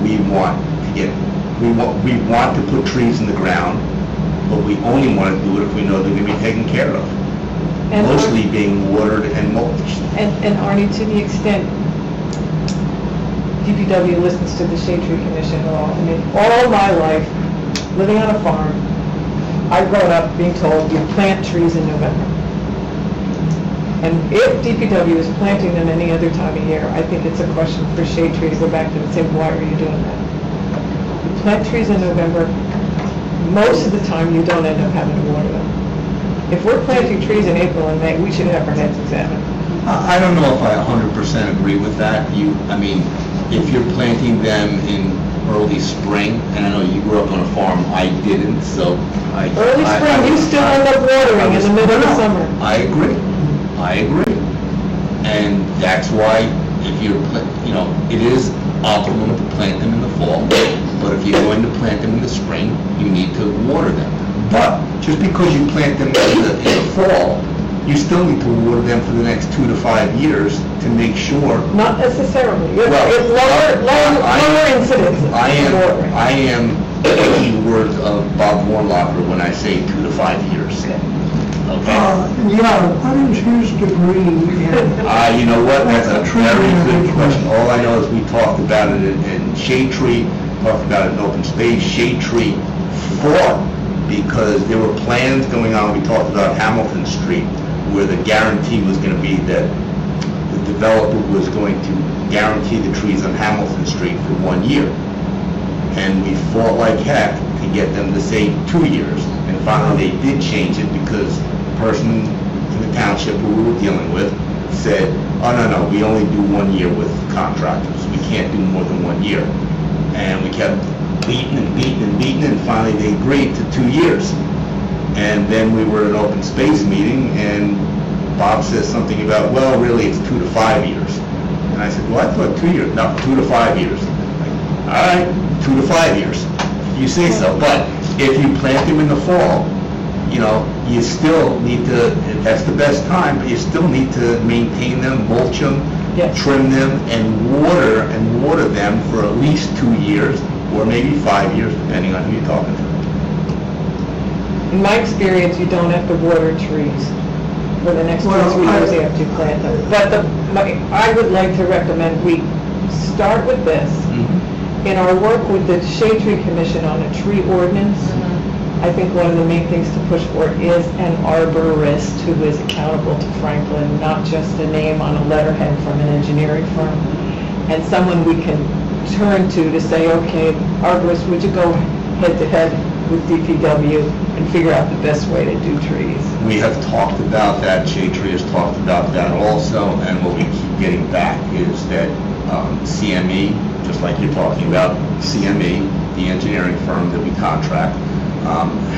we want to put trees in the ground, but we only want to do it if we know they're going to be taken care of. And Mostly being watered and mulched. And Arnie, to the extent DPW listens to the Shade Tree Commission at all, I mean, all my life, living on a farm, I grew up being told you plant trees in November. And if DPW is planting them any other time of year, I think it's a question for Shade Tree to go back to them and say, why are you doing that? You plant trees in November, most of the time you don't end up having to water them. If we're planting trees in April and May, we should have our heads examined. I don't know if I 100% agree with that. If you're planting them in early spring, and I know you grew up on a farm, I didn't, so Early spring, you still end up watering in the middle of the summer. I agree. And that's why it is optimum to plant them in the fall, but if you're going to plant them in the spring, you need to water them. But just because you plant them in the fall, you still need to water them for the next 2 to 5 years to make sure. Not necessarily. Well, Lower incidence of watering. I am taking the words of Bob Warlocker when I say 2 to 5 years. Okay? What is his degree in? You know what, that's a very good question. All I know is we talked about it in Shade Tree, talked about it in Open Space. Shade Tree fought because there were plans going on. We talked about Hamilton Street, where the guarantee was going to be that the developer was going to guarantee the trees on Hamilton Street for 1 year. And we fought like heck to get them to say 2 years. And finally they did change it because the person in the township who we were dealing with said, oh no, we only do 1 year with contractors. We can't do more than 1 year. And we kept beating and finally they agreed to 2 years. And then we were at an open space meeting and Bob says something about, well, really it's 2 to 5 years. And I said, well, I thought 2 years. No, 2 to 5 years. All right, 2 to 5 years. You say so, but if you plant them in the fall, you still need to, that's the best time, but you still need to maintain them, mulch them, Yes. trim them, and water them for at least 2 years, or maybe 5 years, depending on who you're talking to. In my experience, you don't have to water trees for the next 2 or 3 years after you plant them. But I would like to recommend we start with this. In our work with the Shade Tree Commission on a tree ordinance, I think one of the main things to push for is an arborist who is accountable to Franklin, not just a name on a letterhead from an engineering firm, and someone we can turn to say, okay, arborist, would you go head to head with DPW and figure out the best way to do trees? We have talked about that, Shade Tree has talked about that also, and what we keep getting back is that CME, just like you're talking about, CME, the engineering firm that we contract,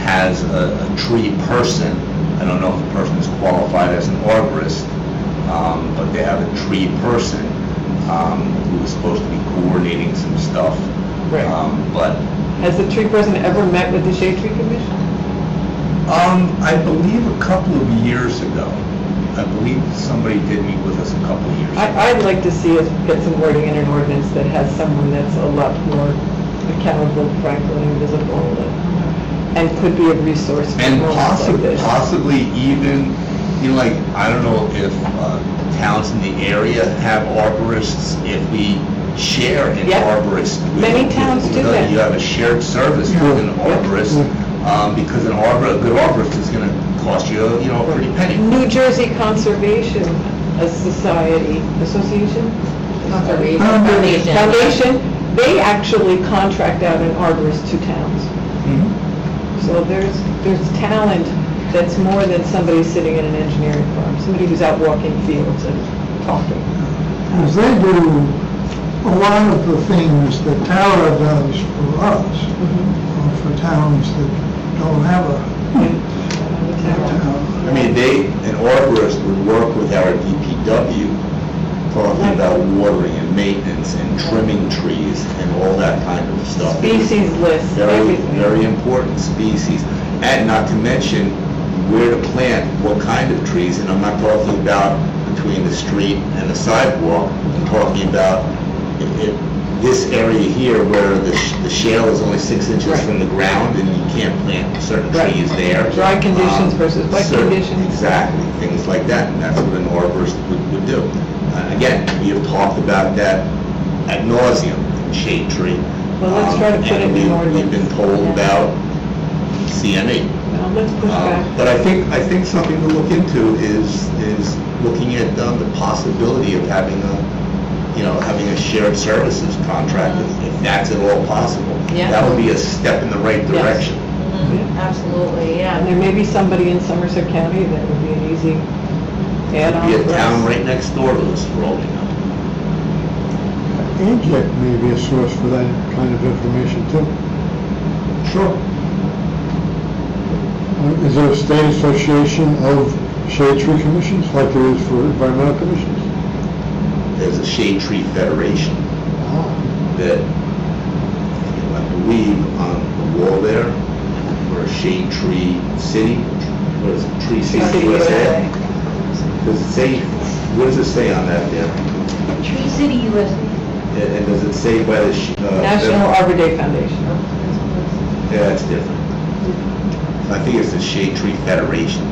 has a tree person. I don't know if the person is qualified as an arborist, but they have a tree person who is supposed to be coordinating some stuff. Right. But Has the tree person ever met with the Shade Tree Commission? I believe a couple of years ago. I believe somebody did meet with us a couple of years ago. I'd like to see us get some wording in an ordinance that has someone that's a lot more accountable, Franklin, and visible, and could be a resource for And moments like this. possibly even, I don't know if towns in the area have arborists, if we share an Yep. arborist. Many towns do that. You have a shared service with an arborist, because a good arborist is going to cost you, a pretty penny. New Jersey Conservation Association? Foundation, they actually contract out an arborist to towns. So there's talent that's more than somebody sitting in an engineering firm, somebody who's out walking fields and talking. Because they do a lot of the things that Tara does for us, for towns that don't have a town. I mean, an arborist would work with our DPW, talking about watering and maintenance and trimming trees and all that kind of stuff. Species list, Very, everything. very important species. And not to mention where to plant what kind of trees, and I'm not talking about the between the street and the sidewalk, talking about this area here where the shale is only 6 inches Right. from the ground and you can't plant certain Right. trees there. Dry conditions versus wet certain- conditions. Exactly, things like that, and that's what an arborist would do. Again, we have talked about that ad nauseum, shade tree. Well, let's try to put it And in ordinance. we've been told about CME. Well, let's push back. But I think something to look into is looking at the possibility of having a shared services contract, if that's at all possible. Yeah. That would be a step in the right Yes. direction. Absolutely, yeah. And there may be somebody in Somerset County that would be an easy add-on. Be a for us. town right next door to us, for all we know. AGEC may be a source for that kind of information too. Sure. Is there a state association of shade tree commissions like there is for environmental commissions? There's a Shade Tree Federation that, I believe, on the wall there, for Shade Tree City, what is it, Tree City City USA? Does it say, what does it say on that there? Tree City, USA. And does it say by the... National Arbor Day Foundation. Yeah, that's different. I think it's the Shade Tree Federation.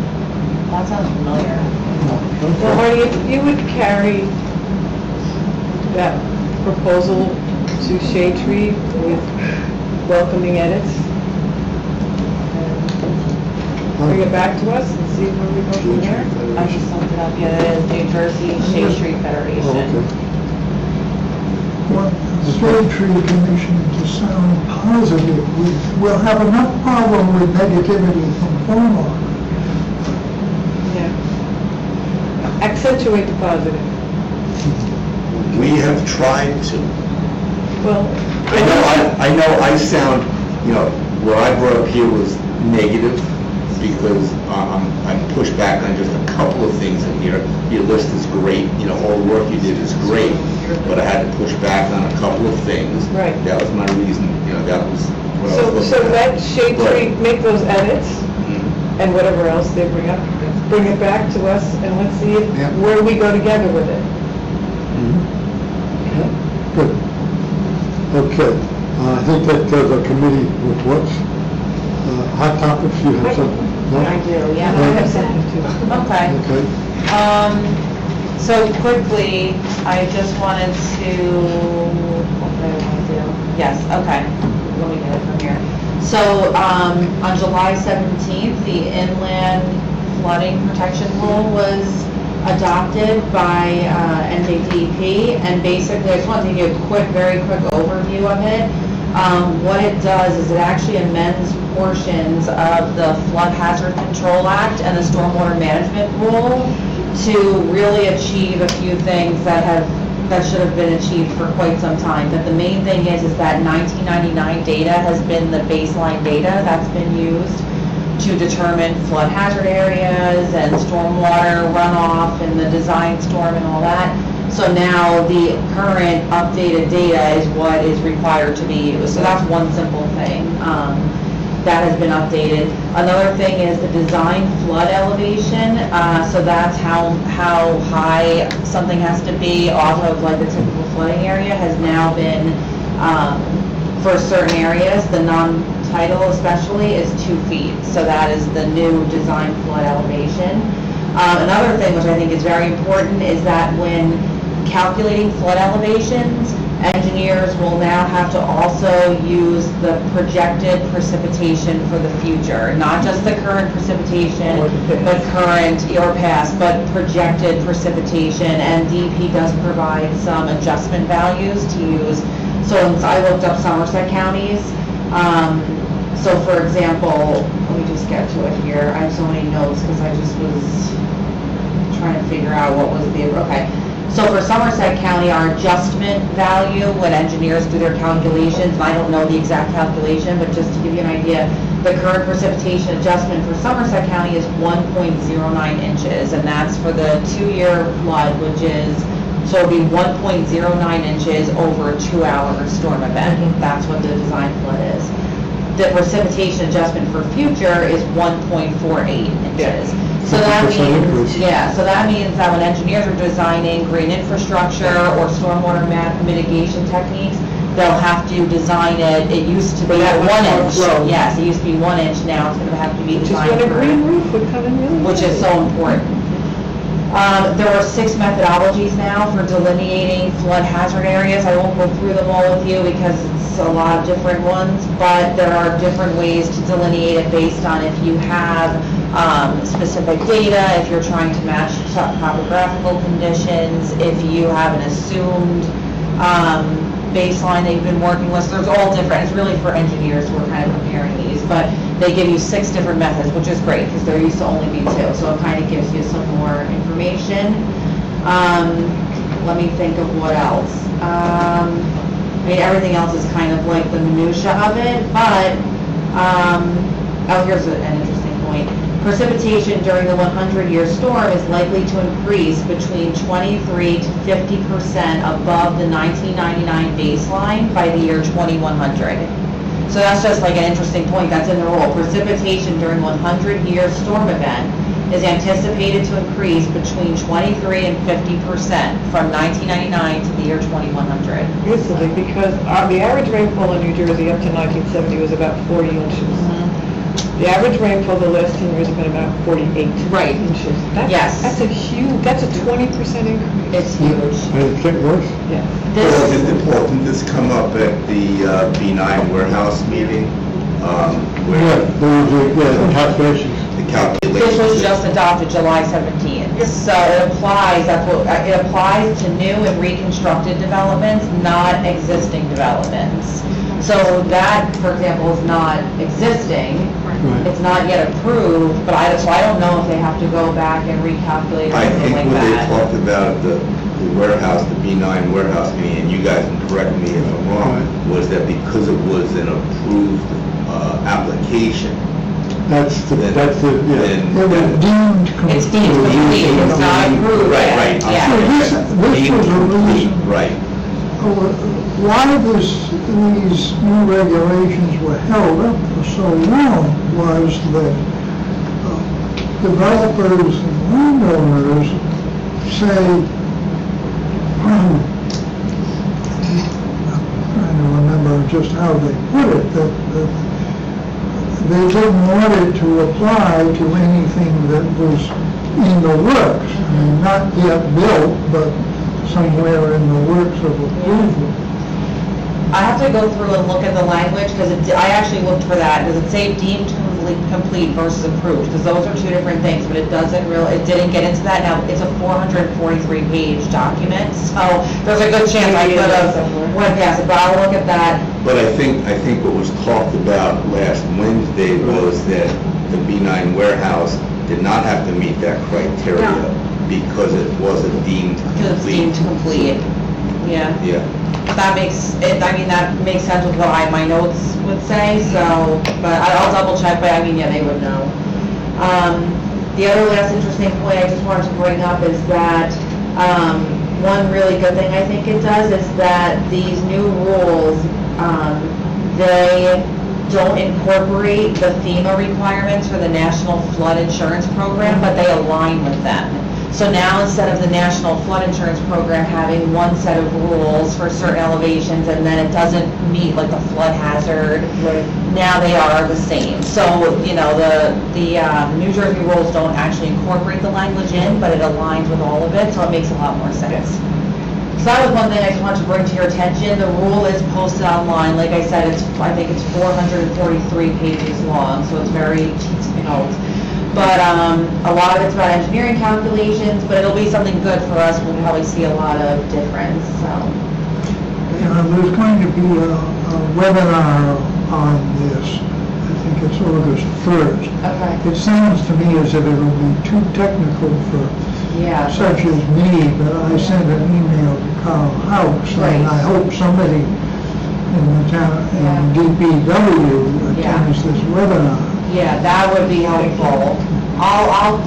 That sounds familiar. Well, Marty, if you would carry that proposal to Shade Tree with welcoming edits, and bring it back to us and see where we go from there. I just looked it up, yeah, it is New Jersey Shade Tree Oh, Federation. okay. Want the Shade Tree Commission to sound positive. We'll have enough problem with negativity from Cornwall. Yeah. Accentuate the positive. We have tried to. Well, I know I sound, what I brought up here was negative, because I'm pushed back on just a couple of things in here. Your list is great, all the work you did is great, but I had to push back on a couple of things. Right. That was my reason, that was what I was so looking at. let Shade Tree make those edits, Mhm. and whatever else they bring up, bring it back to us, and let's see Yeah. where we go together with it. Good. Okay, I think that does our committee reports. Hot topics, you have something? No? I do, yeah. I have something too. Okay. Okay. So quickly, I just wanted to, what did I want to do? Yes, okay, let me get it from here. So, on July 17th, the inland flooding protection rule was adopted by NJDEP, and basically, I just wanted to give you a very quick overview of it. What it does is it actually amends portions of the Flood Hazard Control Act and the Stormwater Management Rule to really achieve a few things that should have been achieved for quite some time. But the main thing is that 1999 data has been the baseline data that's been used to determine flood hazard areas and stormwater runoff and the design storm and all that. So now the current updated data is what is required to be used. So that's one simple thing. That has been updated. Another thing is the design flood elevation. So that's how high something has to be off of like the typical flooding area has now been, for certain areas, the non-tidal especially, is 2 feet. So that is the new design flood elevation. Another thing which I think is very important is that when calculating flood elevations, engineers will now have to also use the projected precipitation for the future, not just the current precipitation, but current or past, but projected precipitation, and DEP does provide some adjustment values to use. So I looked up Somerset counties. So for example, let me just get to it here. I have so many notes because I just was trying to figure out what was the, okay. So for Somerset County, our adjustment value, when engineers do their calculations, and I don't know the exact calculation, but just to give you an idea, the current precipitation adjustment for Somerset County is 1.09 inches, and that's for the 2-year flood, which is, so it'll be 1.09 inches over a 2-hour storm event. That's what the design flood is. The precipitation adjustment for future is 1.48 inches. So that 50% means, increase. yeah, so that means that when engineers are designing green infrastructure or stormwater mitigation techniques, they'll have to design it, it used to be That much 1 more inch. flow. Yes, it used to be 1 inch, now it's gonna have to be Which is designed when a for, green roof would come in really which is handy. so important. There are 6 methodologies now for delineating flood hazard areas. I won't go through them all with you because it's a lot of different ones, but there are different ways to delineate it based on if you have specific data, if you're trying to match topographical conditions, if you have an assumed baseline that you've been working with. So there's all different, it's really for engineers who are kind of preparing these, but they give you 6 different methods, which is great because there used to only be 2, so it kind of gives you some more information. Let me think of what else. I mean, everything else is kind of like the minutia of it, but, oh, here's an interesting point. Precipitation during the 100-year storm is likely to increase between 23 to 50% above the 1999 baseline by the year 2100. So that's just like an interesting point that's in the rule. Precipitation during 100-year storm event is anticipated to increase between 23 and 50% from 1999 to the year 2100. Easily, because the average rainfall in New Jersey up to 1970 was about 40 inches. The average rainfall the last 10 years has been about 48 Right. inches. Yes. That's a huge, that's a 20% increase. It's huge. And it get worse? Yeah. Well, This, didn't this come up at the B9 warehouse meeting? Where Yeah, the calculations. the calculations. this was just adopted July 17th. So it applies, it applies to new and reconstructed developments, not existing developments. So that, for example, is not existing. Right. It's not yet approved, but so I don't know if they have to go back and recalculate or I anything think like when they that. talked about the warehouse, the B9 warehouse meeting, and you guys can correct me if I'm wrong, was that because it was an approved application, That's the, yeah. then... It was deemed complete. It's deemed complete, it's not approved Right, yet. right. I'm Yeah. sorry. So this Deemed was a complete, reason. right. Why these new regulations were held up for so long was that developers and landowners say, I'm trying to remember just how they put it, that they didn't want it to apply to anything that was in the works. I mean, not yet built, but somewhere in the works of approval. I have to go through and look at the language, because I actually looked for that. Does it say deemed complete versus approved? Because those are 2 different things, but it didn't get into that. Now, it's a 443-page document, so there's a good chance I could have went past it, but I'll look at that. But I think what was talked about last Wednesday was that the B9 warehouse did not have to meet that criteria because it wasn't deemed Because it's deemed complete. complete. Yeah. Yeah. That makes, that makes sense with what my notes would say, so, but I'll double check, but I mean, yeah, they would know. The other last interesting point I just wanted to bring up is that, one really good thing I think it does is that these new rules, they don't incorporate the FEMA requirements for the National Flood Insurance Program, but they align with them. So now, instead of the National Flood Insurance Program having one set of rules for certain elevations and then it doesn't meet like the flood hazard, now they are the same. So, you know, the New Jersey rules don't actually incorporate the language in, but it aligns with all of it, so it makes a lot more sense. So that was one thing I just wanted to bring to your attention. The rule is posted online. Like I said, I think it's 443 pages long, so it's very detailed. But a lot of it's about engineering calculations, but it'll be something good for us. We'll probably see a lot of difference, so. There's going to be a webinar on this. I think it's August 1st. Okay. It sounds to me as if it'll be too technical for Yeah. such as me, but I sent an email to Carl House, and I hope somebody in the town, in DPW attends this webinar. Yeah, that would be helpful. I'll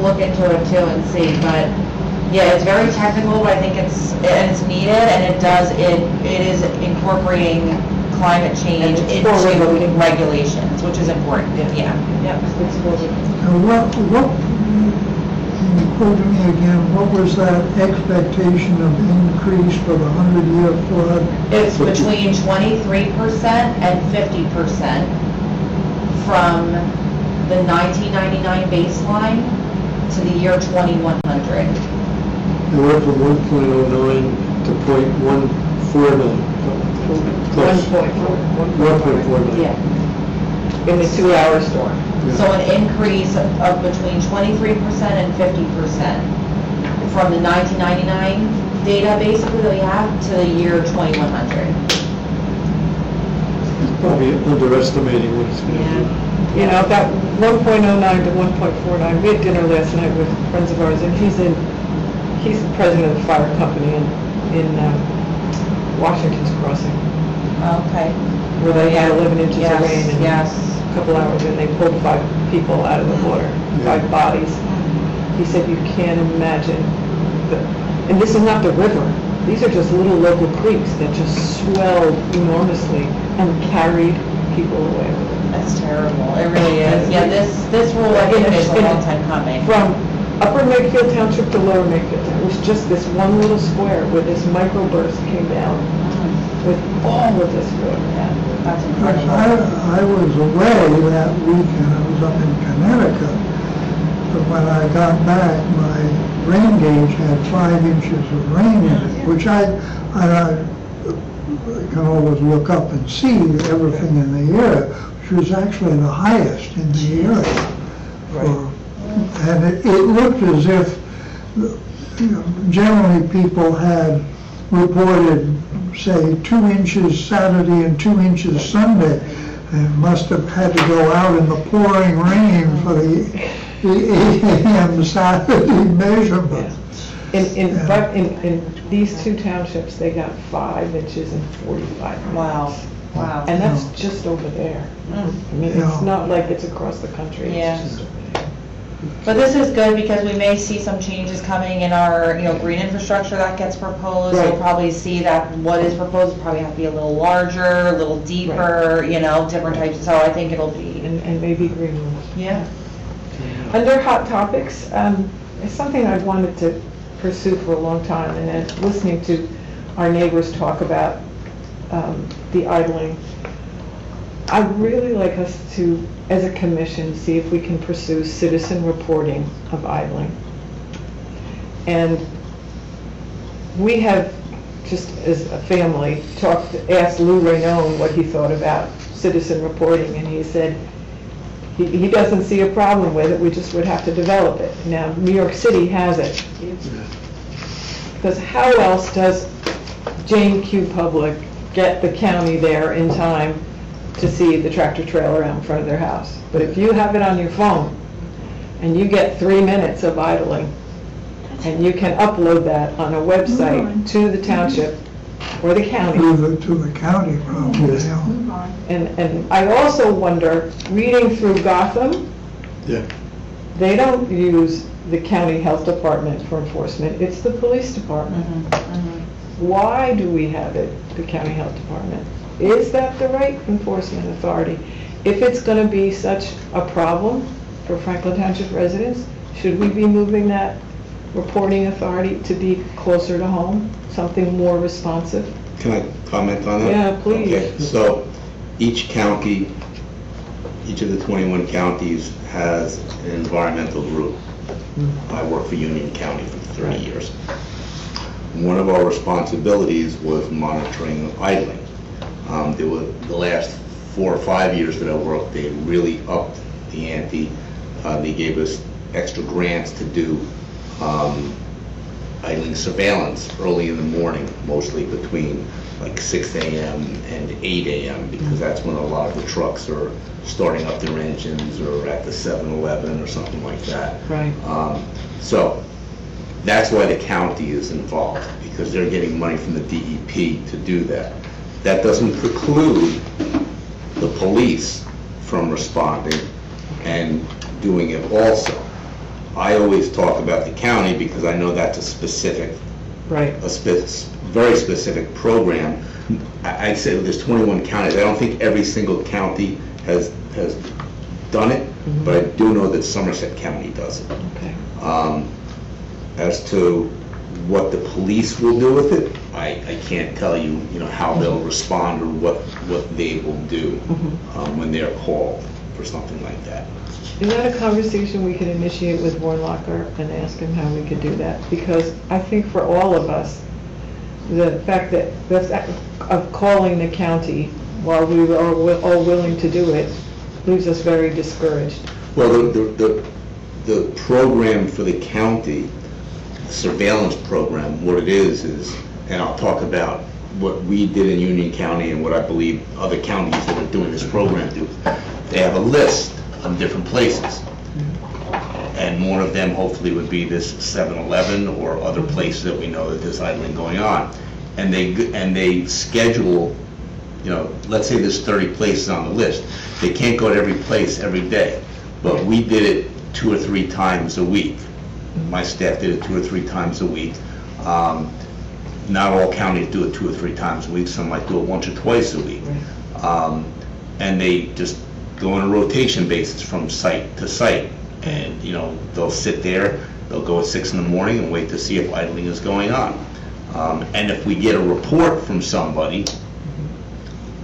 look into it too and see, but yeah, it's very technical, but I think it's needed, and it is incorporating climate change And it's into forward-looking. regulations, which is important, yeah. Yep. It's forward. What, can you quote me again, what was that expectation of increase for the 100-year flood? It's between 23% and 50% from the 1999 baseline to the year 2100. They went from 1.09 to .149. Close. 1.49. Yeah. In the 2-hour storm. So an increase of between 23% and 50% from the 1999 data basically that we have to the year 2100. Probably underestimating what it's going to do. You know, that 1.09 to 1.49, we had dinner last night with friends of ours, and he's the president of the fire company in Washington's Crossing, Okay. where they had 11 inches Yes, of rain in yes. a couple hours, and they pulled 5 people out of the water, 5 bodies. He said, you can't imagine, and this is not the river, these are just little local creeks that just swelled enormously and carried people away with it. That's terrible. It really is. Yeah, this rule I think is a long time coming. From Upper Makefield Township to Lower Makefield, it was just this one little square where this microburst came down with all of this water. Yeah, that's Because incredible. I was away that weekend, I was up in Connecticut, but when I got back, my rain gauge had 5 inches of rain in it, which I can always look up and see everything in the area, which was actually the highest in the area. And it looked as if, you know, generally people had reported, say, 2 inches Saturday and 2 inches Sunday, and must have had to go out in the pouring rain for the 8 a.m. Saturday measurement. In these 2 townships, they got 5 inches in 45 minutes. Wow. And that's just over there. I mean, it's not like it's across the country. It's Yeah. just over there. But this is good because we may see some changes coming in our, green infrastructure that gets proposed. Right. We'll probably see that what is proposed will probably have to be a little larger, a little deeper, different types. So I think it'll be, And maybe green roofs. yeah. Under hot topics, it's something I've wanted to pursue for a long time, and then listening to our neighbors talk about the idling. I'd really like us to, as a commission, see if we can pursue citizen reporting of idling. And we have, just as a family, asked Lou Raynone what he thought about citizen reporting, and he said he doesn't see a problem with it, we just would have to develop it. Now, New York City has it. Because how else does Jane Q. Public get the county there in time to see the tractor trailer out in front of their house? But if you have it on your phone, and you get 3 minutes of idling, and you can upload that on a website to the township or the county. To the county, probably, yeah. And I also wonder, reading through Gotham, they don't use the county health department for enforcement, it's the police department. Why do we have it, the county health department? Is that the right enforcement authority? If it's going to be such a problem for Franklin Township residents, should we be moving that reporting authority to be closer to home, something more responsive? Can I comment on that? Yeah, please. Okay, so each county, each of the 21 counties has an environmental group. I worked for Union County for 30 years. One of our responsibilities was monitoring idling. There were the last 4 or 5 years that I worked, they really upped the ante. They gave us extra grants to do idling surveillance early in the morning, mostly between like 6 a.m. and 8 a.m. because that's when a lot of the trucks are starting up their engines or at the 7-Eleven or something like that. Right. So that's why the county is involved, because they're getting money from the DEP to do that. That doesn't preclude the police from responding and doing it also. I always talk about the county because I know that's a specific, Right. very specific program I'd say there's 21 counties. I don't think every single county has done it, but I do know that Somerset County does it. Okay. As to what the police will do with it, I can't tell you, how they'll respond or what they will do when they're called for something like that. Is that a conversation we could initiate with Warnlocker and ask him how we could do that? Because I think for all of us, the fact that of calling the county while we were all willing to do it leaves us very discouraged. Well, the program for the county, the surveillance program, what it is, and I'll talk about what we did in Union County and what I believe other counties that are doing this program do. They have a list of different places. And one of them hopefully would be this 7-Eleven or other places that we know that there's idling going on. And they schedule, let's say there's 30 places on the list. They can't go to every place every day, but we did it 2 or 3 times a week. My staff did it 2 or 3 times a week. Not all counties do it 2 or 3 times a week. Some might do it once or twice a week. And they just go on a rotation basis from site to site. And, they'll sit there, they'll go at 6 in the morning and wait to see if idling is going on. And if we get a report from somebody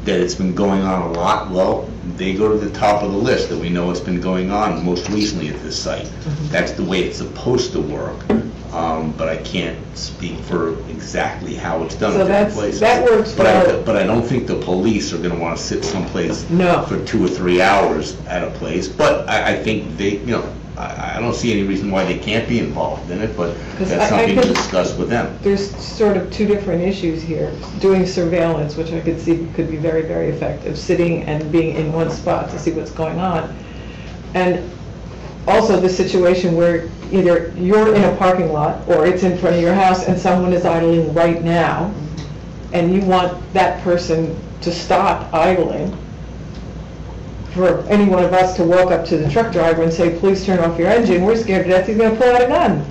that it's been going on a lot, well, they go to the top of the list that we know it's been going on most recently at this site. That's the way it's supposed to work, but I can't speak for exactly how it's done So at different places. that works well. But I don't think the police are going to want to sit someplace No. for 2 or 3 hours at a place. But I think they, I don't see any reason why they can't be involved in it, but 'Cause that's I something to could- discuss with them. There's sort of 2 different issues here. Doing surveillance, which I could see could be very, very effective, sitting and being in one spot to see what's going on. And also the situation where either you're in a parking lot or it's in front of your house and someone is idling right now, and you want that person to stop idling, for any one of us to walk up to the truck driver and say, please turn off your engine, we're scared to death he's going to pull out a gun.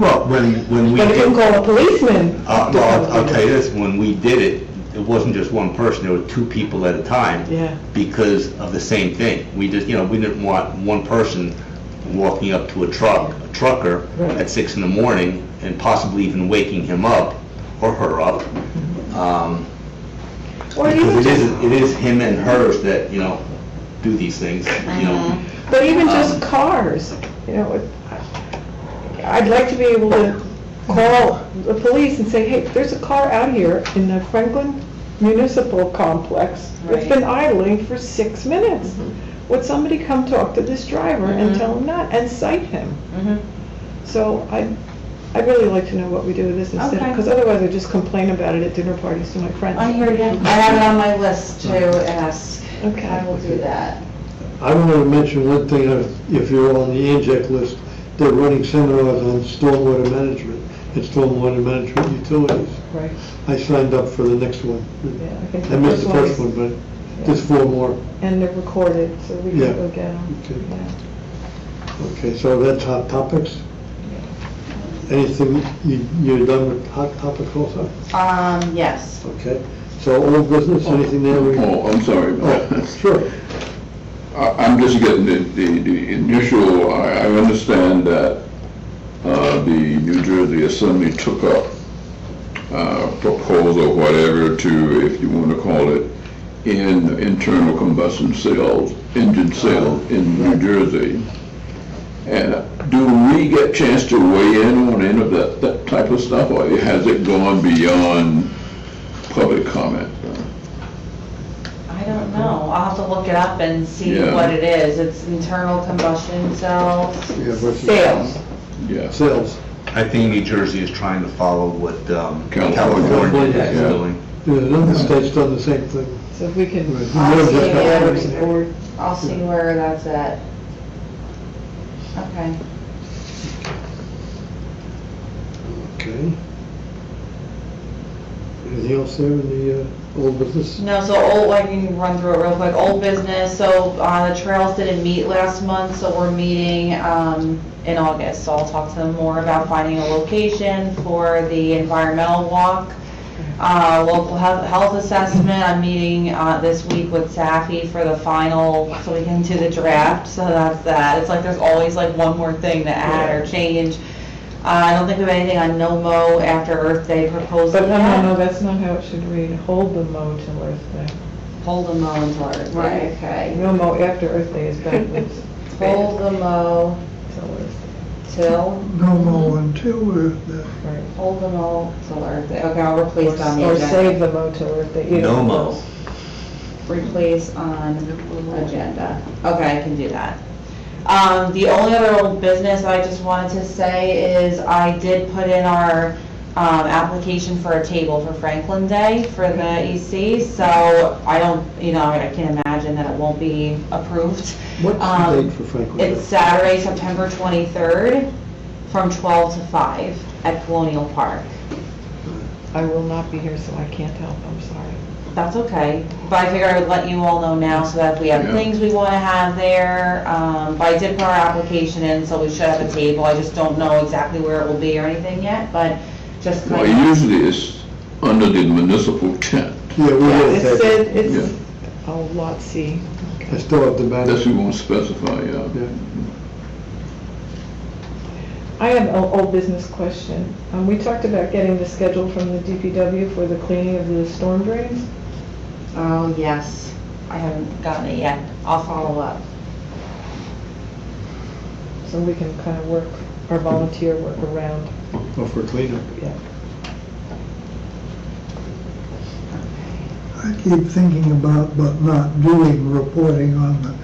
Well, when we But if you can call a policeman. well, I'll tell you this, when we did it, it wasn't just one person, there were 2 people at a time. Yeah. Because of the same thing. We just, we didn't want one person walking up to a trucker Right. at 6 in the morning and possibly even waking him up or her up. Or even Because just, it is him and hers that, do these things, but even just cars, I'd like to be able to call the police and say, hey, there's a car out here in the Franklin Municipal Complex that's been idling for 6 minutes. Would somebody come talk to this driver and tell him that and cite him? So I'd really like to know what we do with this instead, Okay. because otherwise I just complain about it at dinner parties to my friends. I hear you. I have it on my list to ask. Okay. I will do that. I wanted to mention one thing, if you're on the ANJAC list, they're running seminars on stormwater management and stormwater management utilities. Right, I signed up for the next one. yeah, I think I missed the first is- one, but there's 4 more. And they're recorded, so we can Yeah. go get them. Okay. Yeah. Okay, so that's hot topics. Anything, you're done with hot topics also? Yes. Okay, so old business, anything there? Oh, I'm sorry. Oh, sure. I'm just getting the initial, I understand that the New Jersey Assembly took up proposal, whatever, to, if you want to call it, in internal combustion sales, engine sales in New Jersey. And do we get a chance to weigh in on any of that type of stuff, or has it gone beyond public comment? I don't know. I'll have to look it up and see Yeah. what it is. It's internal combustion cells. Yeah, versus- Sales. Yeah. Sales. I think New Jersey is trying to follow what California. California is Yeah. doing. Yeah, another state's done the same thing. So if we can Right. I'll More see just it. letter of support. I'll see where that's at. Okay. Okay. Anything else there in the old business? No, so I can run through it real quick. Old business, so the trails didn't meet last month, so we're meeting in August. So I'll talk to them more about finding a location for the environmental walk. local health assessment. I'm meeting this week with Safi for the final, so we can do the draft, so that's that. It's like there's always like one more thing to add or change. I don't think we have anything on no mow after Earth Day proposal But yet. no, that's not how it should read. Hold the mow till Earth Day. Hold the mow until Earth Day, Right. okay. No mow after Earth Day is backwards. Hold the mow Till Earth Day. till, No more until Earth Day. Right. hold the mow till Earth Day. Okay, I'll replace on the Or agenda. save the mow till Earth Day. either No of mow. those. Replace on agenda. Okay, I can do that. The only other old business I just wanted to say is I did put in our application for a table for Franklin Day for the EC, so I don't, I can imagine that it won't be approved. What's the date for Franklin Day? It's Saturday, September 23rd, from 12 to 5 at Colonial Park. I will not be here, so I can't help, I'm sorry. That's okay, but I figured I would let you all know now so that if we have Yeah. things we want to have there, but I did put our application in, so we should have a table. I just don't know exactly where it will be or anything yet, but just Well, kind of. usually it's under the municipal tent. Yeah, we're Yeah, gonna it take said, it. it's, oh, lot C. I still have the banner. That's we won't specify, yeah. Yeah. I have an old business question. We talked about getting the schedule from the DPW for the cleaning of the storm drains. Oh, yes, I haven't gotten it yet. I'll follow up. So we can kind of work, our volunteer work around, Oh, for cleanup. yeah. I keep thinking about, but not doing, reporting on the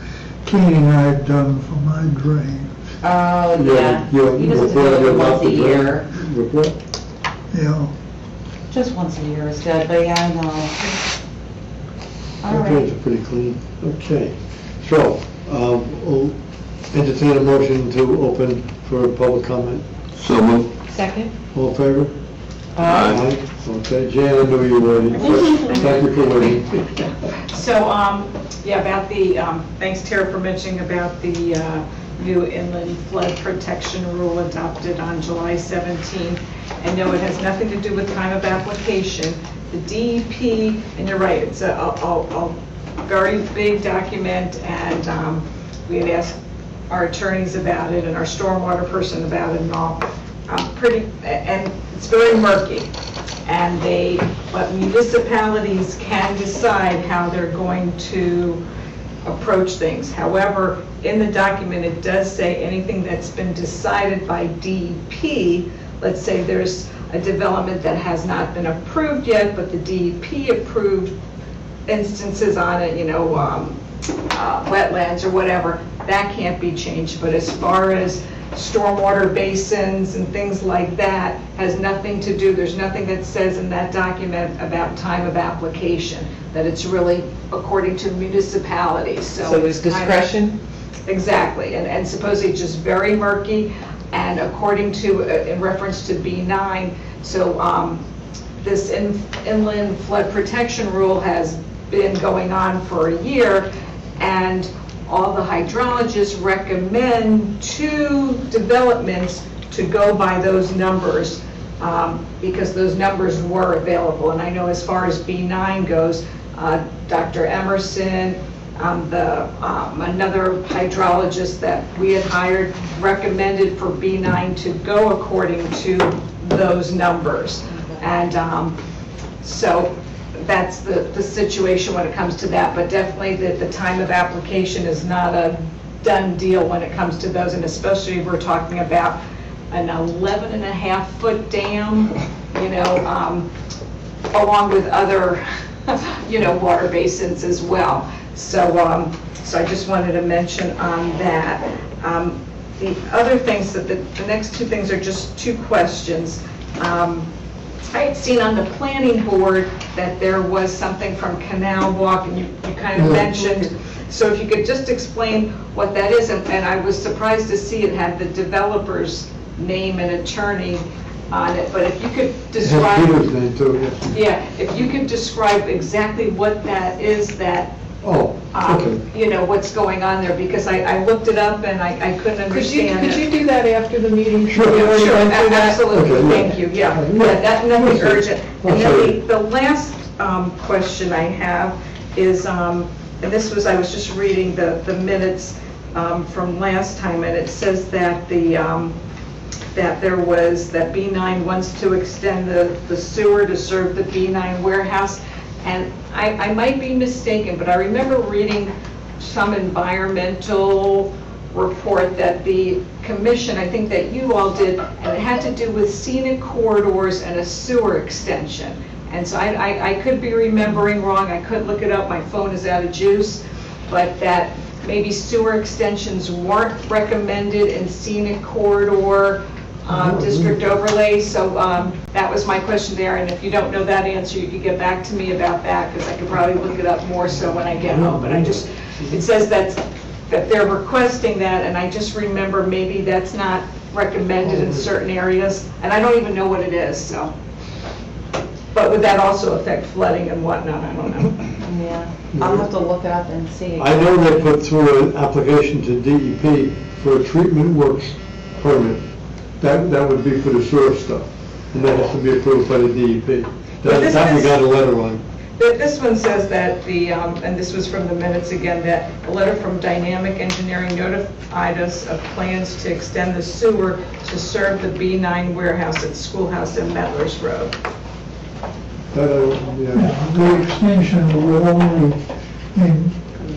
cleaning I've done for my drains. Oh, yeah. He doesn't do it once a year. Report? Just once a year is good, but yeah, I know. All Okay, right. it's pretty clean. Okay. So, we'll entertain a motion to open for public comment. So moved. Second? All in favor? Aye. Okay, Jan, I knew you were ready. Thank you for waiting. So, about the, thanks Tara for mentioning about the new inland flood protection rule adopted on July 17. And no, it has nothing to do with time of application. The DEP, and you're right, it's a very big document, and we had asked our attorneys about it and our stormwater person about it and all. And it's very murky. But municipalities can decide how they're going to approach things. However, in the document, it does say anything that's been decided by DEP, let's say there's a development that has not been approved yet, but the DEP approved instances on it, wetlands or whatever, that can't be changed. But as far as stormwater basins and things like that, has nothing to do, there's nothing that says in that document about time of application, that it's really according to municipalities. So there's it's kind of- discretion? Exactly, and supposedly just very murky, and according to, in reference to B9, so this inland flood protection rule has been going on for a year, and all the hydrologists recommend to developments to go by those numbers, because those numbers were available. And I know as far as B9 goes, Dr. Emerson, another hydrologist that we had hired recommended for B9 to go according to those numbers. And so that's the situation when it comes to that, but definitely the time of application is not a done deal when it comes to those, and especially if we're talking about an 11.5-foot dam, along with other, water basins as well. So I just wanted to mention on that. The other things, that the next two things are just two questions. I had seen on the planning board that there was something from Canal Walk, and you kind of mentioned, so if you could just explain what that is, and I was surprised to see it had the developer's name and attorney on it, but if you could describe... Peter's name too, yes. Yeah, if you could describe exactly what that is that Oh, okay. you know, what's going on there, because I looked it up and I couldn't Could you understand it. do that after the meeting? Sure. We already Sure, went through that? absolutely, Okay, yeah. thank you, yeah. Yeah. Yeah, nothing Yes, urgent. I'll And show then you. the last question I have is, and this was, I was just reading the minutes from last time, and it says that that there was, that B9 wants to extend the sewer to serve the B9 warehouse. And I might be mistaken, but I remember reading some environmental report that the commission, I think that you all did, and it had to do with scenic corridors and a sewer extension. And so I could be remembering wrong, I could look it up, my phone is out of juice, but that maybe sewer extensions weren't recommended in scenic corridor district overlay. So that was my question there, and if you don't know that answer, you could get back to me about that, because I could probably look it up more so when I get home. But it says that they're requesting that, and I just remember maybe that's not recommended in certain areas, and I don't even know what it is, so. But would that also affect flooding and whatnot? I don't know. Yeah, I'll have to look it up and see. I know they put through an application to DEP for a treatment works permit. That would be for the sewer stuff, and that has to be approved by the DEP. That we got a letter on. This one says that and this was from the minutes again, that a letter from Dynamic Engineering notified us of plans to extend the sewer to serve the B9 warehouse at Schoolhouse and Metlers Road. Yeah. The extension will only, and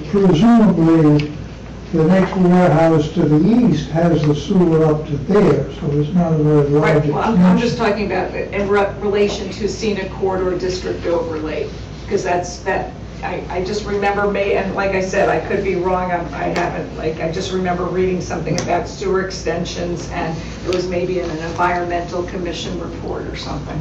presumably, the next warehouse to the east has the sewer up to there, so it's not a very large Right, well, I'm just extension. talking about in relation to scenic corridor district overlay, because I just remember, and like I said, I could be wrong, I haven't, I just remember reading something about sewer extensions, and it was maybe in an environmental commission report or something.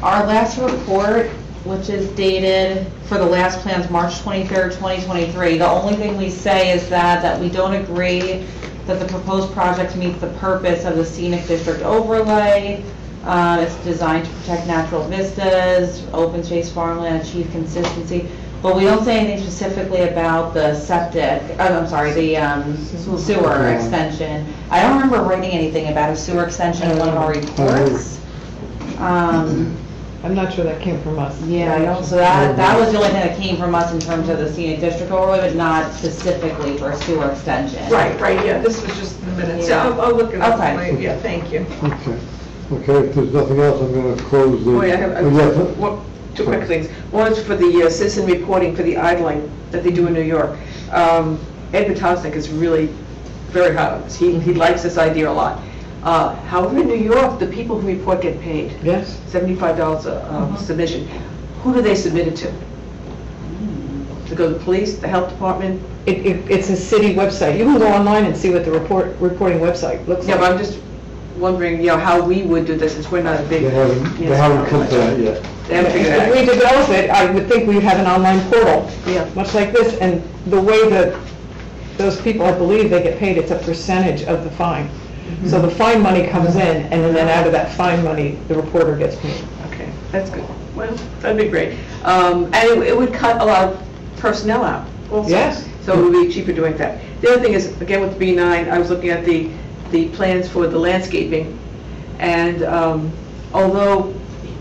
Our last report, which is dated for the last plans, March 23rd, 2023, the only thing we say is that we don't agree that the proposed project meets the purpose of the scenic district overlay. It's designed to protect natural vistas, open space farmland, achieve consistency. But we don't say anything specifically about the septic, I'm sorry, the sewer extension. I don't remember writing anything about a sewer extension in one of our reports. I'm not sure that came from us. Yeah, so that was the only thing that came from us in terms of the scenic district overlay, but not specifically for sewer extension. Right, yeah, this was just the minutes. Yeah. So I'll look it up. Okay. Yeah, thank you. Okay, if there's nothing else, I'm going to close the... Oh, yeah, I have two quick things. One is for the citizen reporting for the idling that they do in New York. Ed Potosnik is really very hot on this. He likes this idea a lot. However, in New York, the people who report get paid. Yes. $75 a submission. Who do they submit it to? To go to the police, the health department? It's a city website. You can go online and see what the reporting website looks Yeah, like. but I'm just wondering, how we would do this, since we're not a big... They haven't come to that yet. They haven't figured it out. If we develop it, I would think we'd have an online portal, Yeah. much like this, and the way that those people, I believe, they get paid, it's a percentage of the fine. So the fine money comes in, and then out of that fine money, the reporter gets paid. Okay, that's good. Well, that'd be great. And it would cut a lot of personnel out also. Yes. So it would be cheaper doing that. The other thing is, again, with B9, I was looking at the plans for the landscaping, and although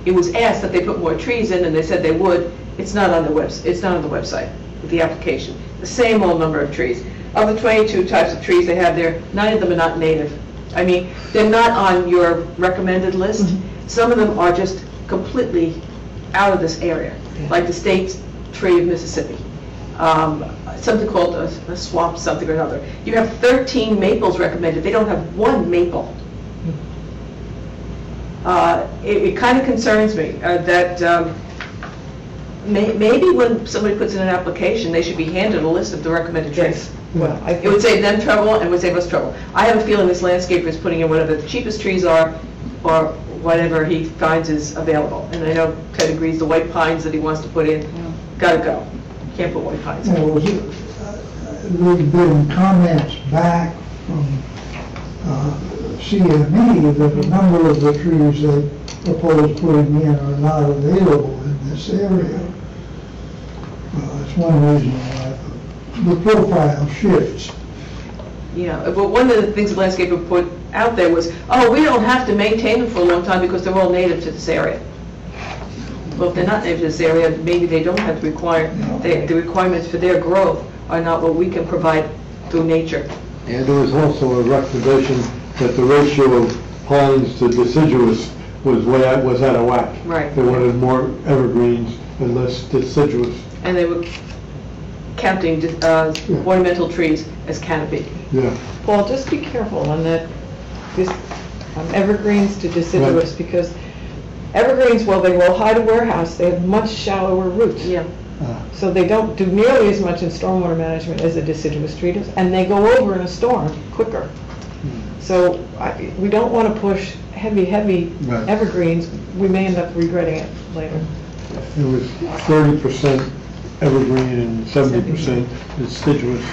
it was asked that they put more trees in, and they said they would, it's not on the website with the application. The same old number of trees. Of the 22 types of trees they have there, 9 of them are not native. I mean, they're not on your recommended list. Some of them are just completely out of this area, like the state tree of Mississippi. Something called a swamp something or another. You have 13 maples recommended. They don't have one maple. It kind of concerns me that maybe when somebody puts in an application, they should be handed a list of the recommended trees. Well, I It would save them trouble and would save us trouble. I have a feeling this landscaper is putting in whatever the cheapest trees are, or whatever he finds is available. And I know Ted agrees the white pines that he wants to put in, gotta go. Can't put white pines in. There's been comments back from CME that a number of the trees they propose putting in are not available in this area. That's one reason why the profile shifts. Yeah, but one of the things the landscaper put out there was, oh, we don't have to maintain them for a long time because they're all native to this area. Well, if they're not native to this area, maybe they don't have to require, the requirements for their growth are not what we can provide through nature. And there was also a recommendation that the ratio of pines to deciduous was out of whack. Right. They wanted more evergreens and less deciduous. And they were counting ornamental trees as canopy. Yeah. Paul, just be careful on that, this, evergreens to deciduous, Right. because evergreens, while they will hide a warehouse, they have much shallower roots. Yeah. So they don't do nearly as much in stormwater management as a deciduous tree does, and they go over in a storm quicker. So we don't want to push heavy Right. evergreens. We may end up regretting it later. It was 30% evergreen and 70% deciduous.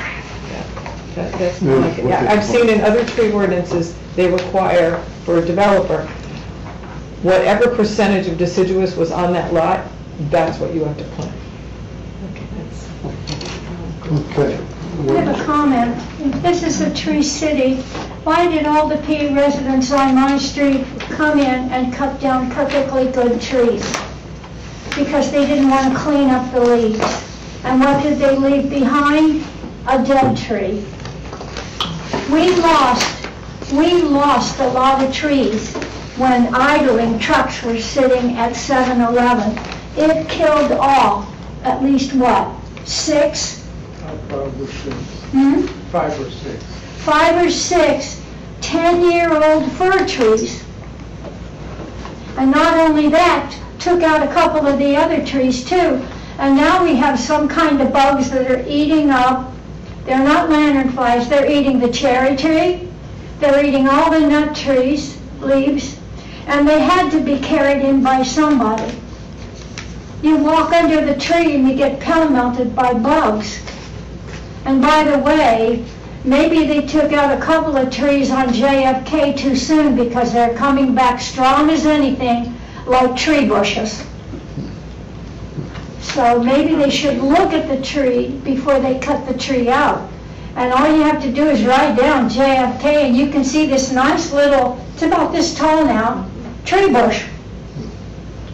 That's more like it. Yeah, I've seen in other tree ordinances, they require for a developer, whatever percentage of deciduous was on that lot, that's what you have to plant. Okay. I have a comment. If this is a tree city, why did all the P residents on my street come in and cut down perfectly good trees? Because they didn't want to clean up the leaves. And what did they leave behind? A dead tree. We lost a lot of trees when idling trucks were sitting at 7-Eleven. It killed all, at least what, 6? 5 or 6. 5 or 6. 5 or 6 10-year-old fir trees. And not only that, took out a couple of the other trees too. And now we have some kind of bugs that are eating up, they're not lanternflies, they're eating the cherry tree, they're eating all the nut trees, leaves, and they had to be carried in by somebody. You walk under the tree and you get pellemelted by bugs. And by the way, maybe they took out a couple of trees on JFK too soon because they're coming back strong as anything, like tree bushes. So maybe they should look at the tree before they cut the tree out. And all you have to do is write down JFK and you can see this nice little, it's about this tall now, tree bush,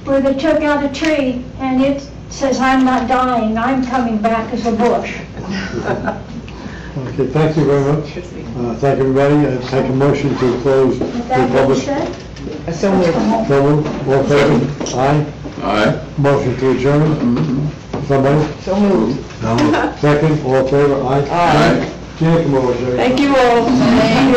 where they took out a tree and it says, I'm not dying, I'm coming back as a bush. Okay, thank you very much. Thank everybody. I take a motion to close the Is that what you public. said? So moved. So moved. All in favor? Aye. Aye. Motion to adjourn. Somebody? So moved. Second, all in favor? Aye. Aye. Jacob, Thank you all.